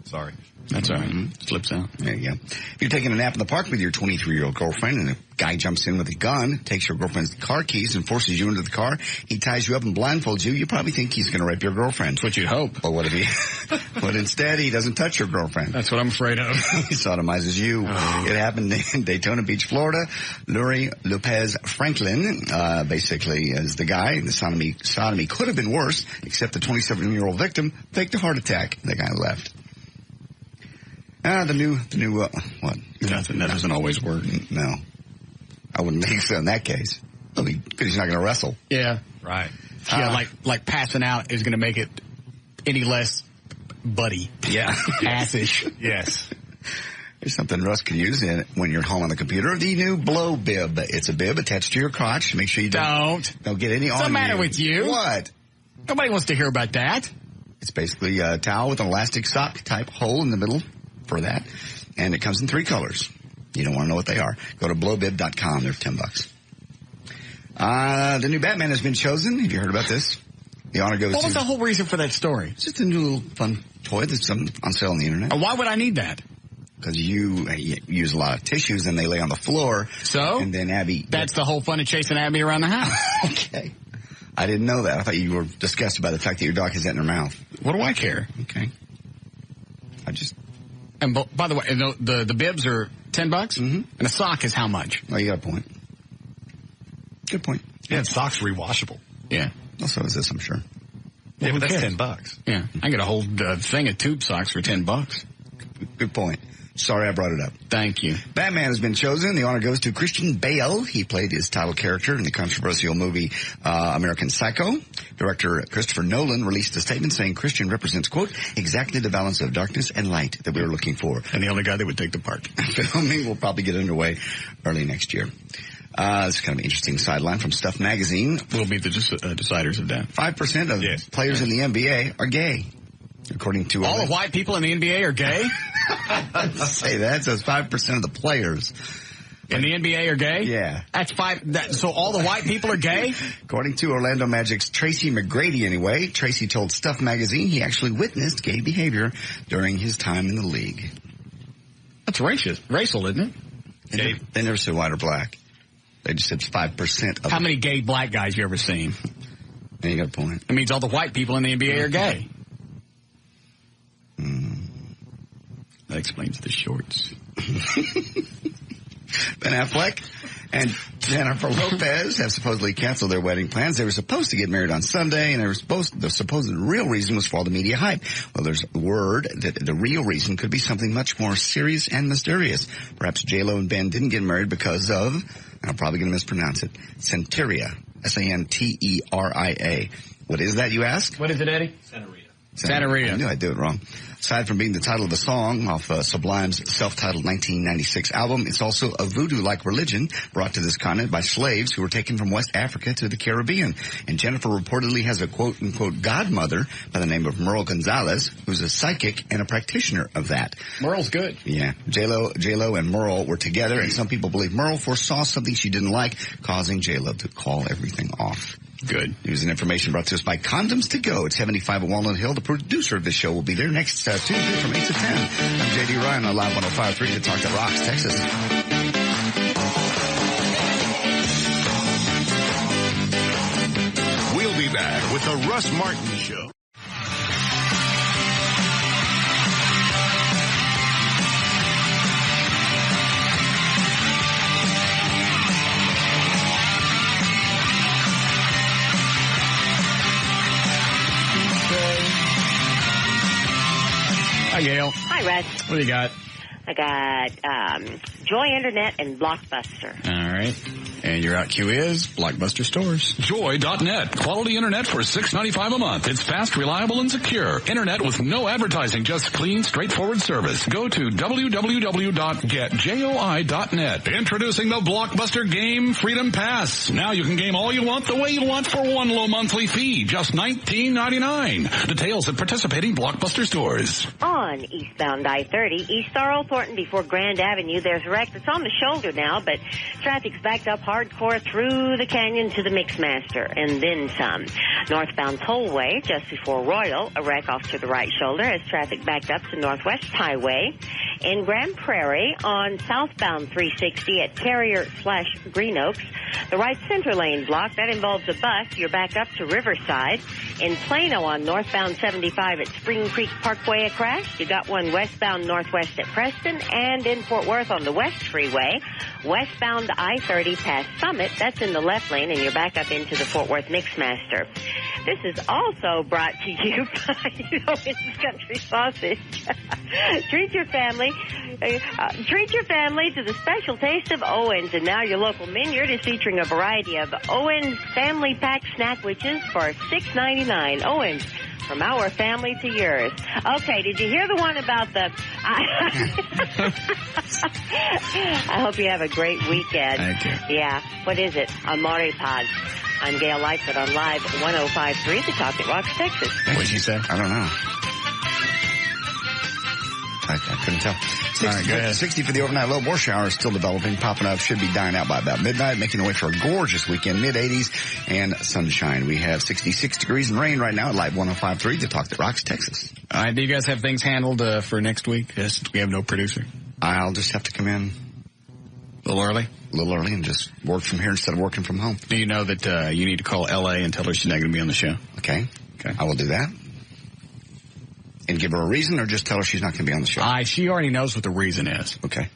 sorry. That's all right. Slips out. There you go. If you're taking a nap in the park with your 23-year-old girlfriend and a guy jumps in with a gun, takes your girlfriend's car keys and forces you into the car, he ties you up and blindfolds you, you probably think he's going to rape your girlfriend. That's what you'd hope. But what if but instead he doesn't touch your girlfriend. That's what I'm afraid of. He sodomizes you. Oh. It happened in Daytona Beach, Florida. Lurie Lopez Franklin, basically is the guy. The sodomy could have been worse, except the 27-year-old victim faked a heart attack. The guy left. The new, what? Nothing. That doesn't always work. No. I wouldn't think so in that case. Because he's not going to wrestle. Yeah. Right. Yeah, like passing out is going to make it any less buddy. Yeah. Assish. Yes. There's something Russ could use when you're at home on the computer. The new blow bib. It's a bib attached to your crotch. Make sure you don't get any on you. What's the matter with you? What? Nobody wants to hear about that. It's basically a towel with an elastic sock type hole in the middle for that. And it comes in 3 colors. You don't want to know what they are. Go to blowbib.com. They're $10. The new Batman has been chosen. Have you heard about this? The honor goes to... What was the whole reason for that story? It's just a new little fun toy that's on sale on the internet. Why would I need that? Because you use a lot of tissues and they lay on the floor. So? And then Abby... That's the whole fun of chasing Abby around the house. Okay. I didn't know that. I thought you were disgusted by the fact that your dog has that in her mouth. What do I care? Okay. I just... And by the way, the bibs are $10, and a sock is how much? Oh, you got a point. Good point. Yeah, and socks are rewashable. Yeah. Well, so is this, I'm sure. Yeah, Well, but that's cares? $10. Yeah, I get a whole thing of tube socks for $10. Good point. Sorry I brought it up. Thank you. Batman has been chosen. The honor goes to Christian Bale. He played his title character in the controversial movie American Psycho. Director Christopher Nolan released a statement saying Christian represents, quote, exactly the balance of darkness and light that we were looking for. And the only guy that would take the part. Filming will probably get underway early next year. This is kind of an interesting sideline from Stuff Magazine. We'll be the deciders of that. 5% of players in the NBA are gay. According to all the white people in the NBA are gay? Say that. It says 5% of the players in the NBA are gay? Yeah. That's so all the white people are gay? According to Orlando Magic's Tracy McGrady, anyway, Tracy told Stuff Magazine he actually witnessed gay behavior during his time in the league. That's racial, isn't it? They never said white or black. They just said 5% of How many gay black guys you ever seen? You got a point. It means all the white people in the NBA are gay. That explains the shorts. Ben Affleck and Jennifer Lopez have supposedly canceled their wedding plans. They were supposed to get married on Sunday, and the supposed real reason was for all the media hype. Well, there's word that the real reason could be something much more serious and mysterious. Perhaps J-Lo and Ben didn't get married because of, and I'm probably going to mispronounce it, Santeria. Santeria. What is that, you ask? What is it, Eddie? Santeria. I knew I'd do it wrong. Aside from being the title of the song off Sublime's self-titled 1996 album, it's also a voodoo-like religion brought to this continent by slaves who were taken from West Africa to the Caribbean. And Jennifer reportedly has a quote-unquote godmother by the name of Merle Gonzalez, who's a psychic and a practitioner of that. Merle's good. Yeah. J-Lo and Merle were together, and some people believe Merle foresaw something she didn't like, causing J-Lo to call everything off. Good. News and information brought to us by Condoms to Go at 75 at Walnut Hill. The producer of this show will be there next Tuesday from 8 to 10. I'm J.D. Ryan on Live 105.3 to Talk That Rocks, Texas. We'll be back with the Russ Martin Show. Hi, Gail. Hi, Russ. What do you got? I got Joy Internet and Blockbuster. All right. And your outcue is Blockbuster Stores. Joy.net. Quality internet for $6.95 a month. It's fast, reliable, and secure. Internet with no advertising, just clean, straightforward service. Go to www.getjoi.net. Introducing the Blockbuster Game Freedom Pass. Now you can game all you want the way you want for one low monthly fee, just $19.99. Details at participating Blockbuster stores. On eastbound I-30, East Earl Thornton before Grand Avenue, there's a wreck that's on the shoulder now, but traffic's backed up hardcore through the canyon to the Mixmaster, and then some. Northbound Tollway, just before Royal, a wreck off to the right shoulder as traffic backed up to Northwest Highway. In Grand Prairie, on southbound 360 at Carrier/Green Oaks, the right center lane blocked. That involves a bus. You're back up to Riverside. In Plano on northbound 75 at Spring Creek Parkway, a crash. You got one westbound northwest at Preston, and in Fort Worth on the West Freeway, westbound I-30 past Summit. That's in the left lane, and you're back up into the Fort Worth Mixmaster. This is also brought to you by, it's Country Sausage. Treat your family to the special taste of Owens. And now your local Minyard is featuring a variety of Owens Family Pack Snackwitches for $6.99. Owens, from our family to yours. Okay, did you hear the one about the... I hope you have a great weekend. Thank you. Yeah. What is it? Amore Pods. I'm Gail Lightfoot on Live 105.3 The Talk That Rocks, Texas. What did she say? I don't know. I couldn't tell. 60, all right, go ahead. 60 for the overnight low. More showers still developing, popping up. Should be dying out by about midnight, making the way for a gorgeous weekend. Mid-80s and sunshine. We have 66 degrees and rain right now at Live 105.3 The Talk That Rocks, Texas. All right, do you guys have things handled for next week? Yes, we have no producer. I'll just have to come in a little early and just work from here instead of working from home. Do you know that you need to call L.A. and tell her she's not going to be on the show? Okay. I will do that. And give her a reason, or just tell her she's not going to be on the show? She already knows what the reason is. Okay.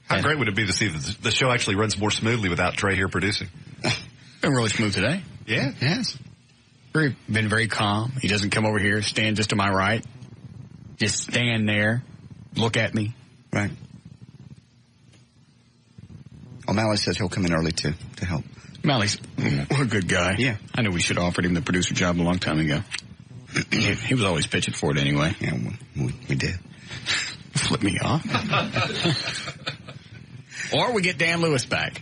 How great would it be to see that the show actually runs more smoothly without Trey here producing? Been really smooth today. Yeah. Yes. Been very calm. He doesn't come over here, stand just to my right. Just stand there, look at me. Right. O'Malley says he'll come in early, too, to help. O'Malley's a good guy. Yeah. I knew we should have offered him the producer job a long time ago. He was always pitching for it anyway. Yeah, we did. Flip me off. Or we get Dan Lewis back.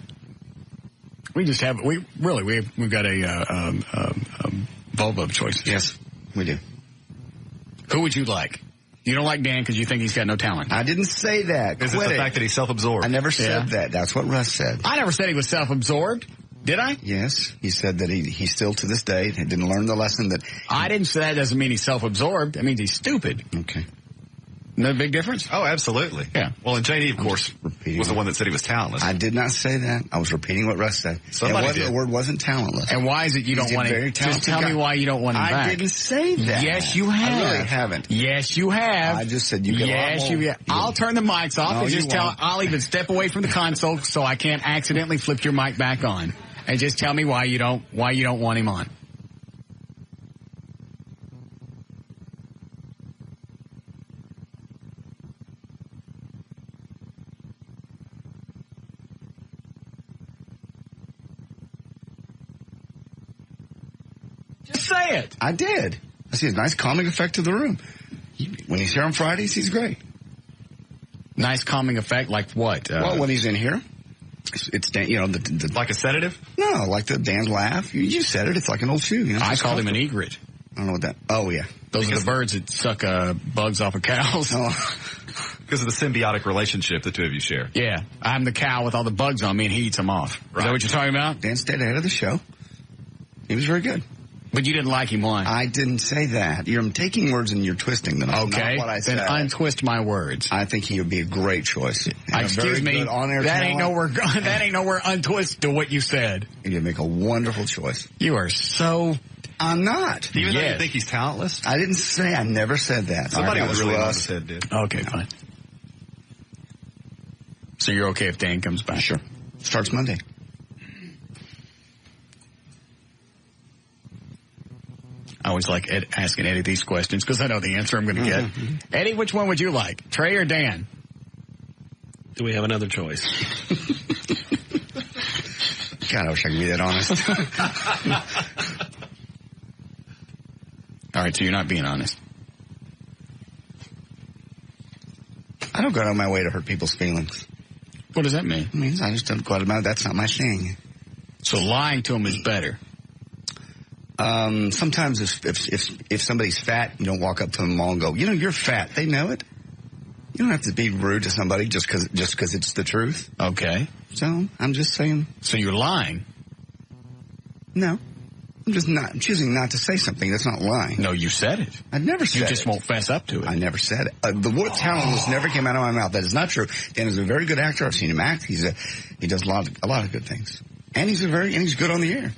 We just have, we've got a Volvo of choices. Yes, we do. Who would you like? You don't like Dan because you think he's got no talent. I didn't say that. Is it the fact that he's self-absorbed? I never said that. That's what Russ said. I never said he was self-absorbed. Did I? Yes. He said that he still to this day didn't learn the lesson that... I didn't say that doesn't mean he's self-absorbed. It means he's stupid. Okay. No big difference? Oh, absolutely. Yeah. Well, and JD, of course, was the one that said he was talentless. I did not say that. I was repeating what Russ said. The word wasn't talentless. And why is it you don't want him? Just tell me why you don't want him back. I didn't say that. Yes, you have. I really haven't. Yes, you have. I just said you get Yes, you have. I'll turn the mics off and just tell, I'll even step away from the console so I can't accidentally flip your mic back on. And just tell me why you don't want him on. Just say it. I did. I see a nice calming effect to the room. When he's here on Fridays, he's great. Nice calming effect, like what? Well, when he's in here, it's like a sedative. No, like the Dan's laugh. You said it. It's like an old shoe. I called him an egret. I don't know what that. Oh yeah, those are the birds that suck bugs off of cows. Because of the symbiotic relationship the two of you share. Yeah, I'm the cow with all the bugs on me, and he eats them off. Right. Is that what you're talking about? Dan stayed ahead of the show. He was very good. But you didn't like him, why? I didn't say that. You're taking words and you're twisting them. Okay, not what I said. Then untwist my words. I think he would be a great choice. Excuse me, that ain't nowhere untwist to what you said. He'd make a wonderful choice. You are so... I'm not. Even though you think he's talentless? I didn't say, I never said that. Somebody was really on his head did. Okay, fine. So you're okay if Dan comes back? Sure. Starts Monday. I always like asking Eddie these questions because I know the answer I'm going to get. Eddie, which one would you like, Trey or Dan? Do we have another choice? God, I wish I could be that honest. All right, so you're not being honest. I don't go out of my way to hurt people's feelings. What does that mean? It means I just don't go out of my way. That's not my thing. So lying to them is better. Sometimes if somebody's fat, you don't walk up to them all and go, you're fat. They know it. You don't have to be rude to somebody just because it's the truth. Okay. So I'm just saying. So you're lying? No. I'm choosing not to say something. That's not lying. No, you said it. I never said it. You just won't fess up to it. I never said it. The word talentless never came out of my mouth. That is not true. Dan is a very good actor. I've seen him act. He does a lot of good things. And he's good on the air.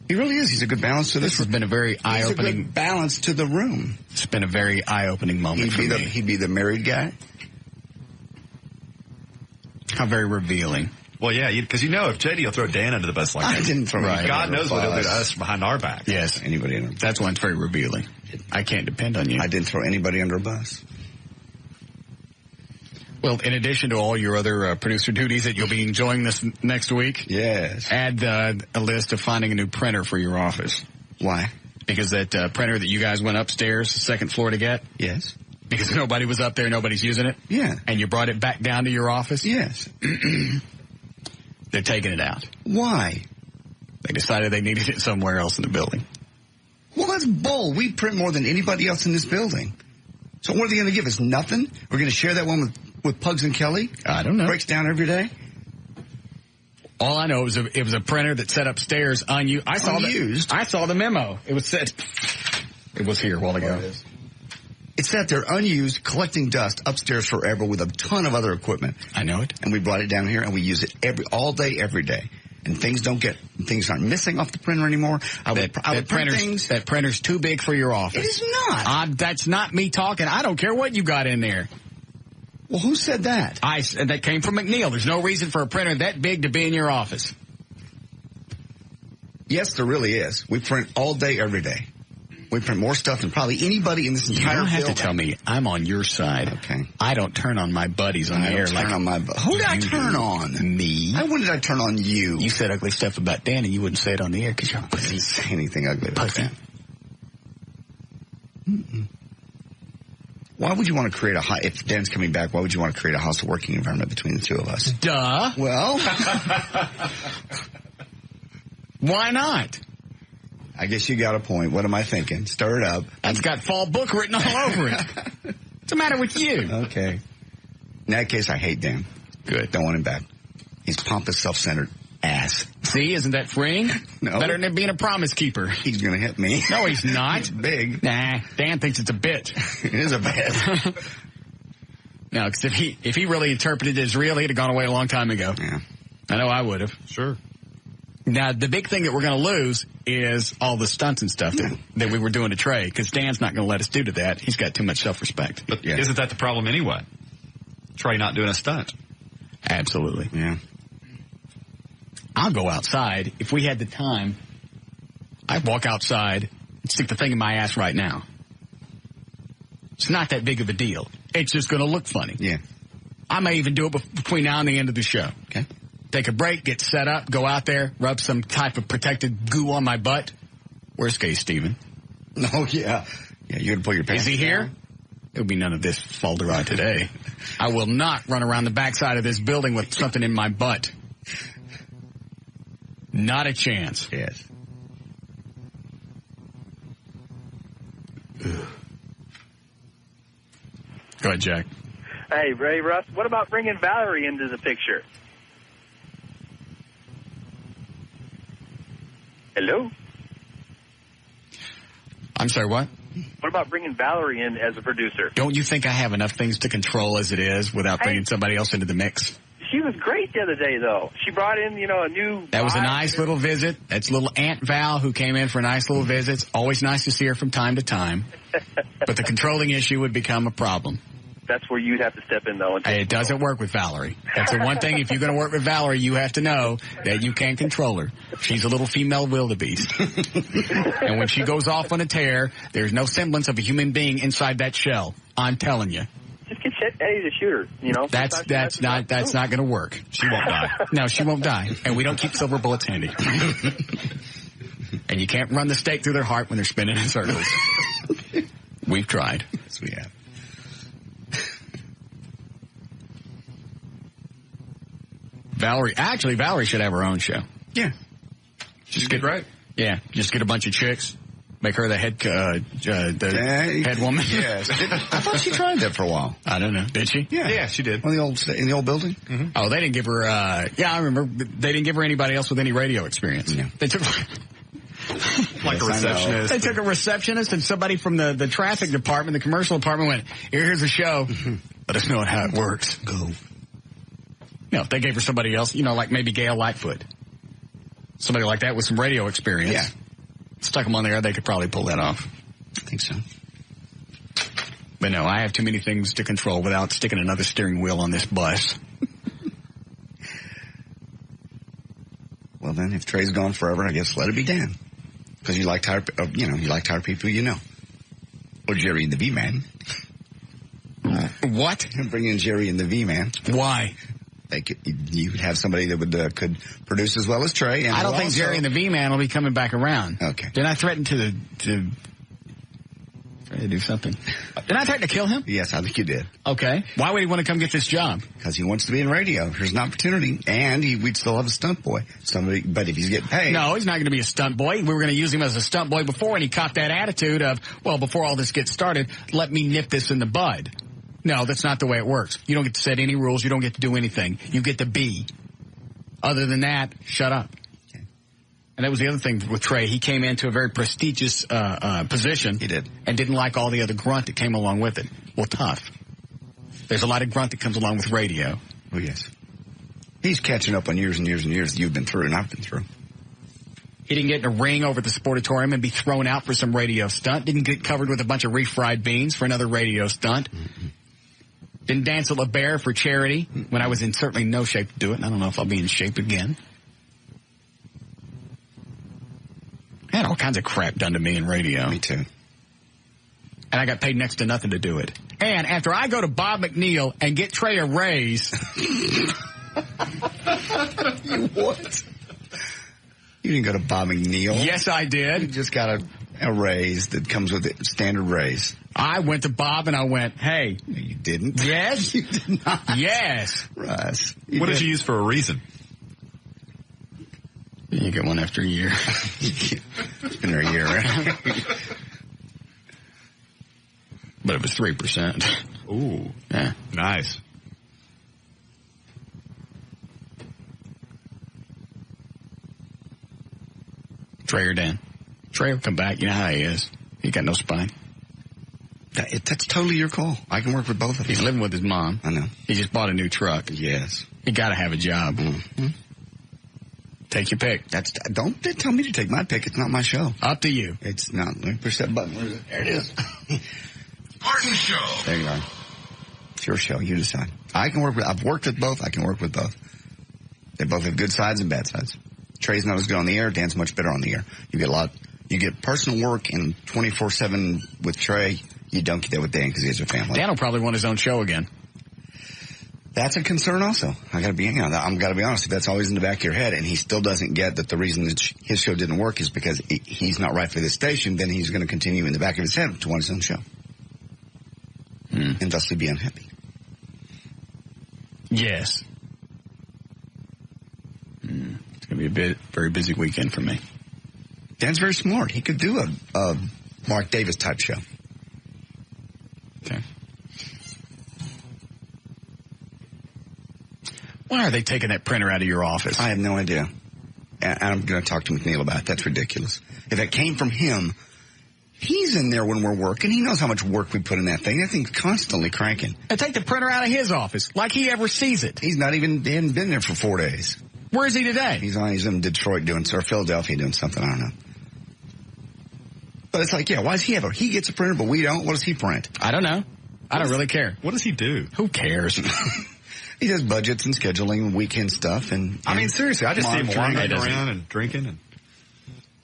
He really is. He's a good balance to this. This has been a very eye-opening... He's a good balance to the room. It's been a very eye-opening moment for me. He'd be the married guy. How very revealing. Well, yeah, because if JD will throw Dan under the bus like that. I didn't throw him. God knows what he'll do to us behind our back. Yes. Anybody under. That's why it's very revealing. I can't depend on you. I didn't throw anybody under a bus. Well, in addition to all your other producer duties that you'll be enjoying this next week, yes, add a list of finding a new printer for your office. Why? Because that printer that you guys went upstairs, the second floor to get? Yes. Because nobody was up there, nobody's using it? Yeah. And you brought it back down to your office? Yes. They're taking it out. Why? They decided they needed it somewhere else in the building. Well, that's bull. We print more than anybody else in this building. So what are they going to give us? Nothing? We're going to share that one with Pugs and Kelly? I don't know. Breaks down every day? All I know is it was a printer that set upstairs unused. I saw the memo. It was set. It was here a while ago. It sat there unused, collecting dust upstairs forever with a ton of other equipment. I know it. And we brought it down here and we use it all day, every day. And things aren't missing off the printer anymore. That printer's too big for your office. It is not. That's not me talking. I don't care what you got in there. Well, who said that? That came from McNeil. There's no reason for a printer that big to be in your office. Yes, there really is. We print all day, every day. We print more stuff than probably anybody in this entire You don't have field. to tell me. I'm on your side. Okay. I don't turn on my buddies on the air. Who did I turn on? Me. When did I turn on you? You said ugly stuff about Dan, and you wouldn't say it on the air because you're a pussy. I didn't say anything ugly about Pussy. that. Mm-mm. Why would you want to create if Dan's coming back, why would you want to create a hostile working environment between the two of us? Duh. Well. Why not? I guess you got a point. What am I thinking? Stir it up. That's got fall book written all over it. What's the matter with you? Okay. In that case, I hate Dan. Good. Don't want him back. He's pompous, self-centered ass. See, isn't that freeing? No. Better than being a promise keeper. He's going to hit me. No, he's not. He's big. Nah, Dan thinks it's a bit. It is a bit. No, because if he really interpreted it as real, he'd have gone away a long time ago. Yeah. I know I would have. Sure. Now, the big thing that we're going to lose is all the stunts and stuff that we were doing to Trey, because Dan's not going to let us do to that. He's got too much self-respect. But isn't that the problem anyway? Trey not doing a stunt. Absolutely. Yeah. I'll go outside. If we had the time, I'd walk outside and stick the thing in my ass right now. It's not that big of a deal. It's just going to look funny. Yeah. I may even do it between now and the end of the show. Okay. Take a break, get set up, go out there, rub some type of protected goo on my butt. Where's Gay Steven? Oh, yeah. Yeah, you're going to pull your pants Is he down? here? It'll be none of this falderide today. I will not run around the backside of this building with something in my butt. Not a chance. Yes. Ugh. Go ahead, Jack. Hey, Ray, Russ, what about bringing Valerie into the picture? Hello? I'm sorry, what? What about bringing Valerie in as a producer? Don't you think I have enough things to control as it is without bringing somebody else into the mix? She was great the other day, though. She brought in, a new... That was a nice little visit. That's little Aunt Val who came in for a nice little visit. It's always nice to see her from time to time. But the controlling issue would become a problem. That's where you'd have to step in, though. It doesn't work with Valerie. That's the one thing. If you're going to work with Valerie, you have to know that you can't control her. She's a little female wildebeest. And when she goes off on a tear, there's no semblance of a human being inside that shell. I'm telling you. Just get Eddie to shoot her, That's not going to work. She won't die. No, she won't die. And we don't keep silver bullets handy. And you can't run the stake through their heart when they're spinning in circles. We've tried. Yes, we have. Valerie should have her own show. Yeah. Just get right. Yeah, just get a bunch of chicks, make her the head head woman. Yes. I thought she tried that for a while. I don't know. Did she? Yeah, she did. In the old building? Mm-hmm. Oh, they didn't give her, I remember. They didn't give her anybody else with any radio experience. Yeah. They took like a receptionist. They took a receptionist and somebody from the traffic department, the commercial department went, here's the show. Let us know how it works. Go. If they gave her somebody else, like maybe Gail Lightfoot. Somebody like that with some radio experience. Yeah. Stuck them on there, they could probably pull that off. I think so. But no, I have too many things to control without sticking another steering wheel on this bus. Well then, if Trey's gone forever, I guess let it be Dan. Because you like tired people you know. Or Jerry and the V-Man. What? Bring in Jerry and the V-Man. Why? You could have somebody that could produce as well as Trey. And I don't think Jerry and the V-Man will be coming back around. Okay. Didn't I threaten to try to do something? Did I threaten to kill him? Yes, I think you did. Okay. Why would he want to come get this job? Because he wants to be in radio. Here's an opportunity. And we'd still have a stunt boy. But if he's getting paid. No, he's not going to be a stunt boy. We were going to use him as a stunt boy before, and he caught that attitude of, well, before all this gets started, let me nip this in the bud. No, that's not the way it works. You don't get to set any rules. You don't get to do anything. You get to be. Other than that, shut up. Okay. And that was the other thing with Trey. He came into a very prestigious position. He did. And didn't like all the other grunt that came along with it. Well, tough. There's a lot of grunt that comes along with radio. Oh, yes. He's catching up on years and years and years that you've been through and I've been through. He didn't get in a ring over at the Sportatorium and be thrown out for some radio stunt. Didn't get covered with a bunch of refried beans for another radio stunt. Mm-hmm. Didn't dance at La Bear for charity when I was in certainly no shape to do it. And I don't know if I'll be in shape again. I had all kinds of crap done to me in radio. Me too. And I got paid next to nothing to do it. And after I go to Bob McNeil and get Trey a raise. You what? You didn't go to Bob McNeil. Yes, I did. You just got a raise that comes with a standard raise. I went to Bob and I went, hey. No, you didn't. Yes. You did not. Yes. Russ. What did you use for a reason? You get one after a year. It's been there a year, right? But it was 3%. Ooh. Yeah. Nice. Trey or Dan? Trey will come back. You know how he is. He got no spine. That's totally your call. I can work with both of them. He's living with his mom. I know. He just bought a new truck. Yes. He got to have a job. Mm-hmm. Take your pick. Don't tell me to take my pick. It's not my show. Up to you. It's not. Let me push that button. Where is it? There it is. Martin Show. There you are. It's your show. You decide. I've worked with both. I can work with both. They both have good sides and bad sides. Trey's not as good on the air. Dan's much better on the air. You get personal work and 24/7 with Trey. You don't get that with Dan because he has a family. Dan will probably want his own show again. That's a concern also. I'm gotta be honest. If that's always in the back of your head and he still doesn't get that the reason that his show didn't work is because he's not right for this station, then he's going to continue in the back of his head to want his own show. And thusly be unhappy. Yes. It's going to be a very busy weekend for me. Dan's very smart. He could do a Mark Davis type show. Okay. Why are they taking that printer out of your office? I have no idea. And I'm going to talk to McNeil about it. That's ridiculous. If it came from him, he's in there when we're working. He knows how much work we put in that thing. That thing's constantly cranking. And take the printer out of his office, like he ever sees it. He hadn't been there for 4 days. Where is he today? He's in Detroit or Philadelphia doing something. I don't know. But it's like, yeah, why does he gets a printer, but we don't? What does he print? I don't know. I don't really care. What does he do? Who cares? He does budgets and scheduling and weekend stuff. And I mean, seriously, I just see him wandering doesn't. around and drinking. And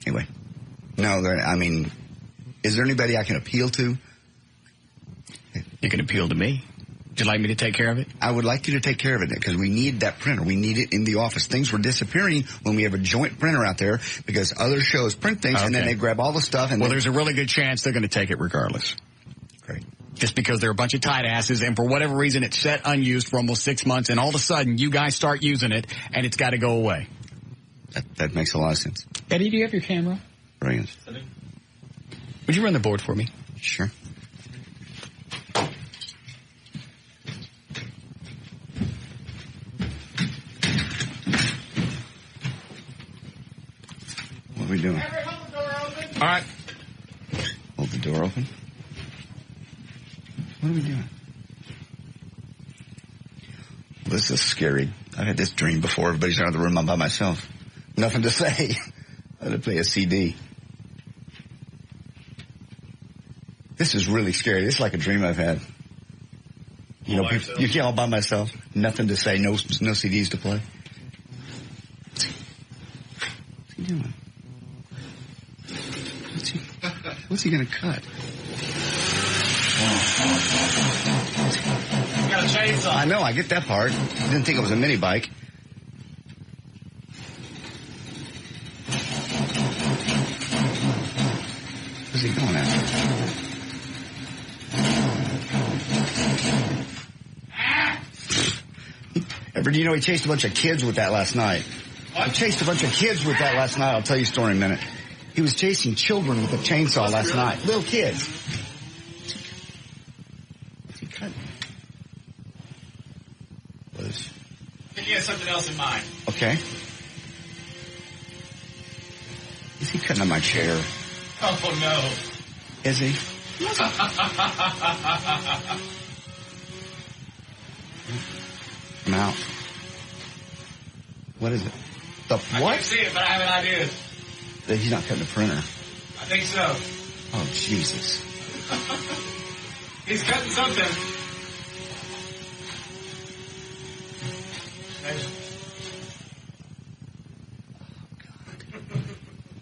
anyway, no, is there anybody I can appeal to? You can appeal to me. Would you like me to take care of it? I would like you to take care of it because we need that printer. We need it in the office. Things were disappearing when we have a joint printer out there because other shows print things and then they grab all the stuff. And there's a really good chance they're going to take it regardless. Great. Just because they're a bunch of tight asses and for whatever reason it's set unused for almost 6 months and all of a sudden you guys start using it and it's got to go away. That makes a lot of sense. Eddie, do you have your camera? Brilliant. Would you run the board for me? Sure. What are we doing? All right. Hold the door open. What are we doing? Well, this is scary. I've had this dream before. Everybody's out of the room. I'm by myself. Nothing to say. I had to play a CD. This is really scary. This is like a dream I've had. You get all by myself. Nothing to say. No CDs to play. What's he doing? What's he going to cut? He's got a chainsaw. I know. I get that part. Didn't think it was a mini bike. Where's he going after? He chased a bunch of kids with that last night. What? He chased a bunch of kids with that last night. I'll tell you a story in a minute. He was chasing children with a chainsaw last night. Little kids. What's he cutting? I think he has something else in mind. Okay. Is he cutting on my chair? Oh, no. Is he? I'm out. What is it? The what? I can't see it, but I have an idea. He's not cutting the printer. I think so. Oh, Jesus. He's cutting something.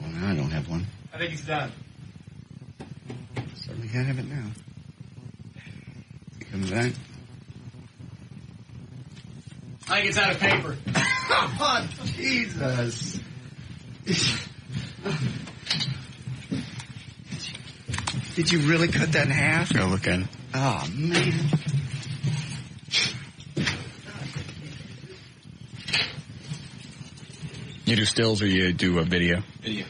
Well, now I don't have one. I think he's done. Certainly can't have it now. Come back. I think it's out of paper. Oh, Jesus. Did you really cut that in half? Go look at it. Oh, man. You do stills or you do a video? Video.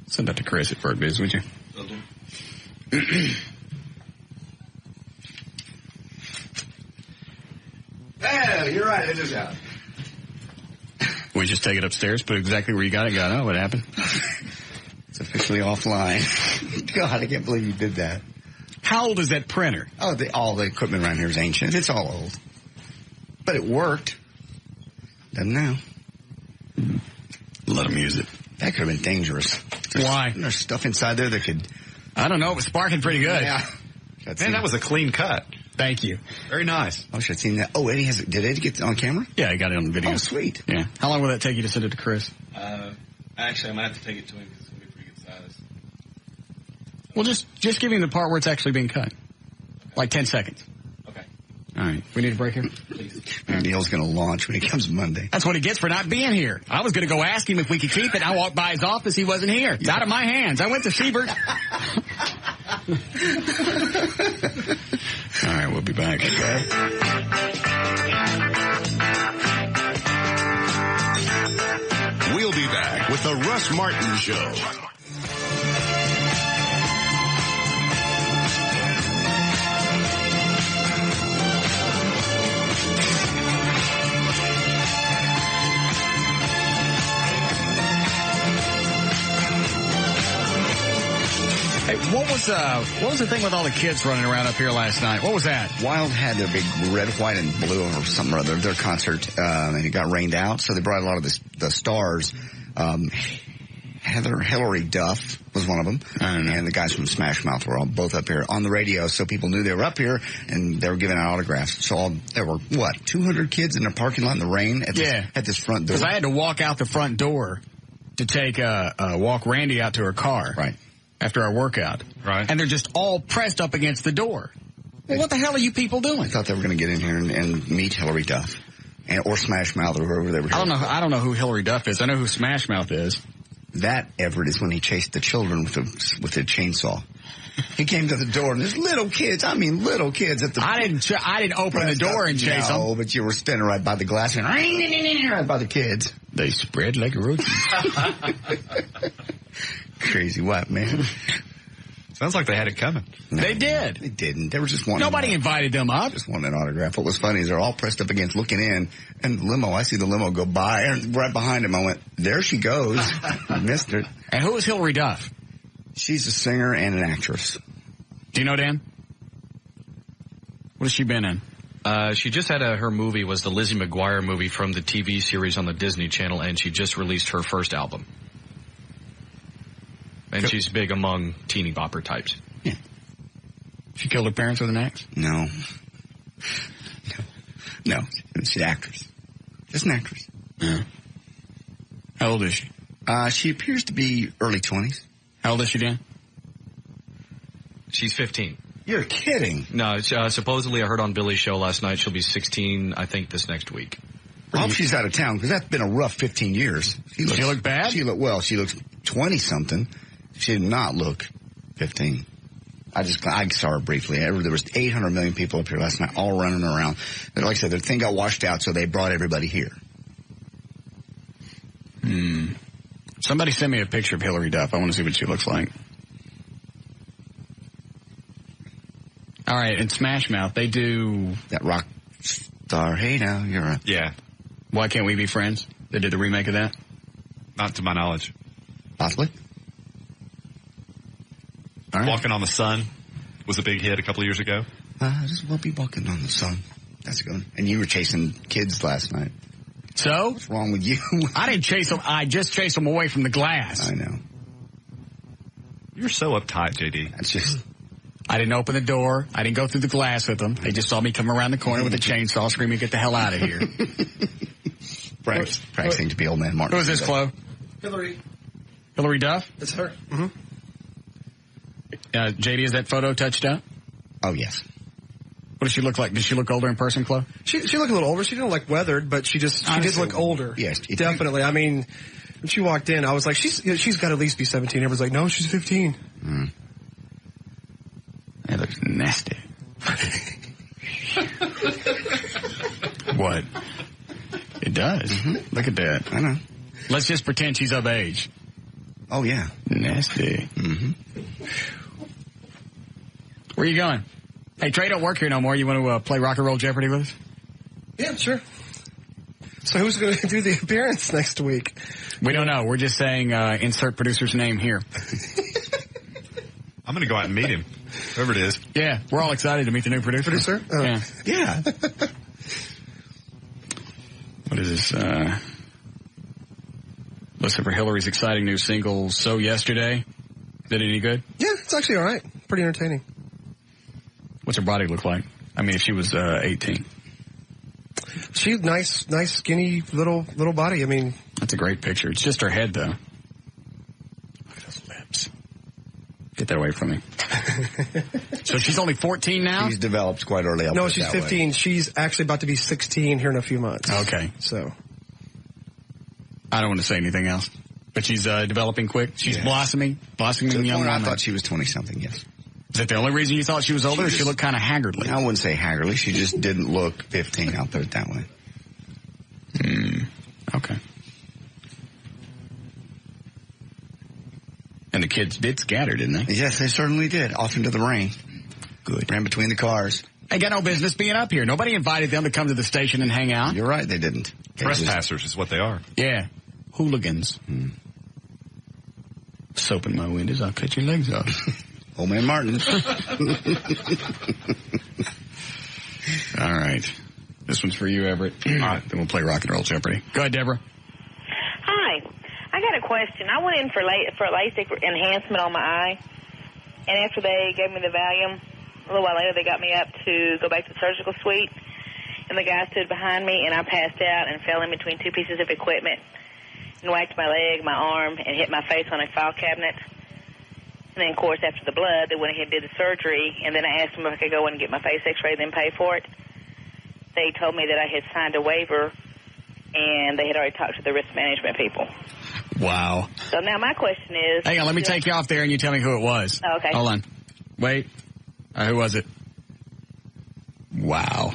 Send that to Chris at FertBiz, would you? Will do. Oh, you're right. It is out. We just take it upstairs, put it exactly where you got it. Oh, what happened? It's officially offline. God, I can't believe you did that. How old is that printer? Oh, all the equipment around here is ancient. It's all old. But it worked. Doesn't now. Let them use it. That could have been dangerous. Why? There's stuff inside there that could... I don't know. It was sparking pretty good. Yeah. Man, that was a clean cut. Thank you. Very nice. I wish I'd seen that. Oh, Eddie did Eddie get it on camera? Yeah, I got it on the video. Oh, sweet. Yeah. How long will that take you to send it to Chris? Actually, I might have to take it to him because it's going to be pretty good size. Well, just give him the part where it's actually being cut. Like 10 seconds. Okay. All right. We need a break here? Please. Neil's going to launch when he comes Monday. That's what he gets for not being here. I was going to go ask him if we could keep it. I walked by his office. He wasn't here. It's out of my hands. I went to Siebert. All right. We'll be back. We'll be back with the Russ Martin Show. Hey, what was the thing with all the kids running around up here last night? What was that? Wild had their big red, white, and blue or something or other, their concert, and it got rained out, so they brought a lot of the stars. Hillary Duff was one of them, and the guys from Smash Mouth were all both up here on the radio, so people knew they were up here, and they were giving out autographs. So there were, 200 kids in the parking lot in the rain at this front door? Because I had to walk out the front door to take walk Randy out to her car. Right. After our workout. Right. And they're just all pressed up against the door. Well, what the hell are you people doing? I thought they were going to get in here and meet Hillary Duff. Or Smash Mouth or whoever they were. I don't know who Hillary Duff is. I know who Smash Mouth is. That, Everett, is when he chased the children with a chainsaw. He came to the door and there's little kids at the... I didn't open the door and chase them. No, but you were standing right by the glass and right by the kids. They spread like roaches. Crazy what, man? Sounds like they had it coming. No, they did. They didn't. They were just wanting... Nobody invited them up. Just wanted an autograph. What was funny is they're all pressed up against looking in, and the limo, I see the limo go by, and right behind him, I went, there she goes. I missed her. And who is Hillary Duff? She's a singer and an actress. Do you know, Dan? What has she been in? She just had her movie was the Lizzie McGuire movie from the TV series on the Disney Channel, and she just released her first album. And she's big among teeny bopper types. Yeah. She killed her parents with an axe? No. She's an actress. Just an actress. Yeah. How old is she? She appears to be early 20s. How old is she, Dan? She's 15. You're kidding. No, supposedly I heard on Billy's show last night she'll be 16, I think, this next week. I hope she's out of town, because that's been a rough 15 years. She look bad? She looks 20-something. She did not look 15. I saw her briefly. There was 800 million people up here last night, all running around. But like I said, the thing got washed out, so they brought everybody here. Somebody send me a picture of Hillary Duff. I want to see what she looks like. All right, and Smash Mouth, they do... That rock star, hey now, you're right. Yeah. Why Can't We Be Friends? They did the remake of that? Not to my knowledge. Possibly. All right. Walking on the Sun was a big hit a couple of years ago. Just will be walking on the sun. That's good. And you were chasing kids last night. So? What's wrong with you? I didn't chase them. I just chased them away from the glass. I know. You're so uptight, JD. That's just... I didn't open the door. I didn't go through the glass with them. They just saw me come around the corner with a chainsaw screaming, get the hell out of here. Practicing to be old man Martin. Who is this, Flo? Hillary. Hillary Duff? It's her. Mm-hmm. JD, is that photo touched up? Oh, yes. What does she look like? Does she look older in person, Chloe? She looked a little older. She didn't look weathered, but she did look older. Yes. Definitely. I mean, when she walked in, I was like, she's got to at least be 17. Everyone's like, no, she's 15. Mm. That looks nasty. What? It does. Mm-hmm. Look at that. I know. Let's just pretend she's of age. Oh, yeah. Nasty. Mm-hmm. Where are you going? Hey, Trey don't work here no more. You want to play Rock and Roll Jeopardy with us? Yeah, sure. So who's going to do the appearance next week? We don't know. We're just saying insert producer's name here. I'm going to go out and meet him, whoever it is. Yeah, we're all excited to meet the new producer. Producer? Yeah. Yeah. What is this? Listen for Hillary's exciting new single, So Yesterday. Is it any good? Yeah, it's actually all right. Pretty entertaining. What's her body look like? I mean, if she was 18. She's nice, skinny, little body. I mean, that's a great picture. It's just her head, though. Look at those lips. Get that away from me. So she's only 14 now? She's developed quite early. No, she's 15. Way. She's actually about to be 16 here in a few months. Okay. So. I don't want to say anything else. But she's developing quick. She's blossoming young woman. I thought she was 20-something, yes. Is that the only reason you thought she was older, or she looked kind of haggardly? I wouldn't say haggardly. She just didn't look 15. I'll put it that way. Okay. And the kids did scatter, didn't they? Yes, they certainly did. Off into the rain. Good. Ran between the cars. They got no business being up here. Nobody invited them to come to the station and hang out. You're right, they didn't. Trespassers is what they are. Yeah. Hooligans. Soap in my windows, I'll cut your legs off. Old man Martin. All right. This one's for you, Everett. All right, then we'll play Rock and Roll Jeopardy. Go ahead, Deborah. Hi. I got a question. I went in for a LASIK enhancement on my eye, and after they gave me the Valium, a little while later they got me up to go back to the surgical suite, and the guy stood behind me, and I passed out and fell in between two pieces of equipment and whacked my leg, my arm, and hit my face on a file cabinet. And then, of course, after the blood, they went ahead and did the surgery, and then I asked them if I could go in and get my face x-ray, then pay for it. They told me that I had signed a waiver, and they had already talked to the risk management people. Wow. So now my question is... Hang on, let me take you off there, and you tell me who it was. Oh, okay. Hold on. Wait. Who was it? Wow.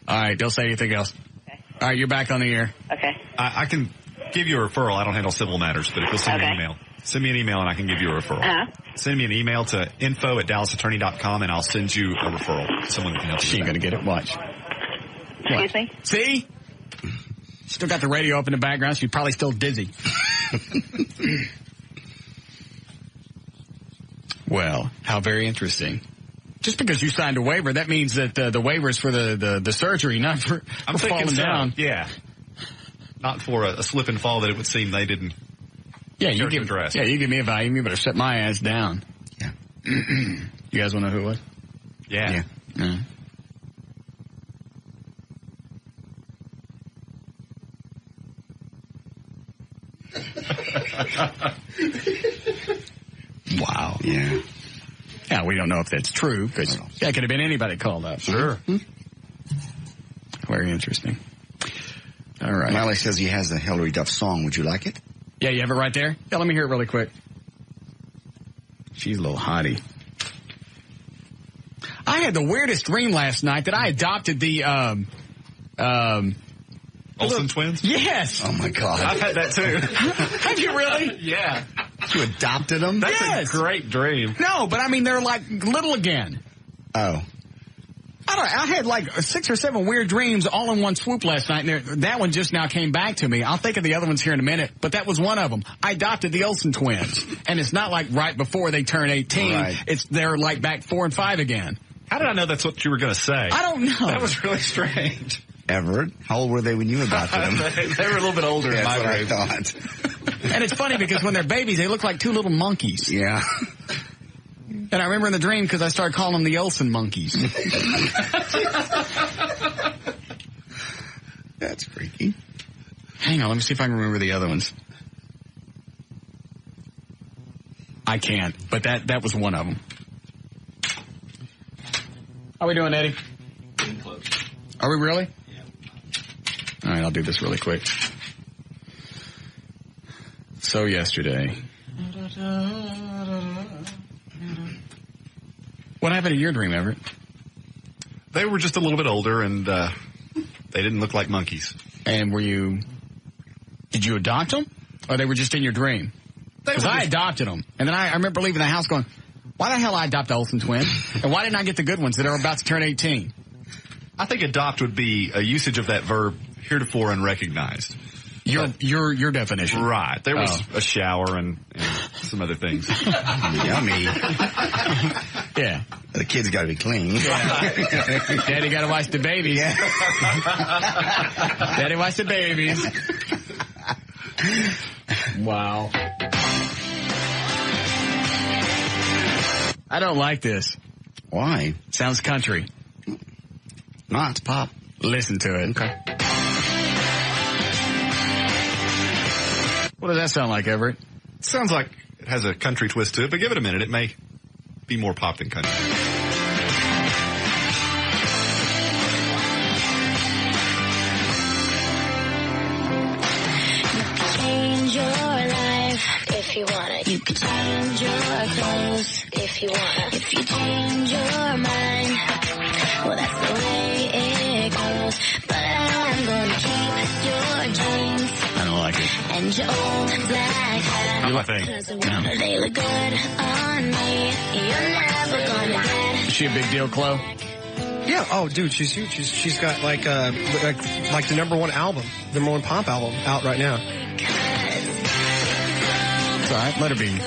All right, don't say anything else. Okay. All right, you're back on the air. Okay. I can give you a referral. I don't handle civil matters, but if you'll send me an email. Send me an email and I can give you a referral. Uh-huh. Send me an email to info@dallasattorney.com and I'll send you a referral. Someone that can help you. She ain't going to get it. Watch. Excuse me? See? Still got the radio up in the background. She's probably still dizzy. Well, how very interesting. Just because you signed a waiver, that means that the waiver is for the surgery, not for falling down. Yeah. Not for a slip and fall that it would seem they didn't. Yeah, you give me a Valium, you better set my ass down. Yeah. You guys want to know who it was? Yeah. Wow. Yeah. Yeah, we don't know if that's true, because that could have been anybody called up. Sure. Very interesting. All right. Miley says he has the Hillary Duff song. Would you like it? Yeah, you have it right there? Yeah, let me hear it really quick. She's a little hottie. I had the weirdest dream last night that I adopted the, Olsen twins? Yes. Oh, my God. I've had that, too. Have you really? Yeah. You adopted them? That's a great dream. No, but I mean, they're like little again. Oh. I had like 6 or 7 weird dreams all in one swoop last night, and that one just now came back to me. I'll think of the other ones here in a minute, but that was one of them. I adopted the Olsen twins, and it's not like right before they turn 18. Right. They're like back 4 and 5 again. How did I know that's what you were going to say? I don't know. That was really strange. Everett, how old were they when you adopted them? They were a little bit older in my dream. I thought. And it's funny because when they're babies, they look like 2 little monkeys. Yeah. And I remember in the dream because I started calling them the Olsen monkeys. That's freaky. Hang on, let me see if I can remember the other ones. I can't, but that was one of them. How we doing, Eddie? Getting close. Are we really? Yeah. All right, I'll do this really quick. So yesterday. What happened to your dream, Everett? They were just a little bit older, and they didn't look like monkeys. And did you adopt them? Or they were just in your dream? Because I adopted them. And then I remember leaving the house going, why the hell I adopt the Olsen twin? And why didn't I get the good ones that are about to turn 18? I think adopt would be a usage of that verb heretofore unrecognized. Your definition. Right. There was a shower and some other things. Yummy. Yeah. The kids got to be clean. Yeah. Daddy got to watch the babies. Yeah. Daddy watch the babies. Wow. I don't like this. Why? Sounds country. No, it's pop. Listen to it. Okay. What does that sound like, Everett? Sounds like it has a country twist to it, but give it a minute. It may be more pop than country. Change your life if you wanna. You can change your clothes if you wanna. If you change your mind, well, that's the way it goes. But I'm gonna keep your jeans. I don't like it. And your old black hat. You like it? Cause they look good on me. You're never gonna get. Is she a big deal, Chloe? Yeah. Oh, dude, she's huge. She's got like the #1 album, the #1 pop album out right now. It's all right. Let her be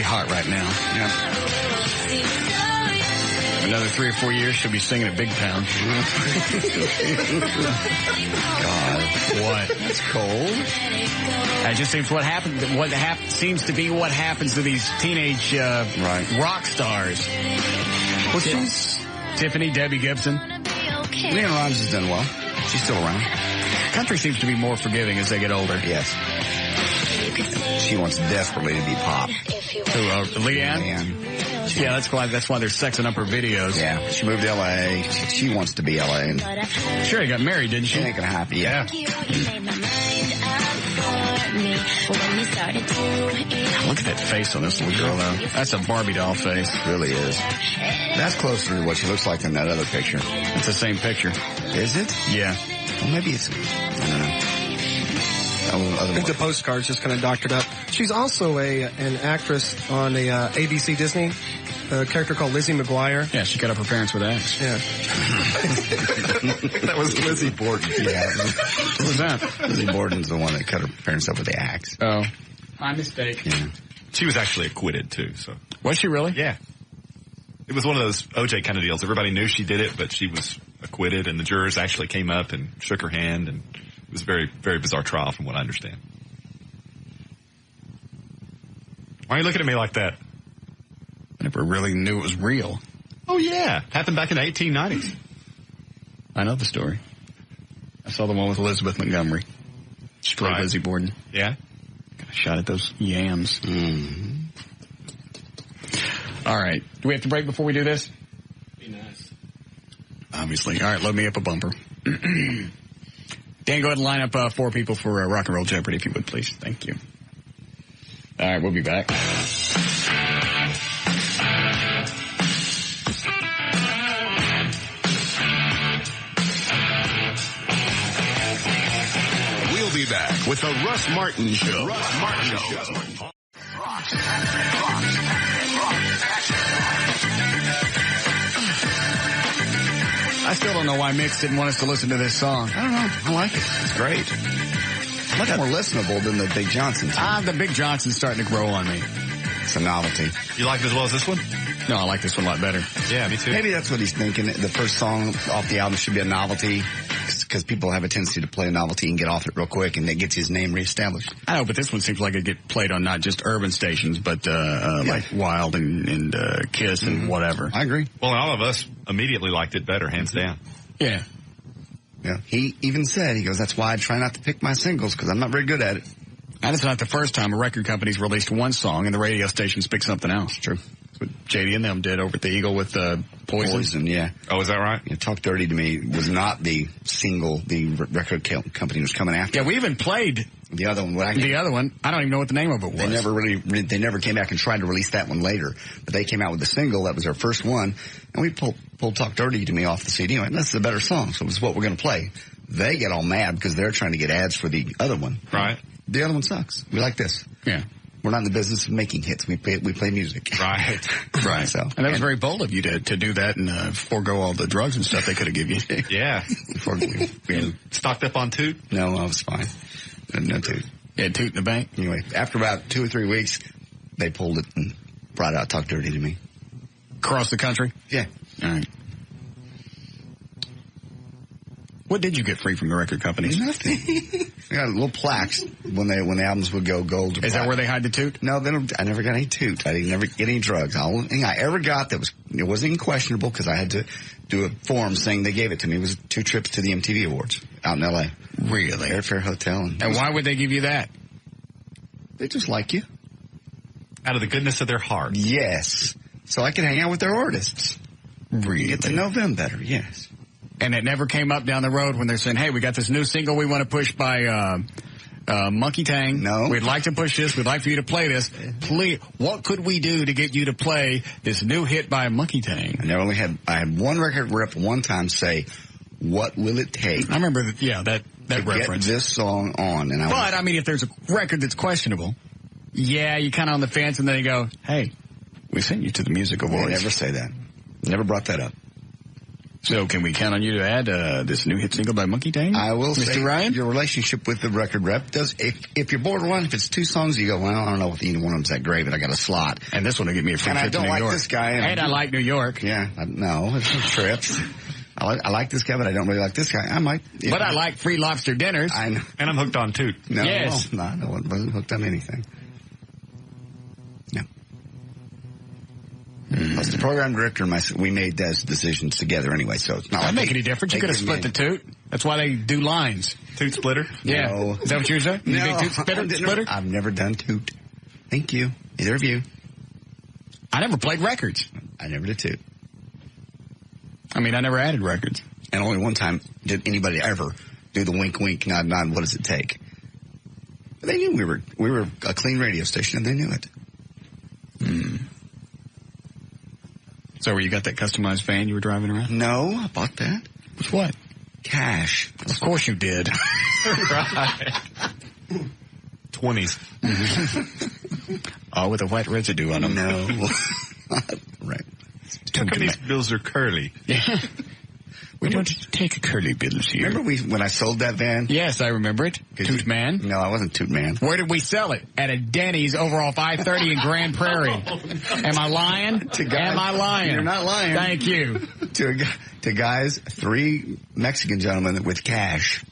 hot right now. Yeah. Another 3 or 4 years, she'll be singing at Big Town. God, what? That's cold. That just seems seems to be what happens to these teenage rock stars. Well, she's Tiffany, Debbie Gibson. Leanne Rimes has done well. She's still around. Country seems to be more forgiving as they get older. Yes. She wants desperately to be pop. Who, Leanne? Yeah, that's why they're sexing up her videos. Yeah, she moved to L.A. She wants to be L.A. And sure, got married, didn't she? She ain't gonna happen. Yeah. Look at that face on this little girl, though. That's a Barbie doll face. It really is. That's closer to what she looks like in that other picture. It's the same picture. Is it? Yeah. Well, maybe it's, I don't know. I think the postcard's just kind of doctored up. She's also an actress on a ABC Disney, a character called Lizzie McGuire. Yeah, she cut up her parents with axe. Yeah. That was Lizzie Borden. Yeah. What was that? Lizzie Borden's the one that cut her parents up with the axe. Oh. My mistake. Yeah. She was actually acquitted, too. So was she really? Yeah. It was one of those O.J. kind of deals. Everybody knew she did it, but she was acquitted, and the jurors actually came up and shook her hand, and it was a very, very bizarre trial from what I understand. Why are you looking at me like that? I never really knew it was real. Oh, yeah. Happened back in the 1890s. I know the story. I saw the one with Elizabeth Montgomery. She played Lizzie Borden. Yeah? Got a shot at those yams. Mm-hmm. All right. Do we have to break before we do this? Be nice. Obviously. All right, load me up a bumper. Dan, go ahead and line up 4 people for Rock and Roll Jeopardy, if you would, please. Thank you. All right, we'll be back. We'll be back with the Russ Martin Show. Russ Martin Show. I still don't know why Mix didn't want us to listen to this song. I don't know. I like it. It's great. Much more listenable than the Big Johnson. The Big Johnson's starting to grow on me. It's a novelty. You like it as well as this one? No, I like this one a lot better. Yeah, me too. Maybe that's what he's thinking. The first song off the album should be a novelty, because people have a tendency to play a novelty and get off it real quick, and that gets his name reestablished. I know, but this one seems like it get played on not just urban stations, but like Wild and Kiss and whatever. I agree. Well, all of us immediately liked it better, hands down. Yeah. Yeah. He even said, he goes, that's why I try not to pick my singles, because I'm not very good at it. And it's not the first time a record company's released one song and the radio stations pick something else. True. That's what JD and them did over at the Eagle with Poison. Yeah. Oh, is that right? Yeah, Talk Dirty to Me was not the single the record company was coming after. Yeah, we even played the other one. The other one, I don't even know what the name of it was. They never came back and tried to release that one later. But they came out with the single. That was their first one. And we pulled Talk Dirty to Me off the CD. And this is a better song, so it's what we're going to play. They get all mad because they're trying to get ads for the other one. Right. The other one sucks. We like this. Yeah. We're not in the business of making hits. We play music. Right. Right. So, and that was very bold of you to do that and forego all the drugs and stuff they could have given you. Yeah. We stocked up on Toot? No, I was fine. No Toot. Yeah, Toot in the bank. Anyway, after about 2 or 3 weeks, they pulled it and brought out Talk Dirty to Me. Across the country? Yeah. All right. What did you get free from the record companies? Nothing. They got little plaques when the albums would go gold. Is that where they hide the Toot? No, they don't. I never got any Toot. I didn't never get any drugs. The only thing I ever got it wasn't even questionable because I had to do a form saying they gave it to me. It was 2 trips to the MTV Awards out in L.A. Really? Airfare, hotel. And why would they give you that? They just like you. Out of the goodness of their heart. Yes. So I could hang out with their artists. Really? Get to know them better, yes. And it never came up down the road when they're saying, hey, we got this new single we want to push by Monkey Tang. No. We'd like to push this. We'd like for you to play this. Please, what could we do to get you to play this new hit by Monkey Tang? I had one record rep one time say, what will it take? I remember that reference. Get this song on. But, I mean, if there's a record that's questionable, yeah, you kind of on the fence and then you go, hey, we sent you to the Music Awards. I never say that. Never brought that up. So can we count on you to add this new hit single by Monkey Tang? I will Mr. say Ryan? Your relationship with the record rep does, if you're borderline, if it's 2 songs, you go, well, I don't know if either one of them's that great, but I got a slot. And this one will get me a free trip to New York. And I don't like this guy. And I like New York. Yeah, no, it's no trips. I like this guy, but I don't really like this guy. I might. But I like free lobster dinners. I know. And I'm hooked on Toot. No, yes. No, I wasn't hooked on anything. No. Plus, the program director and we made those decisions together anyway, so it's not. Doesn't make any difference. You could have split the Toot. That's why they do lines. Toot splitter? Yeah. No. Is that what you're saying? No. Big Toot splitter? I've never done Toot. Thank you. Either of you. I never played records. I never did Toot. I mean, I never added records. And only one time did anybody ever do the wink, wink, nod, nod, what does it take? But they knew we were a clean radio station and they knew it. So where you got that customized van you were driving around? No, I bought that. With what? Cash. Of course you did. Right. 20s. Oh, with a white residue on them. No. Right. How come these bills are curly? Yeah. We don't take curly bills here. Remember when I sold that van? Yes, I remember it. Toot Man? No, I wasn't Toot Man. Where did we sell it? At a Denny's over off I-30 in Grand Prairie. Am I lying? Am I lying? You're not lying. Thank you. To guys, 3 Mexican gentlemen with cash.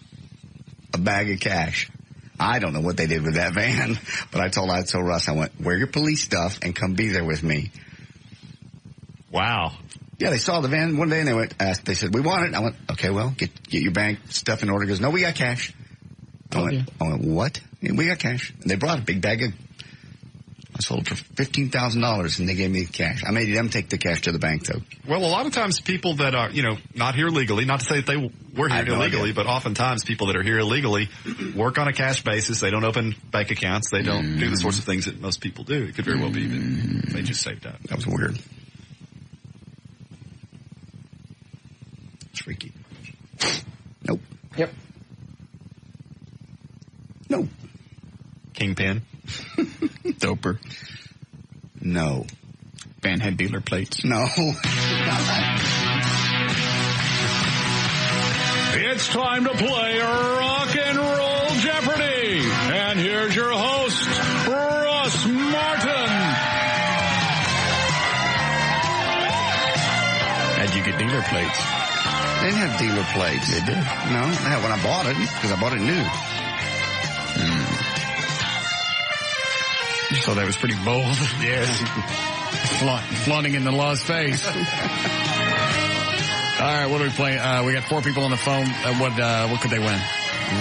A bag of cash. I don't know what they did with that van, but I told Russ, I went, wear your police stuff and come be there with me. Wow. Yeah, they saw the van one day and they said, we want it. I went, okay, well, get your bank stuff in order. He goes, no, we got cash. I went, what? Yeah, we got cash. And they brought a big bag I sold it for $15,000 and they gave me the cash. I made them take the cash to the bank though. Well, a lot of times people that are, not here legally, not to say that they were here illegally, but oftentimes people that are here illegally work on a cash basis. They don't open bank accounts. They don't do the sorts of things that most people do. It could very well be that they just saved up. That was weird. It's freaky. Nope. Yep. Nope. Kingpin. Doper. No. Van had dealer plates. No. It's time to play Rock and Roll Jeopardy! And here's your host, Russ Martin. How'd you get dealer plates? They didn't have dealer plates. They did? No, they had when I bought it, because I bought it new. So that was pretty bold. Yes. Flaunting in the law's face. All right, what are we playing? We got 4 people on the phone. What could they win?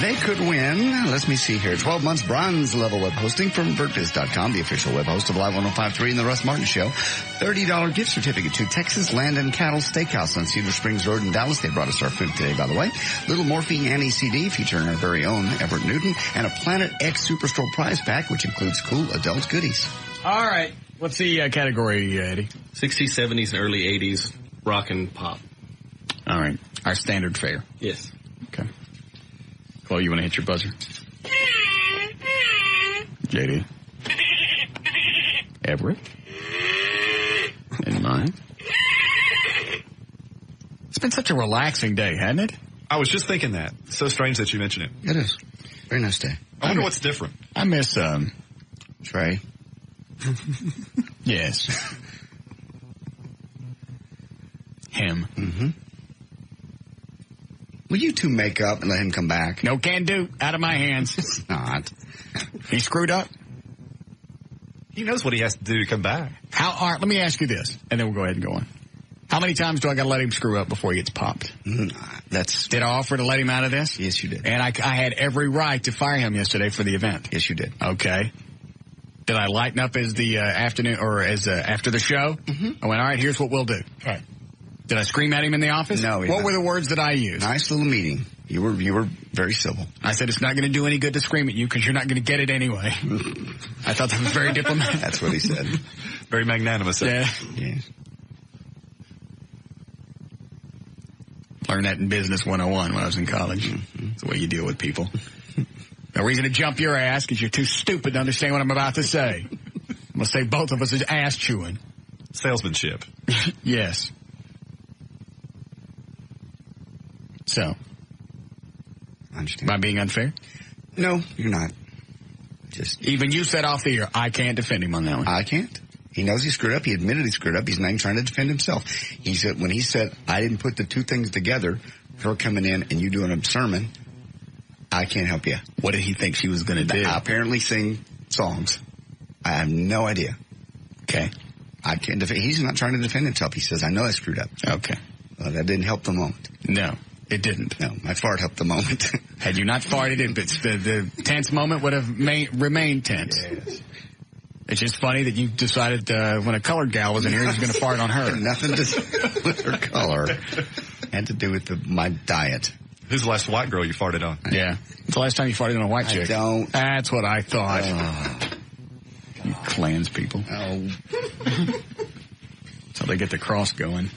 They could win. Let me see here. 12 months bronze level web hosting from VertBiz.com, the official web host of Live 105.3 and the Russ Martin Show. $30 gift certificate to Texas Land and Cattle Steakhouse on Cedar Springs Road in Dallas. They brought us our food today, by the way. Little Morphine Annie CD featuring our very own Everett Newton and a Planet X Superstore prize pack, which includes cool adult goodies. All right. What's the category, Eddie? 60s, 70s, and early 80s rock and pop. All right. Our standard fare. Yes. Okay. Chloe, you want to hit your buzzer? JD. Everett. And mine. It's been such a relaxing day, hasn't it? I was just thinking that. It's so strange that you mentioned it. It is. Very nice day. I wonder what's different. I miss, Trey. Yes. Him. Mm-hmm. Will you two make up and let him come back? No can do. Out of my hands. It's not. He screwed up. He knows what he has to do to come back. All right, let me ask you this, and then we'll go ahead and go on. How many times do I got to let him screw up before he gets popped? Did I offer to let him out of this? Yes, you did. And I had every right to fire him yesterday for the event. Yes, you did. Okay. Did I lighten up as the afternoon or as after the show? Mm-hmm. I went, all right, here's what we'll do. Right. Did I scream at him in the office? No. What were the words that I used? Nice little meeting. You were very civil. I said, it's not going to do any good to scream at you because you're not going to get it anyway. I thought that was very diplomatic. That's what he said. Very magnanimous. Yeah. Learned that in Business 101 when I was in college. Mm-hmm. It's the way you deal with people. No reason to jump your ass because you're too stupid to understand what I'm about to say. I'm going to say both of us is ass chewing. Salesmanship. Yes. So. Am I being unfair? No, you're not. Even you said off the air, I can't defend him on that one. I can't. He knows he screwed up. He admitted he screwed up. He's not even trying to defend himself. He said, when he said, I didn't put the two things together, her coming in and you doing a sermon, I can't help you. What did he think she was going to do? Apparently sing songs. I have no idea. Okay. I can't defend. He's not trying to defend himself. He says, I know I screwed up. Okay. Well, that didn't help the moment. No, it didn't. No, my fart helped the moment. Had you not farted, the tense moment would have remained tense. Yes. It's just funny that you decided when a colored gal was in here, you was going to fart on her. Nothing to do with her color. Had to do with my diet. Who's the last white girl you farted on? Yeah. It's the last time you farted on a white chick. I don't. That's what I thought. You Klans people. Oh. That's how they get the cross going.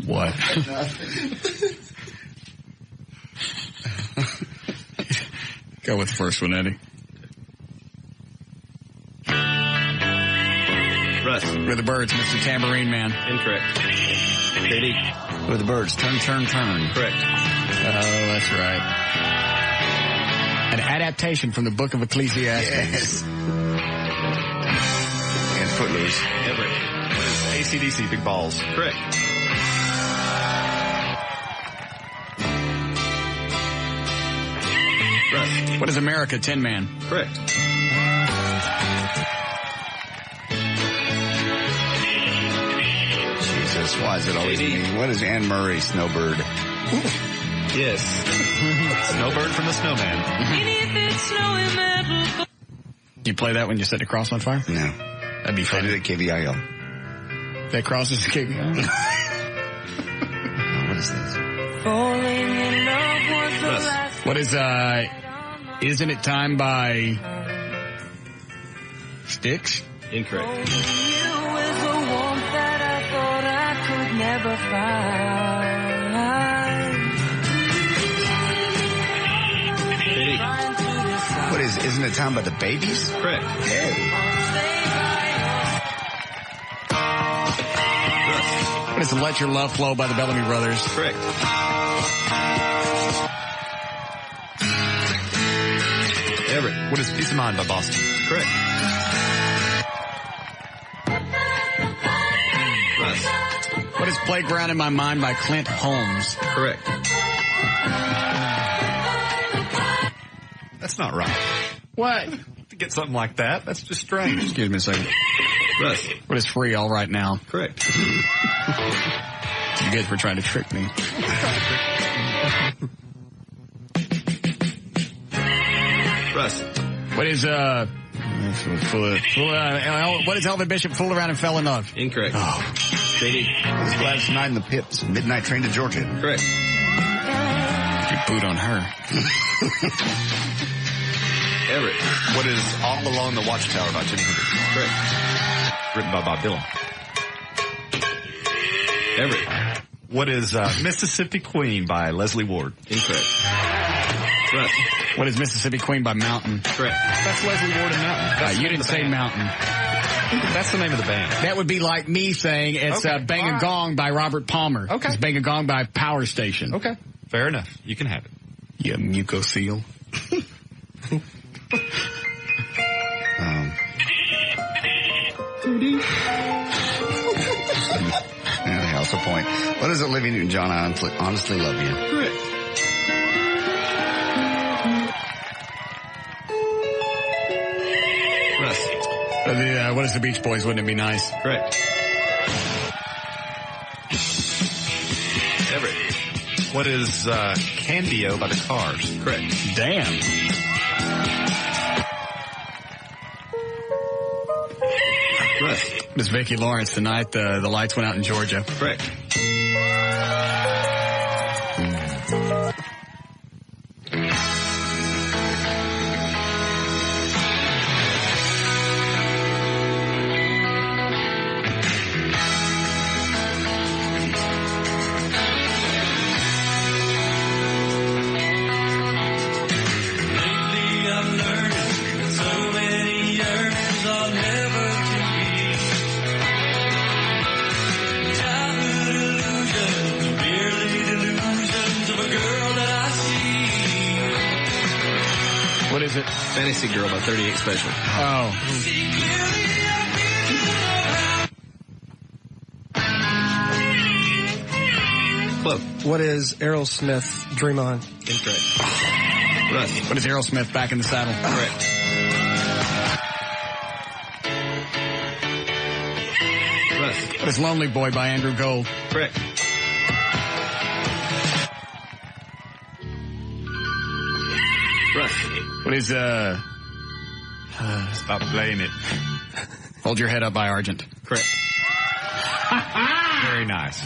What? Go with the first one, Eddie. Russ. With the Birds, Mr. Tambourine Man. Incorrect. JD. With the Birds, turn. Correct. Oh, that's right. An adaptation from the Book of Ecclesiastes. Yes. And Footloose. Everett. What is AC/DC? Big Balls. Correct. Russ. What is America? Tin Man. Correct. Jesus, why is it always me? What is Anne Murray, Snowbird? Yes. Snowbird from the Snowman. You play that when you set the cross on fire? No. That'd be fun. I did at KVIL. That cross is KVIL. What is this? Russ. What is, Isn't It Time by Styx? Incorrect. What is Isn't It Time by the Babies? Correct. Hey. What is Let Your Love Flow by the Bellamy Brothers? Correct. Everett. What is Peace of Mind by Boston? Correct. Russ. What is Playground in My Mind by Clint Holmes? Correct. That's not right. What? To get something like that, that's just strange. Excuse me a second. Russ. What is Free All Right Now? Correct. You guys were trying to trick me. Russ. What is, what is Elvin Bishop fooled around and fell in love? Incorrect. Oh. JD. It was last night in the Pips, midnight train to Georgia. Correct. You boot on her. Everett. What is All Along the Watchtower by Jimi Hendrix? Correct. Written by Bob Dylan. Everett. What is Mississippi Queen by Leslie Ward? Incorrect. Russ. What is Mississippi Queen by Mountain? Correct. That's Leslie Ward and Mountain. You didn't say Mountain. That's the name of the band. That would be like me saying it's Bang a Gong by Robert Palmer. Okay. It's Bang a Gong by Power Station. Okay. Fair enough. You can have it. You mucocele. Anyhow, what's the point? What is Olivia Newton-John honestly love you? Correct. Russ. What is the Beach Boys? Wouldn't it be nice? Correct. Everett. What is Candio by the Cars? Correct. Damn. Russ. Miss Vicki Lawrence, the night the lights went out in Georgia. Correct. What is it? Fantasy Girl by 38 Special. Oh. Club. What is Aerosmith Dream On? Incorrect. Russ. What is Aerosmith Back in the Saddle? Correct. Russ. What is Lonely Boy by Andrew Gold? Correct. Russ. What is, Stop playing it. Hold Your Head Up by Argent? Correct. Very nice.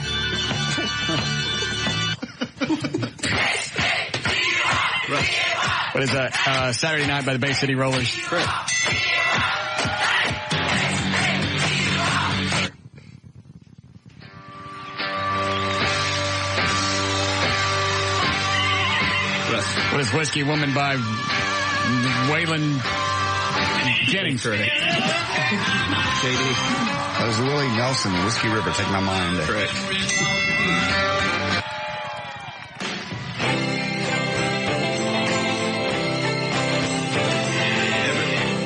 Russ. What is Saturday Night by the Bay City Rollers? Correct. Russ. What is Whiskey Woman by Waylon Jennings? Correct. JD. That was Willie Nelson, Whiskey River, Take My Mind. Correct.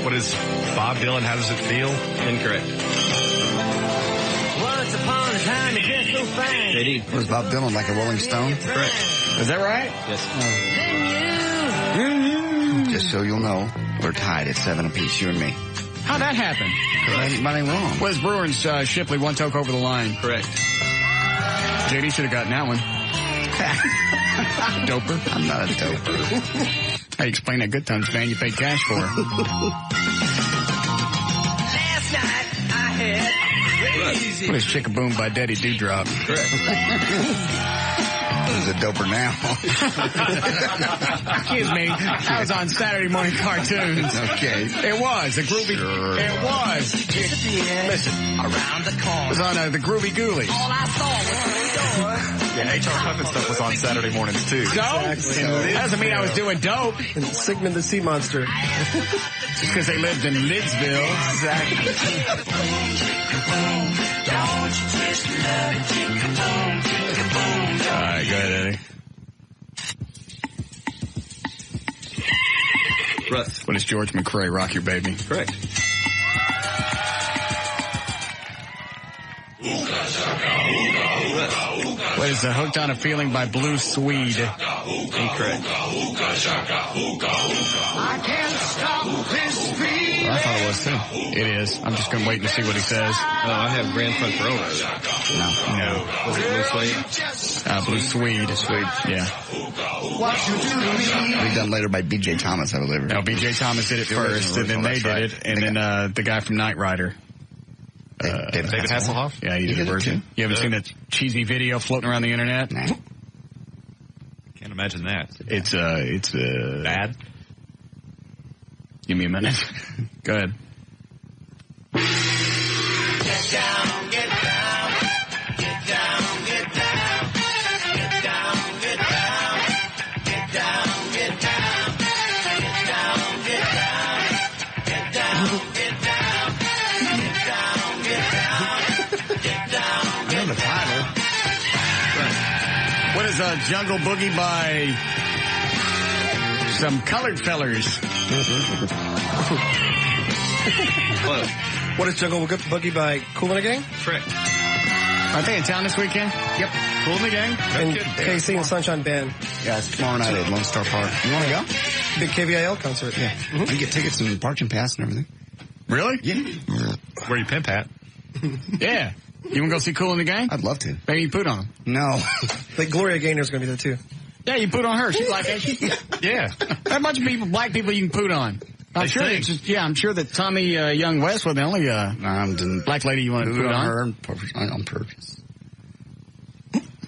What is Bob Dylan, How Does It Feel? Incorrect. Once upon a time, it just so fine. JD. Was Bob Dylan like a Rolling Stone? Correct. Is that right? Yes. Just so you'll know, we're tied at 7 apiece, you and me. How'd that happen? Mine ain't wrong. What is Brewer and Shipley, One Toke Over the Line? Correct. JD should have gotten that one. Doper. I'm not a doper. How you explain that Good Times van you paid cash for? Last night, I had crazy. What is Chickaboom by Daddy Dewdrop? Correct. Who's a doper now? Excuse me. I was on Saturday morning cartoons. Okay. It was. The Groovy. Sure. It was. Listen. Around the corner. It was on the Groovy Ghoulies. All I saw was the door. Yeah, HR Puffin stuff was on Saturday mornings, too. So? That doesn't mean I was doing dope. And Sigmund the Sea Monster. Just because they lived in Lidsville. Exactly. All right, go ahead, Eddie. Russ. What is George McCrae, Rock Your Baby? Correct. What What is Hooked on a Feeling by Blue Swede? Incorrect. I can't stop this feeling. Well, I thought it was too. It is. I'm just going to wait to see what he says. Oh, I have Grand Front Row. No. Was it Blue Suede? Blue Swede. Yeah. What you do to me. Be done later by B.J. Thomas, I believe. No, B.J. Thomas did it first, and then they did it, and then the guy from Knight Rider. David Hasselhoff? Yeah, he did a version. You haven't seen that cheesy video floating around the internet? Nah. Can't imagine that. It's Bad? Give me a minute. Go ahead. Get down, get down. Get down, get down. Get down, get down. Get down, get down. Get down, get down. Get down, get down. Get down, get down. Get down, I know the title. What is Jungle Boogie by some colored fellers? What is Jungle Boogie by Kool and the Gang? Correct. Aren't they in town this weekend? Yep. Cool in the Gang? And KC and Sunshine Band. Yeah, it's tomorrow night at Lone Star Park. You want to go? Big KVIL concert. Yeah. I can get tickets and parking pass and everything. Really? Yeah. Where you pimp at? Yeah. You want to go see Cool in the Gang? I'd love to. Maybe you put on. No. Like Gloria Gaynor's going to be there too. Yeah, you put on her. She's like, Yeah. a bunch of people, black people you can put on. I'm sure that Tommy Young West was the only black lady you want to put on. Her on purpose.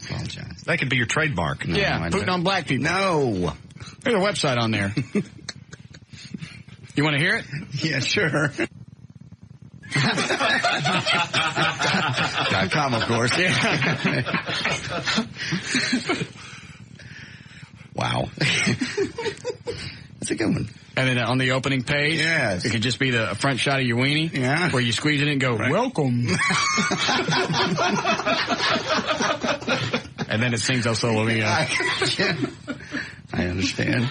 Apologize. That could be your trademark. No, Yeah, putting on black people. No. There's a website on there. You want to hear it? Yeah, sure. .com, of course. Yeah. Wow. That's a good one. And then on the opening page, yes, it could just be the front shot of your weenie, yeah, where you squeeze it in and go, welcome. And then it sings El Solo Mio. I understand.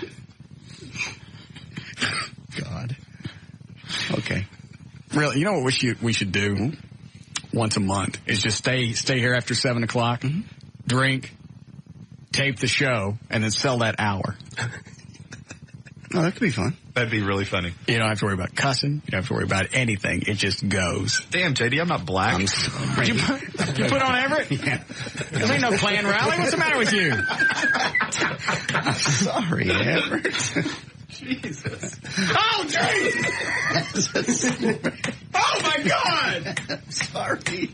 God. Okay. Really, you know what we should do once a month is just stay here after 7 o'clock, drink, tape the show, and then sell that hour. Oh, that could be fun. That'd be really funny. You don't have to worry about cussing. You don't have to worry about anything. It just goes. Damn, JD, I'm not black. You put on Everett? Yeah. This ain't no Klan rally. What's the matter with you? I'm sorry, Everett. Jesus. Oh, Jesus. Oh, my God. I'm sorry.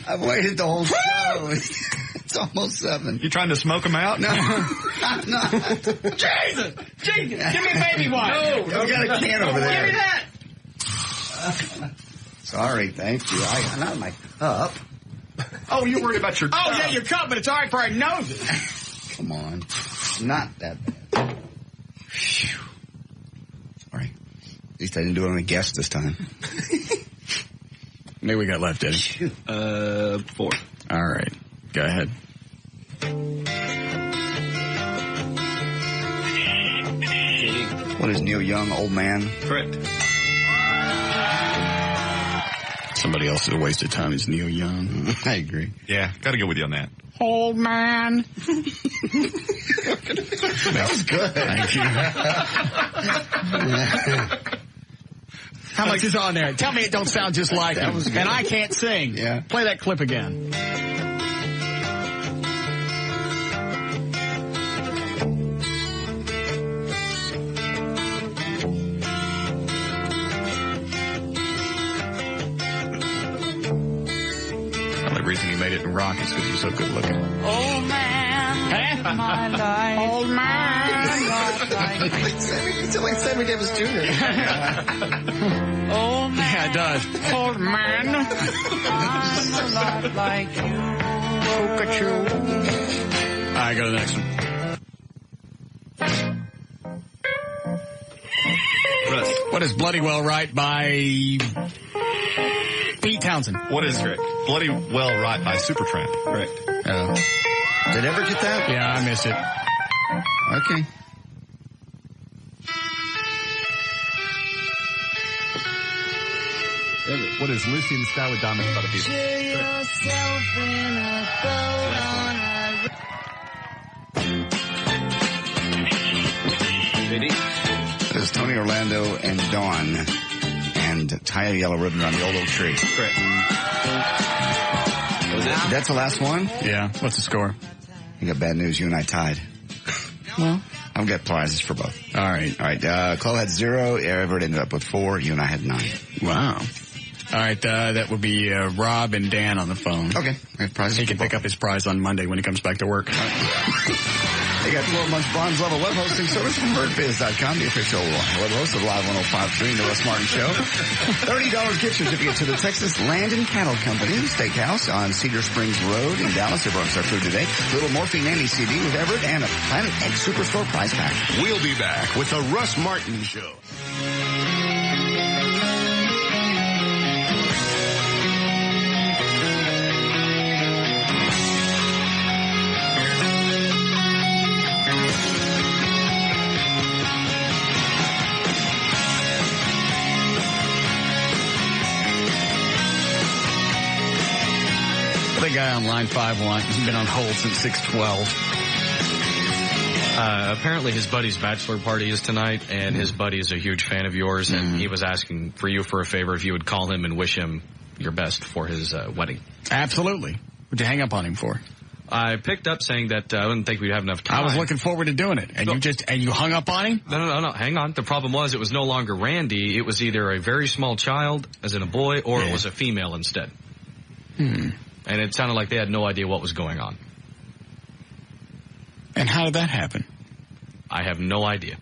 I've waited the whole show. It's almost 7. You trying to smoke them out? No. I'm not. Jesus. Give me a baby wipe. No. I got a can over there. Give me that. Sorry, thank you. I'm not in my cup. Oh, you're worried about your cup. Oh, yeah, your cup, but it's all right for our noses. Come on. Not that bad. Phew. Sorry. At least I didn't do it on a guest this time. Maybe we got left, Eddie. 4. All right. Go ahead. What is Neil Young, old man? Correct. Somebody else is a waste of time is Neil Young. I agree. Yeah, got to go with you on that. Old man. That was good. Thank you. How much is on there? Tell me it don't sound just like him. And I can't sing. Yeah. Play that clip again. The only reason he made it in rock is because he's so good looking. Old man, my life. Old man, It's like Sammy Davis Jr. Old man. Yeah, it does. Old man. I'm a lot like you. Pikachu. All right, go to the next one. Russ. What is Bloody Well Right by Pete Townsend? What is Bloody Well Right by Supertramp? Correct. Did ever get that? Yeah, I missed it. Okay. What is Lucy in the Sky with Diamonds by the Beatles? Picture yourself in a boat on a CD. This is Tony Orlando and Dawn and tie a yellow ribbon around the old oak tree. Correct. That's the last one? Yeah. What's the score? You got bad news. You and I tied. Well, I've got prizes for both. All right. Chloe had 0. Everett ended up with 4. You and I had 9. Wow. All right, that would be Rob and Dan on the phone. Okay. He can pick up his prize on Monday when he comes back to work. They got 12 months bronze level web hosting service from birdbiz.com, the official web host of Live 105.3 and the Russ Martin Show. $30 gift certificate to the Texas Land and Cattle Company Steakhouse on Cedar Springs Road in Dallas. They brought us our food today. Little Morphine Nanny CD with Everett and a Planet Egg Superstore prize pack. We'll be back with the Russ Martin Show. The guy on line 5 has been on hold since 6:12. Apparently his buddy's bachelor party is tonight, and his buddy is a huge fan of yours, and he was asking for you for a favor if you would call him and wish him your best for his wedding. Absolutely. What'd you hang up on him for? I picked up saying that I didn't think we'd have enough time. I was looking forward to doing it, and you hung up on him? No. Hang on. The problem was it was no longer Randy. It was either a very small child, as in a boy, or it was a female instead. And it sounded like they had no idea what was going on. And how did that happen? I have no idea.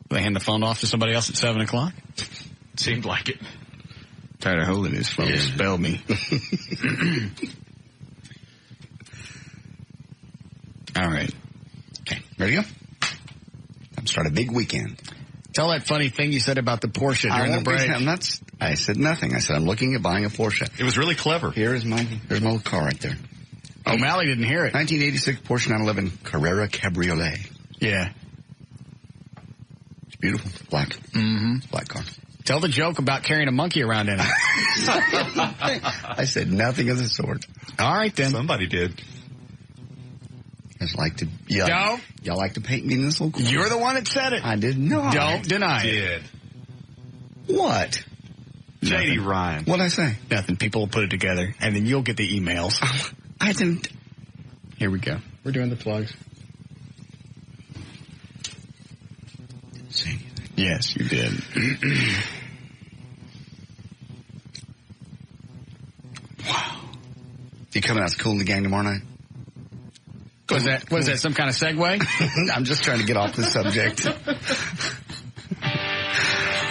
They hand the phone off to somebody else at 7 o'clock? Seemed like it. Tired of holding his phone. Spell me. All right. Okay. Ready to go? I'm starting a big weekend. Tell that funny thing you said about the Porsche during the break. I said nothing. I said I'm looking at buying a Porsche. It was really clever. There's my old car right there. O'Malley didn't hear it. 1986 Porsche 911 Carrera Cabriolet. Yeah. It's beautiful. Black. Mm-hmm. Black car. Tell the joke about carrying a monkey around in it. I said nothing of the sort. All right, then. Somebody did. Just like to... Y'all like to paint me in this little corner. You're the one that said it. I did not. Don't deny it. What? J.D. Ryan. What'd I say? Nothing. People will put it together, and then you'll get the emails. I didn't... Here we go. We're doing the plugs. See? Yes, you did. Wow. You coming out to Cool in the Gang tomorrow night? Was that some kind of segue? I'm just trying to get off the subject.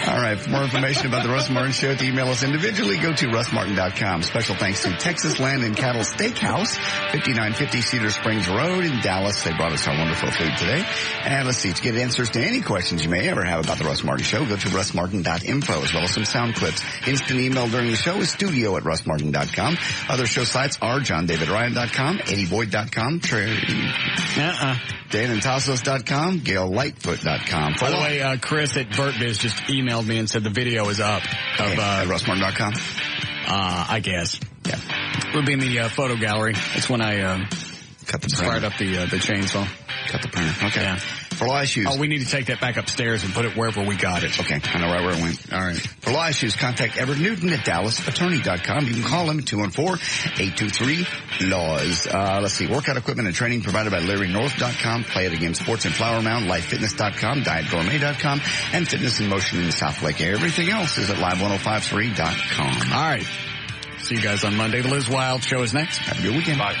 All right. For more information about the Russ Martin Show, to email us individually, go to russmartin.com. Special thanks to Texas Land and Cattle Steakhouse, 5950 Cedar Springs Road in Dallas. They brought us our wonderful food today. And let's see, to get answers to any questions you may ever have about the Russ Martin Show, go to russmartin.info, as well as some sound clips. Instant email during the show is studio@russmartin.com. Other show sites are johndavidryan.com, eddieboyd.com, danandtassos.com, gaillightfoot.com. By the way, Chris at VertBiz just emailed me and said the video is up of at russmartin.com. I guess. Yeah. We'll be in the photo gallery. That's when I fired up the chainsaw. Cut the printer. Okay. Yeah. For law issues. Oh, we need to take that back upstairs and put it wherever we got it. Okay. I know right where it went. All right. For law issues, contact Everett Newton at DallasAttorney.com. You can call him at 214-823-LAWS. Let's see. Workout equipment and training provided by LarryNorth.com. Play It Again Sports in Flower Mound. LifeFitness.com. DietGourmet.com. And Fitness in Motion in the South Lake area. Everything else is at Live1053.com. All right. See you guys on Monday. The Liz Wild Show is next. Have a good weekend. Bye.